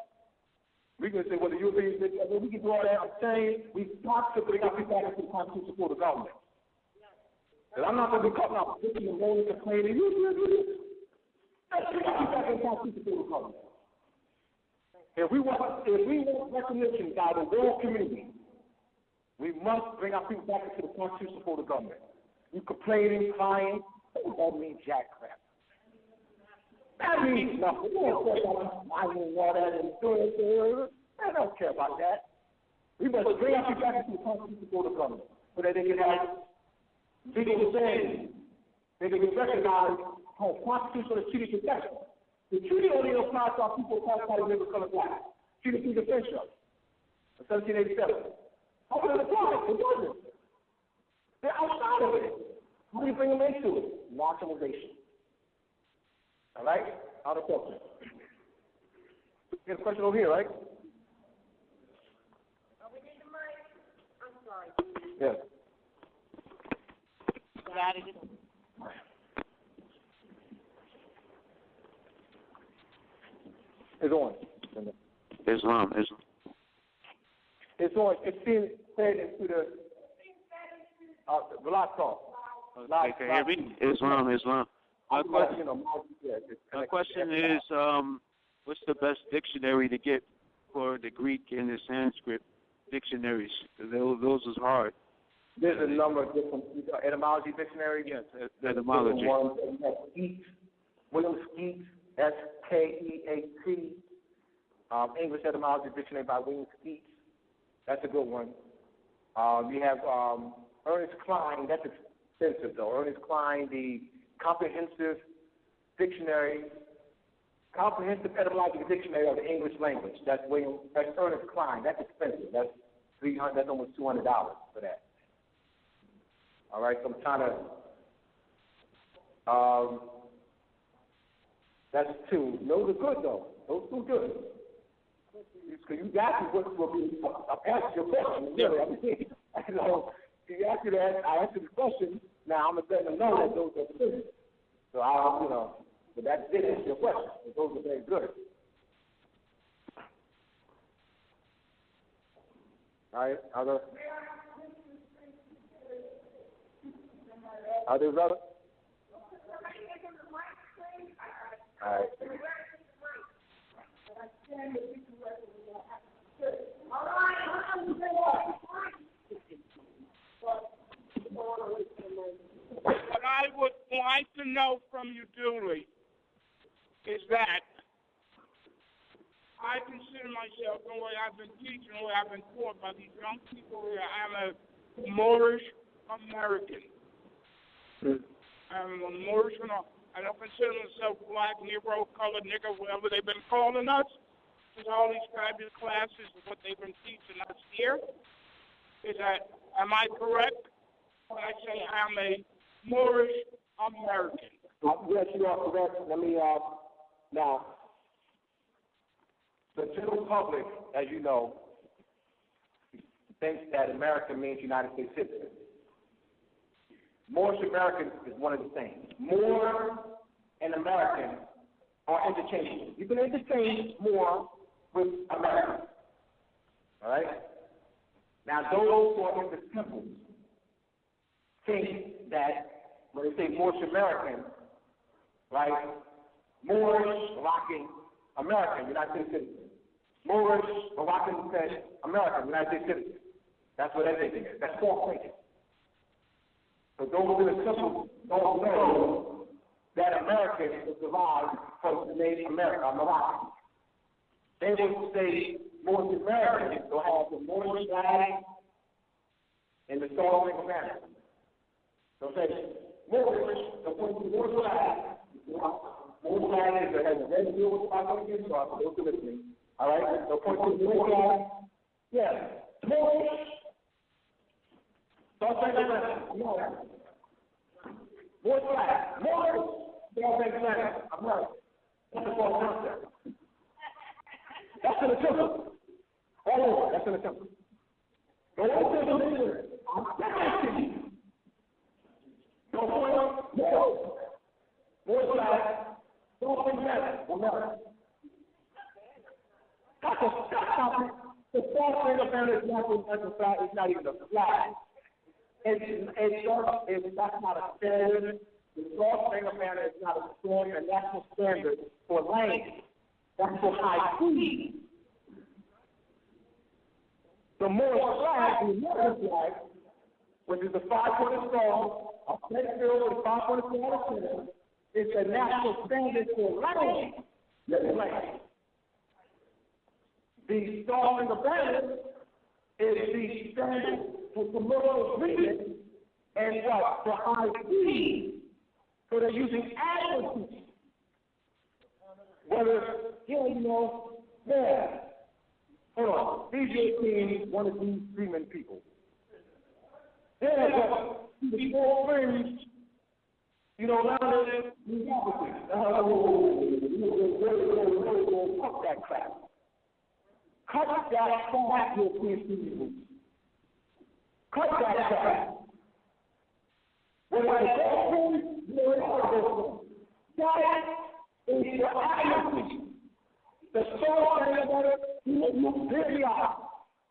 We can say, well, the Europeans, we can do all that. I'm saying we have to bring our people back to the Constitution for the government. And I'm not going to be cutting out position and moaning and complaining. Let's bring our people back to the Constitution for the government. If we want recognition by the world community, we must bring our people back into the Constitution for the government. You complaining, crying, that means jack crap. That means nothing. We don't care about mining water and doing it. I don't care about that. We must bring our people back into the Constitution for the government so that they can have legal standing. They can be recognized as constitutional and treaty protection. The treaty only applies to our people who are living color black. Treaty through the French of 1787. How can it apply? It doesn't. They're outside of it. How do you bring them into it? Nationalization. All right? Out of question. You have a question over here, right? Oh, we need the mic. I'm sorry. Yes. Got it. It's on. Islam. It's on. It's being fed into the last talk. Can you hear me? Islam. My question is, what's the best dictionary to get for the Greek and the Sanskrit dictionaries? Those is hard. There's a number of different etymology dictionaries. Yes, etymology. William Skeet, S-K-E-A-T. English Etymology Dictionary by William Skeet. That's a good one. You have Ernest Cline. That's expensive, though. Ernest Cline, the Comprehensive Etymological Dictionary of the English Language. That's Ernest Cline. That's expensive. That's $300. That's almost $200 for that. All right. So I'm trying to. That's two. Those are good, though. Those two good. Because you got to what will be. I've answered your question. Really, I mean, you asked me that. I answered the question. Now I'm gonna let them know that those are good. So but that did answer your question. Those are very good. All right, other brother. All right. What I would like to know from you, Dooley, is that I consider myself, the way I've been teaching, the way I've been taught by these young people here, I'm a Moorish American. I'm a Moorish American. I don't consider myself black, Negro, colored, nigger, whatever they've been calling us. There's all these fabulous classes of what they've been teaching us here. Am I correct when I say I'm a Moorish American? Yes, you are correct. Let me, now, the general public, as you know, thinks that America means United States citizen. Moorish American is one of the things. Moor and American are interchangeable. You can interchange Moor with American. All right? Now, those who are in the temples think that when they say Moorish American, right, Moorish, Moroccan, American, United States citizen. Moorish, Moroccan descent, American, United States citizens. That's what that thinking is. That's false thinking. So those in the temple don't know that American is derived from the name America, Moroccan. They will say Moorish Americans will have the Moorish flag and the Star of America. So say Moorish, the Moorish flag. Moorish flag has a red field with 5 on it, so those are listening. All right? So point to the Moorish flag. Yes. Moorish. Don't say that. No. Moorish flag. Moorish. Star of America. America. That's a false concept. That's in the temple. All over. That's in the temple. Go over to the leader. I'm asking you. Don't point. No. More flag. Don't think that. America. That's the false thing about it is not the flag. It's not even a flag. That's not a standard. The false thing about it is not a standard, and that's a standard for land. That's for high seas. The Moorish flag, the American flag, which is the 5-pointed star, a plate filled with a 5-pointed star, is the national standard for land. The Star and the Banner is the standard for commercial agreement and what? For high seas. So they're using advocacy. Whether, there. Hold on. These Europeans want to be Freeman people. They're the 4 friends, around there, cut that crap. Cut that crap, European people. Cut that crap. When I go that is the advocacy. The soul thing about it, you really are.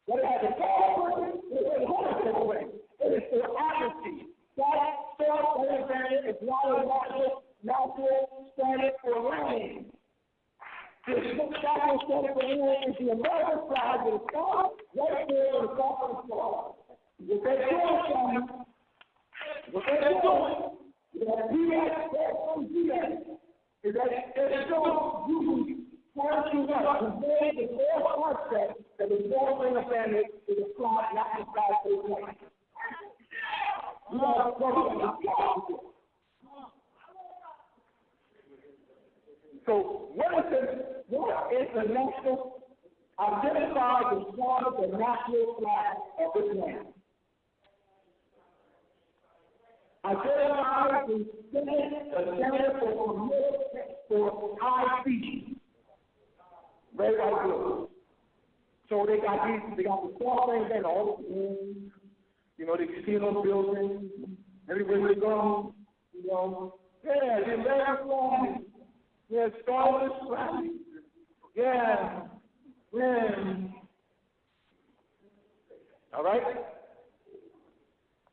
What it has a soul, it is the advocacy. That soul thing is not a natural standard for land. The natural standard for land is the American flag with a star, right there on the top of the star. What they're doing, is that they're still using far too much to make the false concept that the false thing of family is a flag, not the flag for the land. So what is the national identified as part of the national flag of this land? Identified as the center for high species. Very good. So they got the small things and all the things, the casino buildings, everywhere they go, yeah, the American flag, yeah, Star Wars flag, yeah. All right?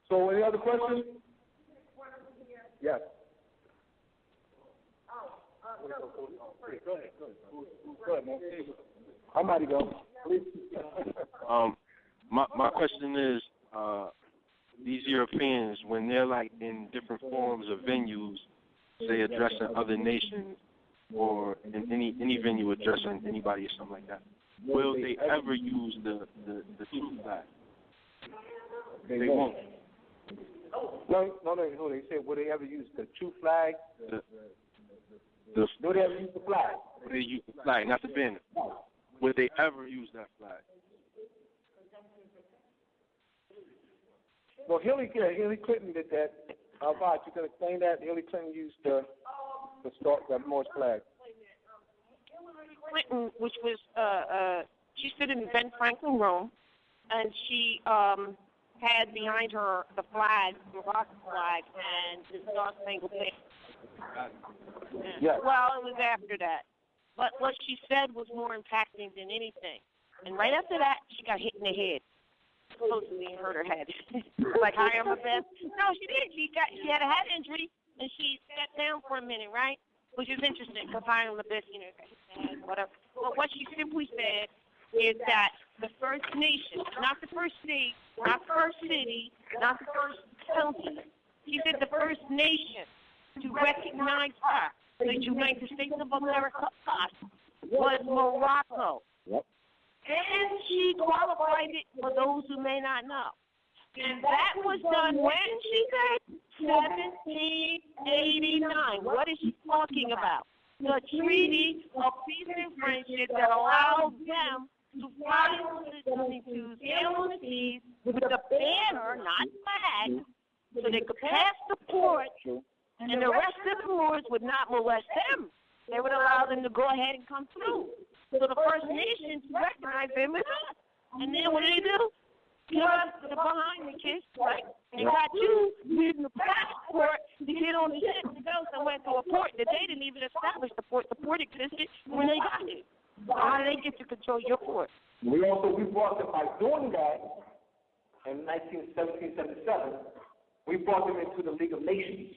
So any other questions? Yes. Go ahead, man. I'm ready to go. My question is, these Europeans, when they're like in different forms of venues, say addressing other nations, or in any venue addressing anybody or something like that, will they ever use the true flag? They won't. No. They said, will they ever use the true flag? Will they ever use the flag? Will they use the flag, not the banner? Would they ever use that flag? Well, Hillary Clinton did that. Alvod, you can explain that? Hillary Clinton used the Moorish flag. Hillary Clinton, which was she stood in Ben Franklin room, and she had behind her the flag, the Moroccan flag, and the Star Spangled Banner. Yeah. Well, it was after that. But what she said was more impacting than anything. And right after that, she got hit in the head. Supposedly hurt her head. Like, hi, I'm the best. No, she did. She had a head injury, and she sat down for a minute, right? Which is interesting, because hi, I'm the best, got hit in the head, whatever. But what she simply said is that the First Nation, not the first state, not the first city, not the first county. He said the First Nation to recognize her, the United States of America, us, was Morocco. Yep. And she qualified it for those who may not know. And that was done when, she said? 1789. What is she talking about? The Treaty of Peace and Friendship that allowed them to fly to sail on the seas with a banner, not flag, so they could pass the port, and the rest of the Moors would not molest them. They would allow them to go ahead and come through. So the First Nations recognized them as us. And then what did they do? Got the behind the kids, right? They got you using the passport to get on the ship to go somewhere to a port that they didn't even establish the port. The port existed when they got it. So how did they get to control your port? We brought them, by doing that in 1777, we brought them into the League of Nations.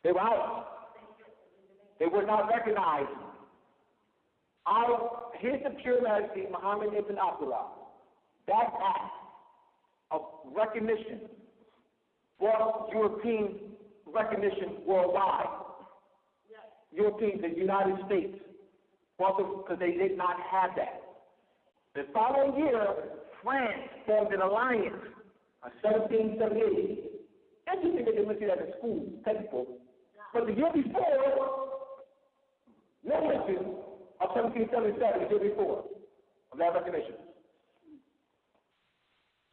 They were out. They were not recognized. His Imperial Majesty Muhammad ibn Abdullah, that act of recognition brought European recognition worldwide. European, the United States, because they did not have that. The following year, France formed an alliance in 1778. Interesting that they went through that in school, textbook. But the year before, no mention of 1777, the year before, of that recognition.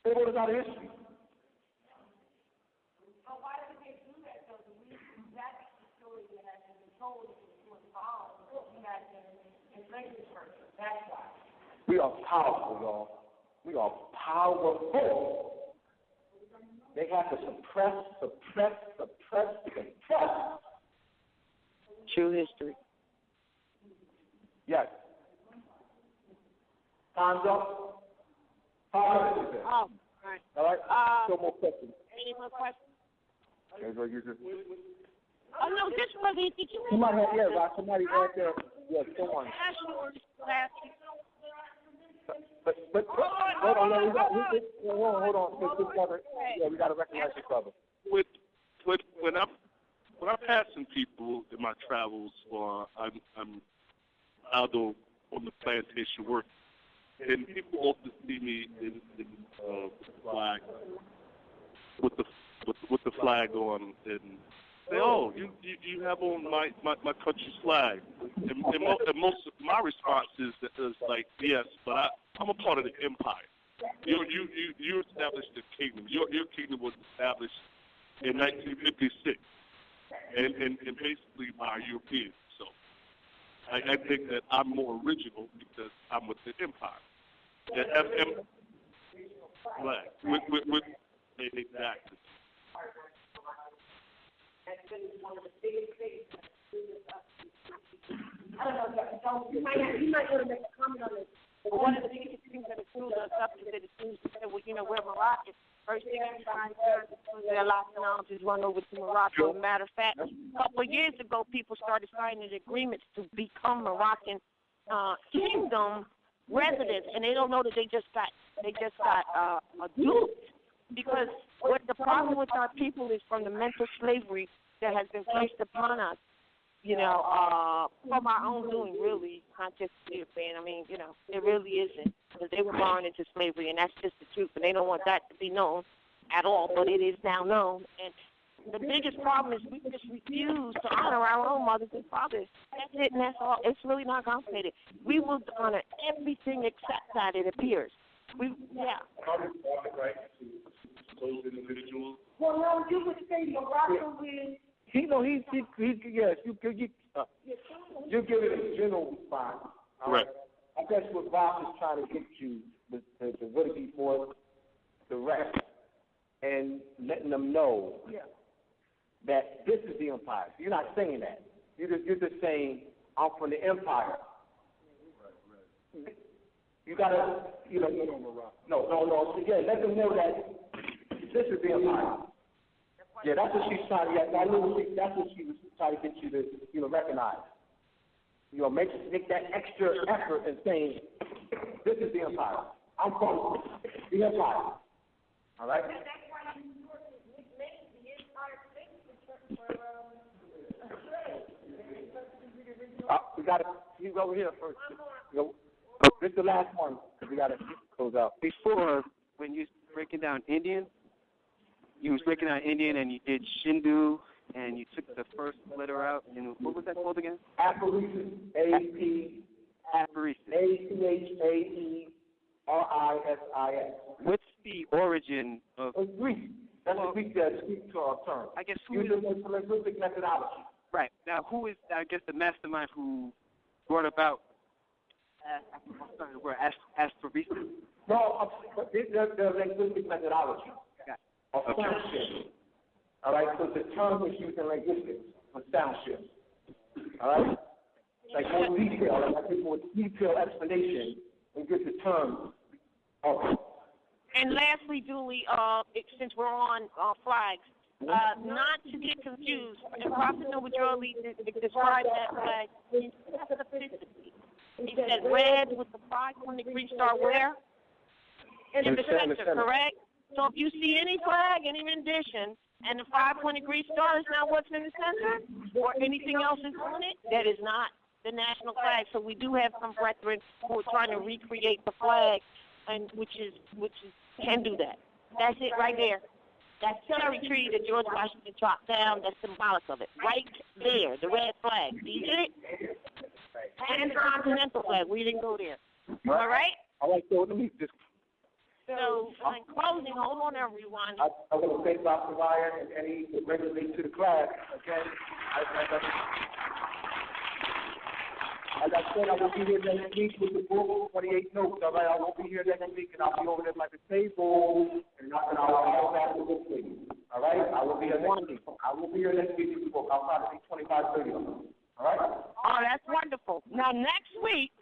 They wrote us out of history. But why did they do that, though? That's the story that has been told to involve in language first. That's why. We are powerful, y'all. We are powerful. They have to suppress. True history. Yes. Time's up. 5 minutes. Oh, right. All right. No more questions. Any more questions? Okay, so you just. Oh no, this was it. Did you? Somebody had somebody right there. Yes, someone. But hold on, hold on. We got to recognize each other. When I'm passing people in my travels, or I'm out on the plantation work, and people often see me in flag with the flag on, and say, "Oh, you have on my country's flag." And most of my response is like, "Yes, but I'm a part of the empire. You established the kingdom. Your kingdom was established in 1956, and basically by Europeans. So I think that I'm more original because I'm with the empire. And flag with exactly." That's been one of the biggest things. I don't know. You might want to make a comment on this. But one of the biggest things that it screws us up is that it seems to say, well, we're Moroccan. First thing everybody does is their last knowledge run over to Morocco. As a matter of fact, a couple of years ago, people started signing agreements to become Moroccan kingdom residents, and they don't know that they just got duped. Because what the problem with our people is from the mental slavery that has been placed upon us, from our own doing, really, not just European. I mean, it really isn't, because they were born into slavery, and that's just the truth, and they don't want that to be known at all, but it is now known. And the biggest problem is we just refuse to honor our own mothers and fathers. That's it, and that's all. It's really not complicated. We will honor everything except that it appears. Those individuals. Well, no, you would say Morocco is. Yes, you give it a general response. Right. I guess what Bob is trying to get you to really be more direct and letting them know that this is the empire. You're not saying that. You're just saying, I'm from the empire. You gotta, no. Yeah, let them know that this is the empire. Yeah, that's what she's trying to. Yeah, I knew that's what she was trying to get you to, recognize. make that extra effort in saying, this is the empire. I'm from the empire. All right? We got to he's over here first. This is the last one. We got to close out. Before, when you was breaking down Indian, you was breaking down Indian and you did Shindu and you took the first letter out. And what was that called again? Aphoresis. Aphoresis. A-P-H-A-E-R-I-S-I-S. What's the origin of? It's Greek. That's a Greek term. I guess who Using linguistic methodology. Right. Now, who is, I guess, the mastermind who brought about aphoresis? No, the linguistic methodology of sound shift. All right, so the term is used in linguistics for sound shift. All right? Like more detail, like I think more detailed explanation and get the term of it. And lastly, Julie, since we're on flags, not to get confused, and Prophet Noble Jolie described that flag in specificity. He said red with the 5-pointed Greek star where? In the center, correct? So if you see any flag, any rendition, and the 5-pointed Greek star is not what's in the center, or anything else is on it, that is not the national flag. So we do have some brethren who are trying to recreate the flag, and which can do that. That's it right there. That cherry tree that George Washington chopped down, that's symbolic of it. Right there, the red flag. Do you get it? And the continental flag. We didn't go there. All right? All right, so let me just... So, in closing, hold on, everyone. I want to thank Dr. Ryan and Eddie for bringing me to the class, okay? As I said, I will be here next week with the book, 28 notes, all right? I won't be here next week, and I'll be over there by the table, and I'll have the book with you, all right? I will be here next week. I will be here next week with the book. I'll probably be 25, 30 of them, all right? Oh, that's wonderful. Now, next week,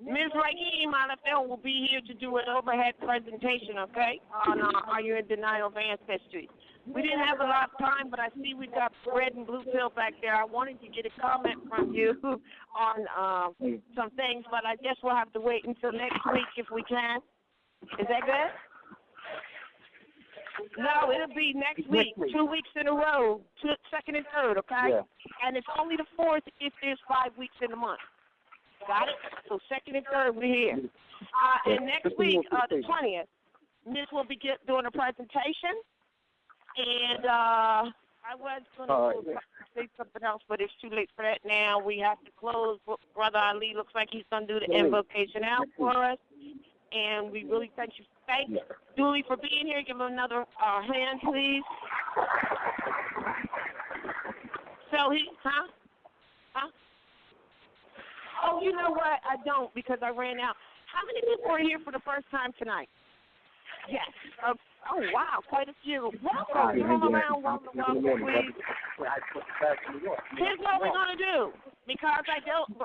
Ms. Raheem Alafel will be here to do an overhead presentation, okay, on Are You in Denial of Ancestry. We didn't have a lot of time, but I see we got red and blue pill back there. I wanted to get a comment from you on some things, but I guess we'll have to wait until next week if we can. Is that good? No, it'll be next week, 2 weeks in a row, second and third, okay? Yeah. And it's only the 4th if there's 5 weeks in a month. Got it? So second and third, we're here. And next week, the 20th, Miss will be doing a presentation. And I was going to say something else, but it's too late for that now. We have to close. Brother Ali looks like he's going to do the invocation out for us. And we really thank you. Thank Julie for being here. Give him another hand, please. So Oh, you know what? I don't because I ran out. How many people are here for the first time tonight? Yes. Oh, wow, quite a few. Welcome. Give them around. Welcome, please. Here's what we're going to do. Because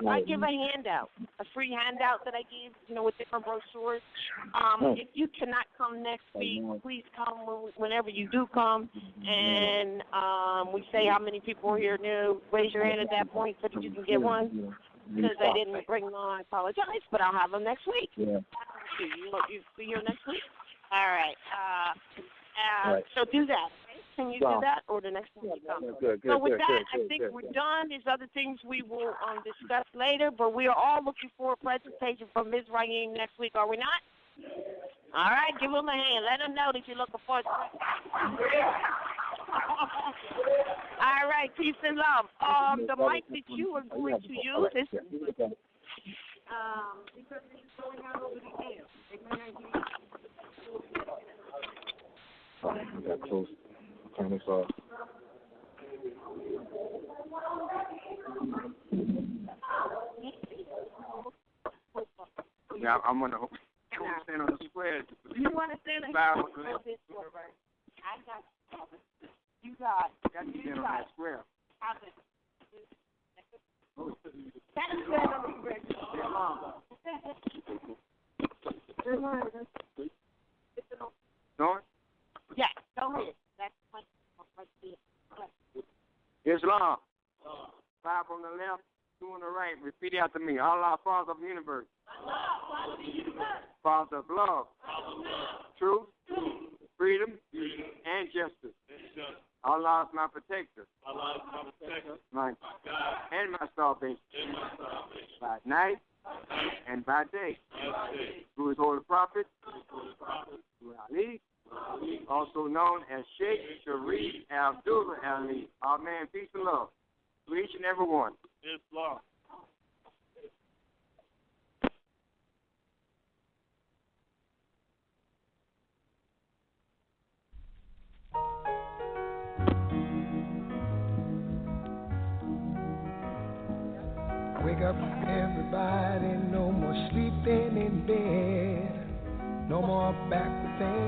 I give a handout, a free handout that I give, with different brochures. If you cannot come next week, please come whenever you do come. And we say how many people are here new. Raise your hand at that point so that you can get one. Because I didn't bring them on, I apologize, but I'll have them next week. Yeah. You be here next week? All right. So do that. Can you do that, or the next one you come? Good, so with that, I think we're done. There's other things we will discuss later, but we are all looking for a presentation from Ms. Raheem next week, are we not? All right, give them a hand. Let them know that you're looking for it. All right, peace and love. The mic that you are going to use is because it's going out over the air. I got close. Turn this off. Yeah, I'm gonna stand on the square. You want to stand on this square, right? I got you. Got to stand on that square. North? Yeah, go ahead. That's right there. Islam. 5 on the left, Doing the right. Repeat it after me. Allah, Father of the universe. Father of love. Truth. Freedom. And justice. Allah is my protector. My and my salvation. By night and by day. Through his holy prophet, through Ali, also known as Sheikh Sharif Abdullah Ali. Amen. Peace and love to each and every one. Islam. Wake up, everybody, no more sleeping in bed, no more back to things.